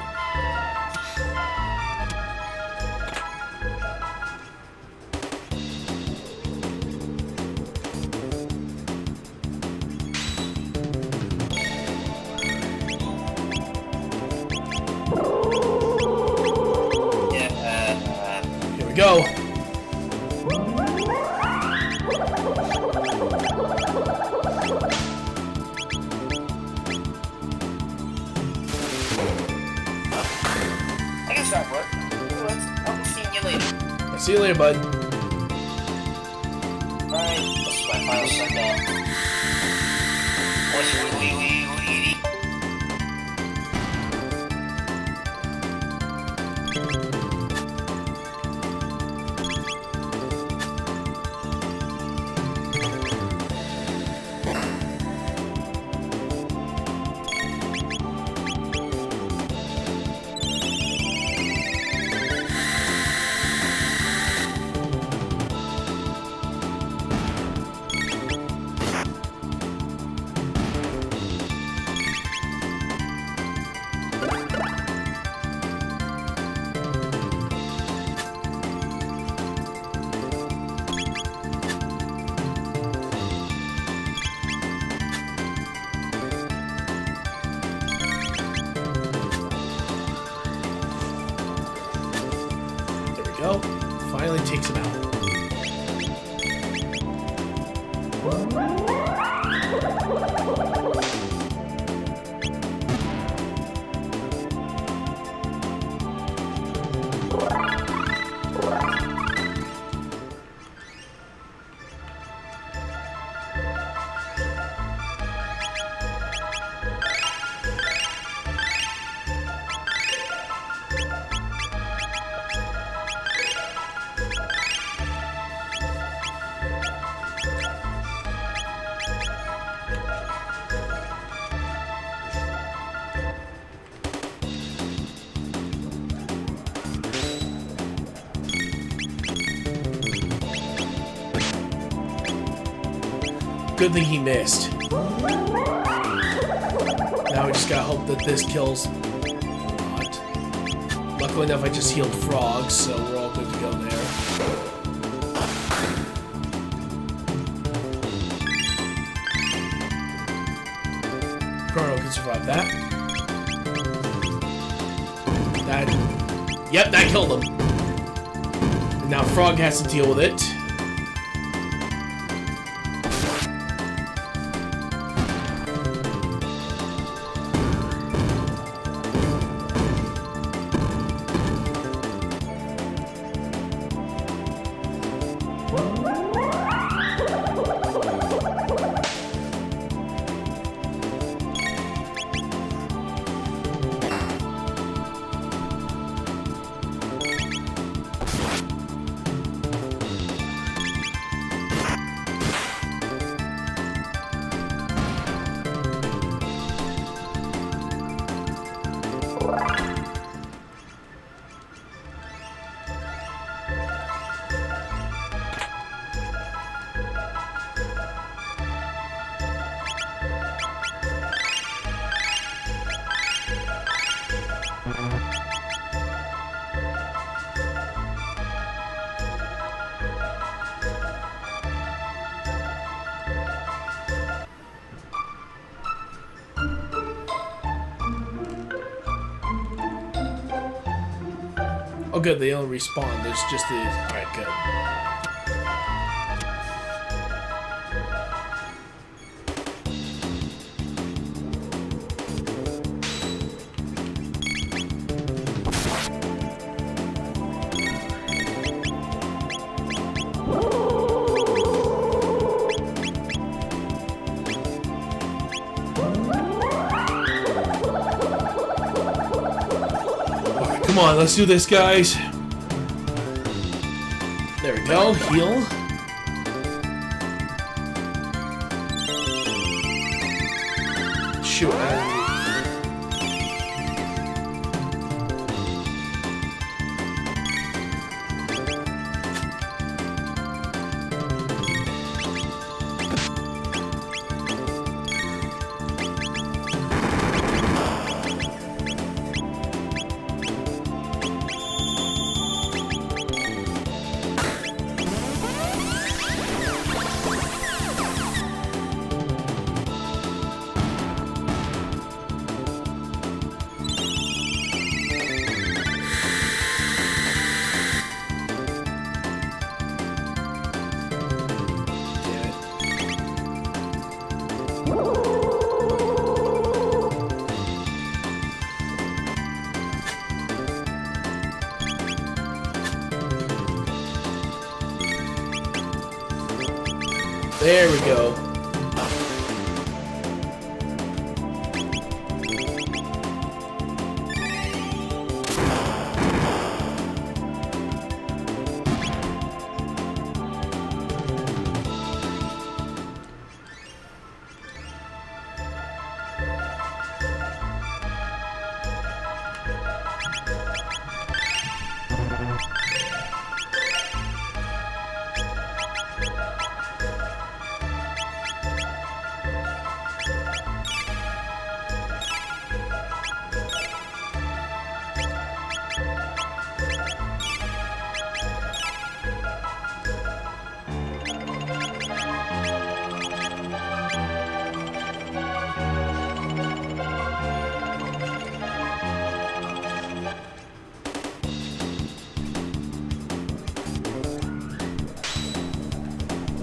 Here we go. I guess that worked. I'll see you later. I'll see you later, bud. Alright, this is my final shutdown. What's wee. Go. Finally takes him out. Good thing he missed. Now we just gotta hope that this kills not. Luckily enough, I just healed frogs, so we're all good to go there. Chrono can survive that. Yep, that killed him. And now Frog has to deal with it. Oh good, they don't respawn. There's just the... Alright, good. Come on, let's do this, guys. There we go. Heal. shoot. There we go.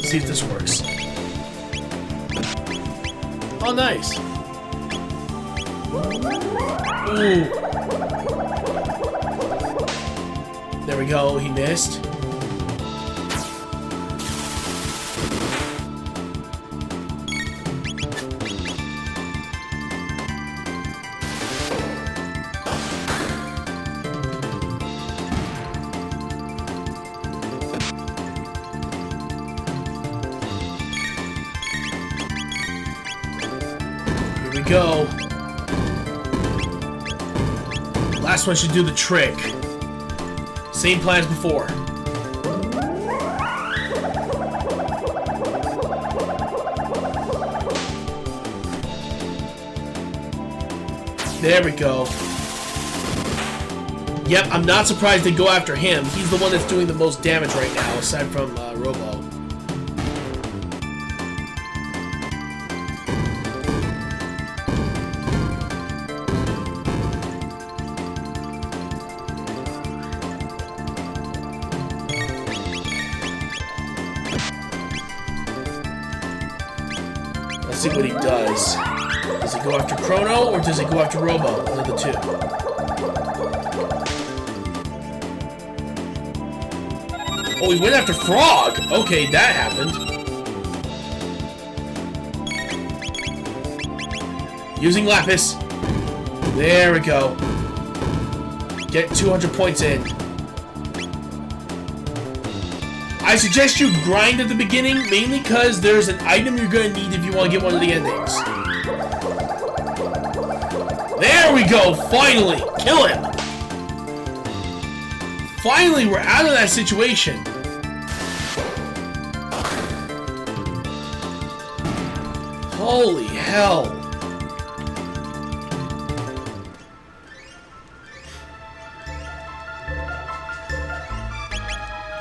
See if this works. Oh, nice. Ooh. There we go. He missed. Go. Last one should do the trick. Same plan as before. There we go. Yep, I'm not surprised they go after him. He's the one that's doing the most damage right now, aside from Robo. Let's see what he does. Does he go after Chrono or does he go after Robo? One of the two. Oh, he went after Frog! Okay, that happened. Using Lapis. There we go. Get 200 points in. I suggest you grind at the beginning, mainly because there's an item you're going to need if you want to get one of the endings. There we go! Finally! Kill him! Finally, we're out of that situation. Holy hell.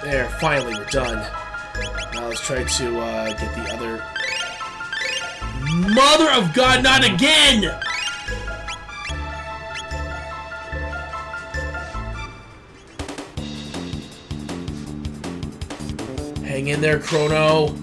There, finally, we're done. Now let's try to get the other... Mother of God, not again! Hang in there, Chrono.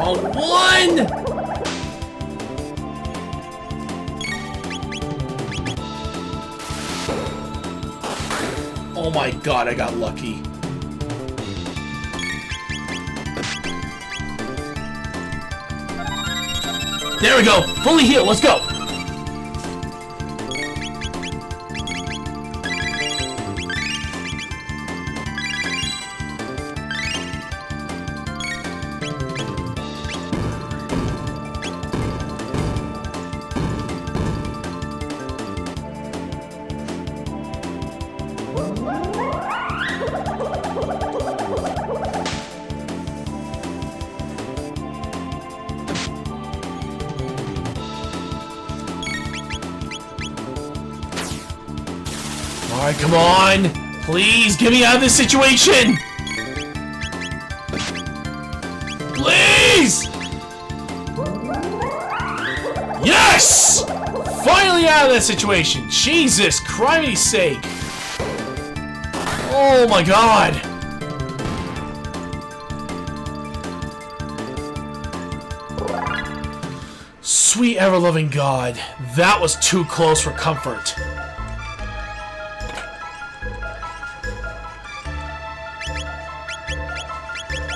Wrong one! Oh my god, I got lucky. There we go! Fully healed, let's go! Alright, come on! Please, get me out of this situation! Please! Yes! Finally out of that situation! Jesus, criminy sake! Oh my god! Sweet ever-loving God, that was too close for comfort.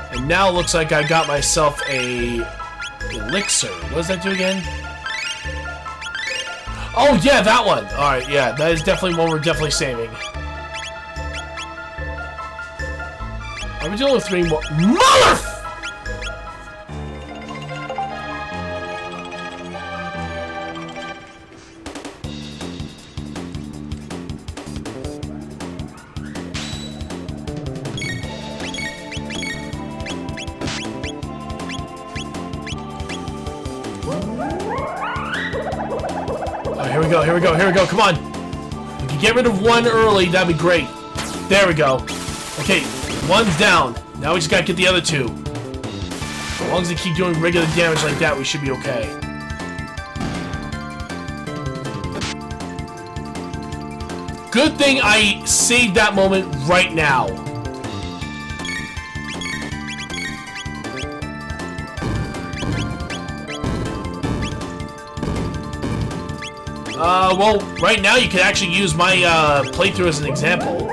And now it looks like I got myself a elixir. What does that do again? Oh yeah, that one! Alright, yeah, that is definitely one we're definitely saving. Are we dealing with 3 more? Mother! Here we go, here we go, here we go, come on! We can get rid of one early, that'd be great. There we go. Okay, one's down. Now we just gotta get the other 2. As long as they keep doing regular damage like that, we should be okay. Good thing I saved that moment right now. Well, right now you can actually use my playthrough as an example.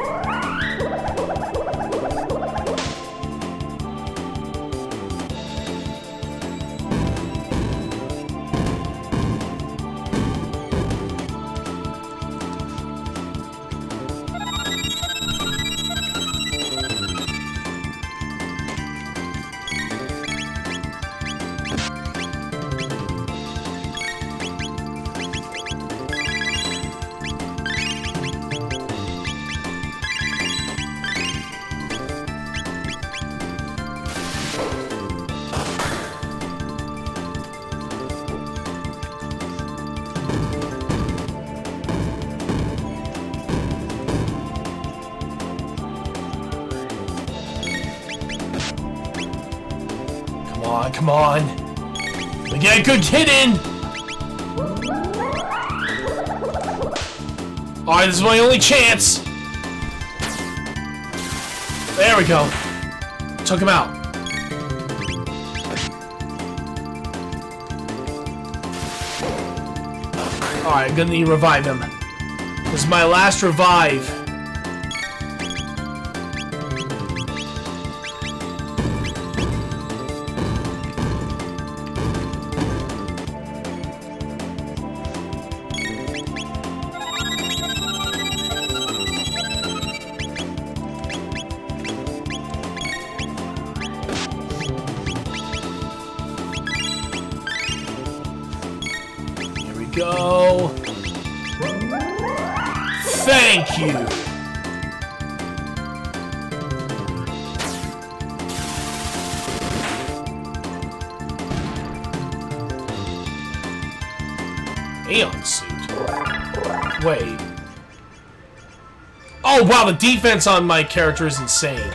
Come on. We get a good hit in. Alright, this is my only chance. There we go. Took him out. Alright, I'm gonna need to revive him. This is my last revive. Go. Thank you. Aeon suit. Wait. Oh wow, the defense on my character is insane.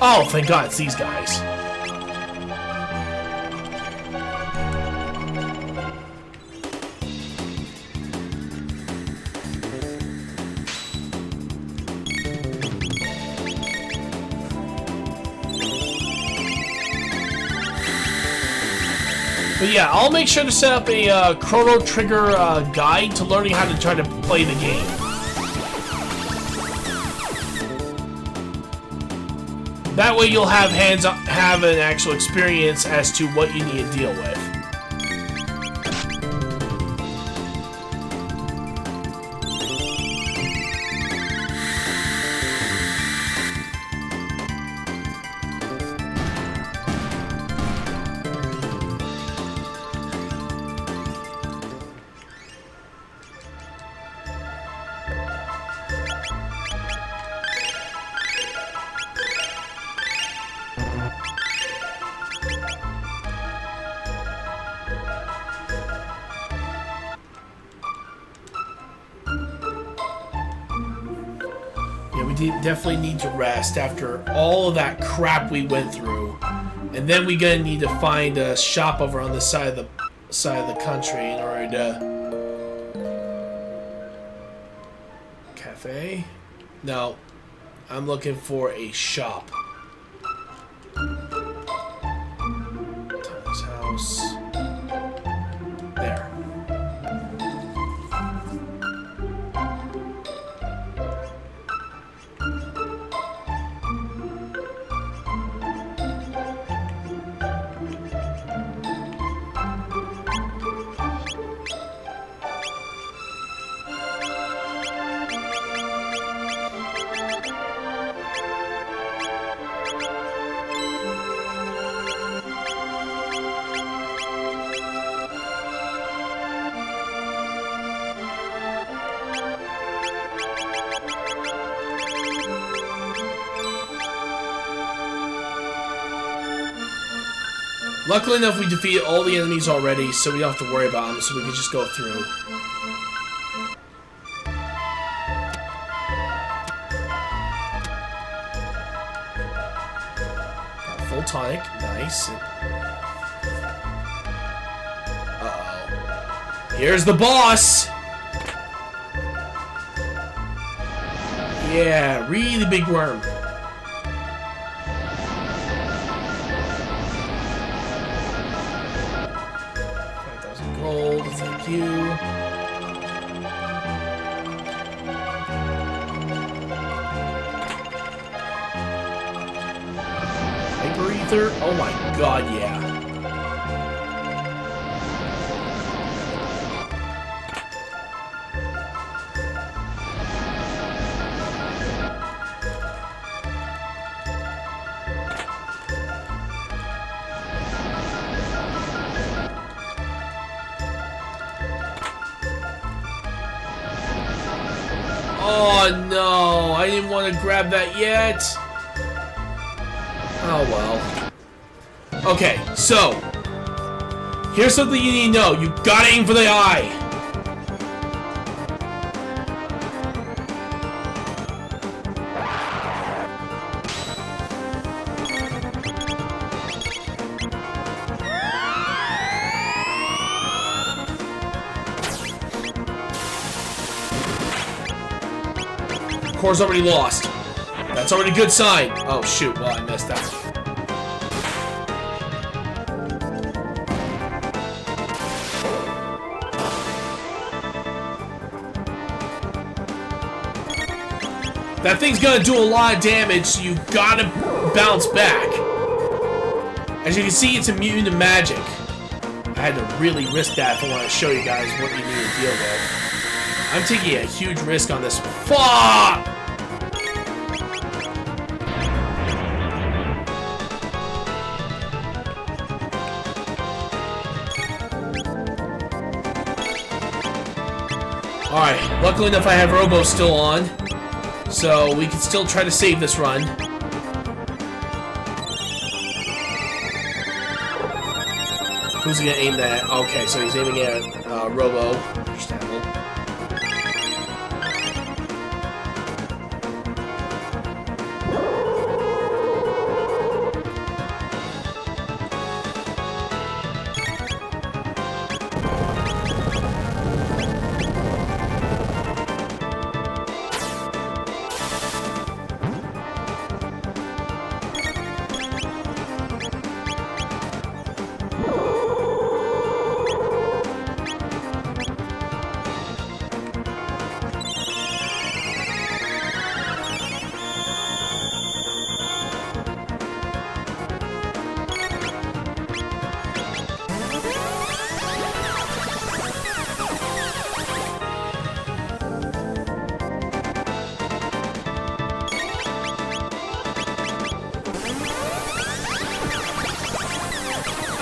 Oh, thank God, it's these guys. But yeah, I'll make sure to set up a Chrono Trigger guide to learning how to try to play the game. That way you'll have an actual experience as to what you need to deal with. We definitely need to rest after all of that crap we went through, and then we're gonna need to find a shop over on this side of the country in order to cafe. No, I'm looking for a shop. Tom's house. There. Luckily enough, we defeated all the enemies already, so we don't have to worry about them, so we can just go through. Got full tonic, nice. Uh-oh. Here's the boss! Yeah, really big worm. 5,000 gold, thank you. Hyper Ether? Oh my god, yeah. Oh no, I didn't want to grab that yet. Oh well. Okay, so here's something you need to know. You gotta aim for the eye. Core's already lost. That's already a good sign. Oh shoot, well I messed up. That thing's gonna do a lot of damage, so you gotta bounce back. As you can see, it's immune to magic. I had to really risk that if I want to show you guys what you need to deal with. I'm taking a huge risk on this. Fuck! Alright, luckily enough I have Robo still on, so we can still try to save this run. Who's he gonna aim that at? Okay, so he's aiming at Robo. Understandable.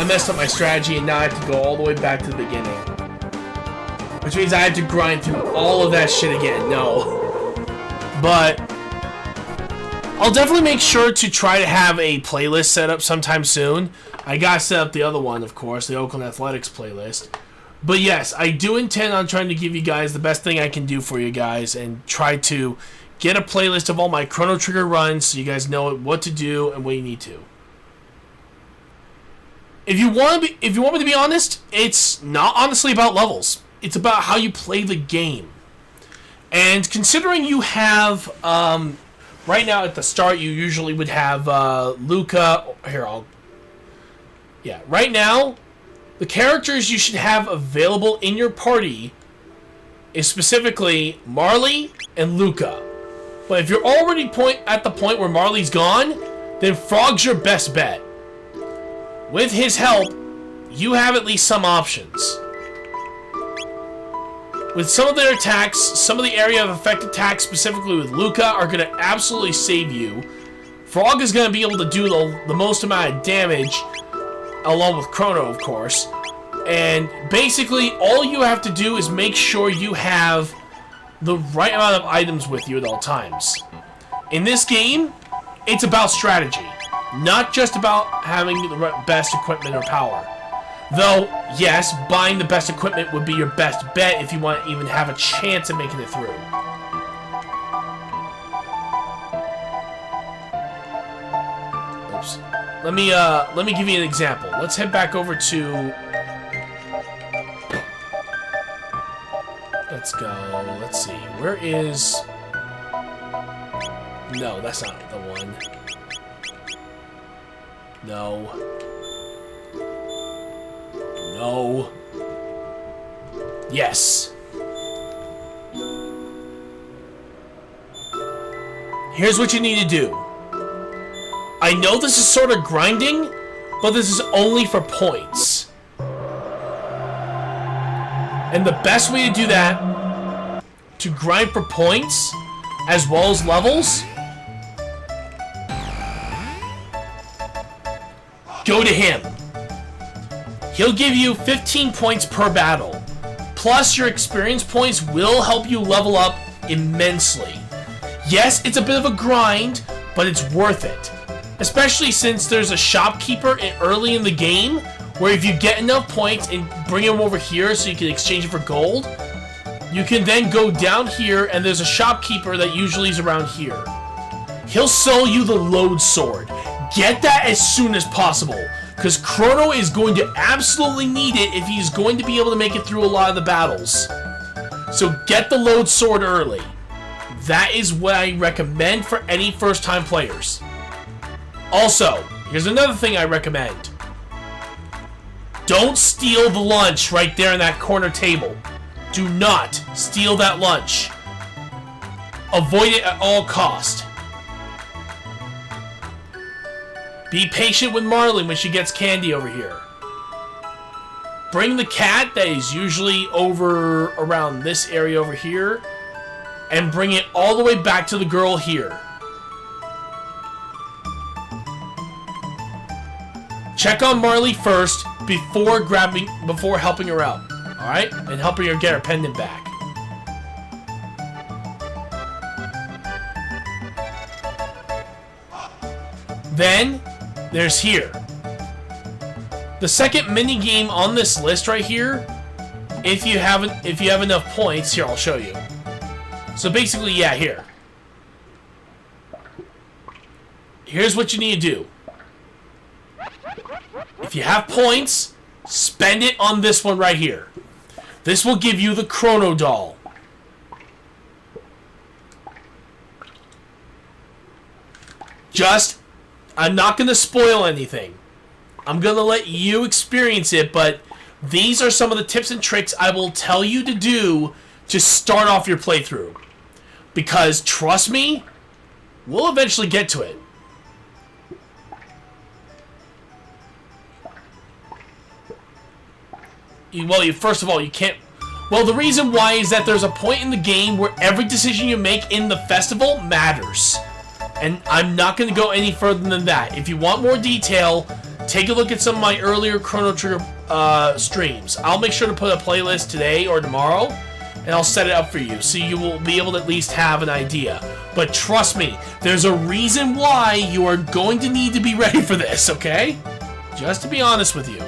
I messed up my strategy and now I have to go all the way back to the beginning. Which means I have to grind through all of that shit again. No. But I'll definitely make sure to try to have a playlist set up sometime soon. I gotta set up the other one, of course, the Oakland Athletics playlist. But yes, I do intend on trying to give you guys the best thing I can do for you guys and try to get a playlist of all my Chrono Trigger runs so you guys know what to do and what you need to. If you want me to be honest, it's not honestly about levels. It's about how you play the game. And considering you have, right now at the start, you usually would have Luca. Right now, the characters you should have available in your party is specifically Marley and Luca. But if you're already at the point where Marley's gone, then Frog's your best bet. With his help, you have at least some options. With some of their attacks, some of the area of effect attacks, specifically with Luca, are going to absolutely save you. Frog is going to be able to do the most amount of damage, along with Chrono, of course. And basically, all you have to do is make sure you have the right amount of items with you at all times. In this game, it's about strategy, not just about having the best equipment or power. Though, yes, buying the best equipment would be your best bet if you want to even have a chance at making it through. Oops. Let me give you an example. Let's head back over to... Let's go. Let's see. Where is... No, that's not the one. No. No. Yes. Here's what you need to do. I know this is sort of grinding, but this is only for points. And the best way to do that, to grind for points, as well as levels, go to him. He'll give you 15 points per battle. Plus, your experience points will help you level up immensely. Yes, it's a bit of a grind, but it's worth it. Especially since there's a shopkeeper early in the game, where if you get enough points and bring him over here so you can exchange it for gold, you can then go down here and there's a shopkeeper that usually is around here. He'll sell you the load sword. Get that as soon as possible, because Chrono is going to absolutely need it if he's going to be able to make it through a lot of the battles. So get the load sword early. That is what I recommend for any first-time players. Also, here's another thing I recommend. Don't steal the lunch right there in that corner table. Do not steal that lunch. Avoid it at all cost. Be patient with Marley when she gets candy over here. Bring the cat that is usually over around this area over here, and bring it all the way back to the girl here. Check on Marley first before helping her out. Alright? And helping her get her pendant back. Then, there's here. The second mini game on this list right here, if you have enough points, here, I'll show you. So basically, yeah, here. Here's what you need to do. If you have points, spend it on this one right here. This will give you the Chrono doll. I'm not going to spoil anything. I'm going to let you experience it, but these are some of the tips and tricks I will tell you to do to start off your playthrough. Because, trust me, we'll eventually get to it. First of all, you can't... Well, the reason why is that there's a point in the game where every decision you make in the festival matters. And I'm not going to go any further than that. If you want more detail, take a look at some of my earlier Chrono Trigger streams. I'll make sure to put a playlist today or tomorrow, and I'll set it up for you, so you will be able to at least have an idea. But trust me, there's a reason why you are going to need to be ready for this, okay? Just to be honest with you.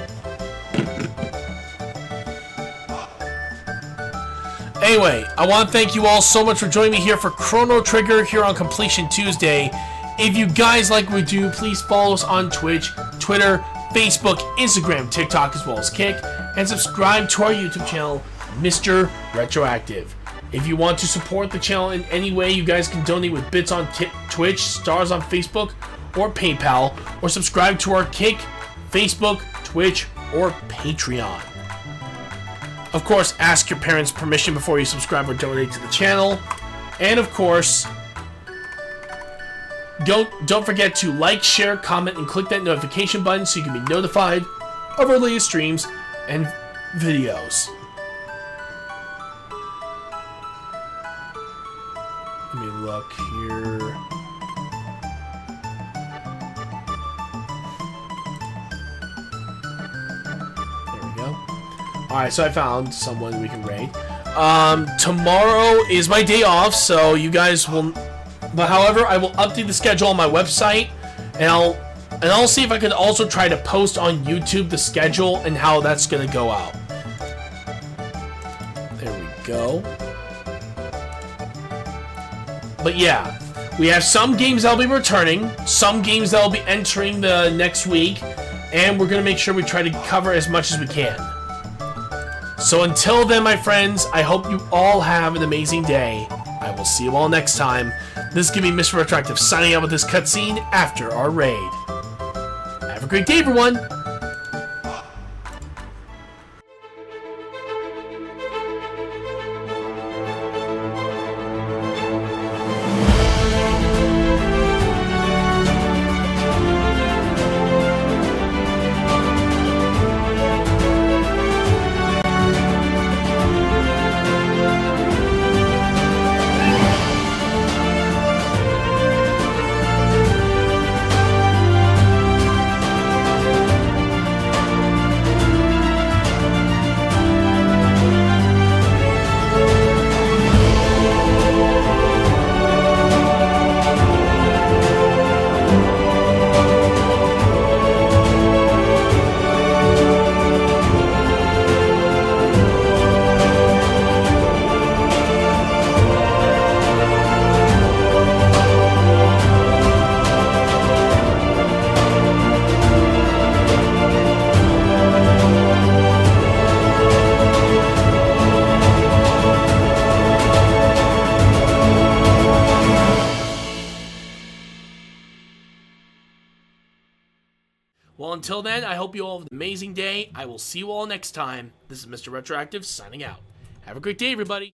Anyway, I want to thank you all so much for joining me here for Chrono Trigger here on Completion Tuesday. If you guys like what we do, please follow us on Twitch, Twitter, Facebook, Instagram, TikTok, as well as Kick, and subscribe to our YouTube channel, Mr. Retroactive. If you want to support the channel in any way, you guys can donate with bits on Twitch, stars on Facebook, or PayPal, or subscribe to our Kick, Facebook, Twitch, or Patreon. Of course, ask your parents' permission before you subscribe or donate to the channel. And of course, don't forget to like, share, comment, and click that notification button so you can be notified of our latest streams and videos. Let me look here. Alright, so I found someone we can raid. Tomorrow is my day off, so you guys will... But however, I will update the schedule on my website, and I'll see if I could also try to post on YouTube the schedule and how that's gonna go out. There we go. But yeah, we have some games that'll be returning, some games that'll be entering the next week, and we're gonna make sure we try to cover as much as we can. So until then, my friends, I hope you all have an amazing day. I will see you all next time. This is gonna be Mr. Retroactive signing out with this cutscene after our raid. Have a great day, everyone! Well, until then, I hope you all have an amazing day. I will see you all next time. This is Mr. Retroactive signing out. Have a great day, everybody.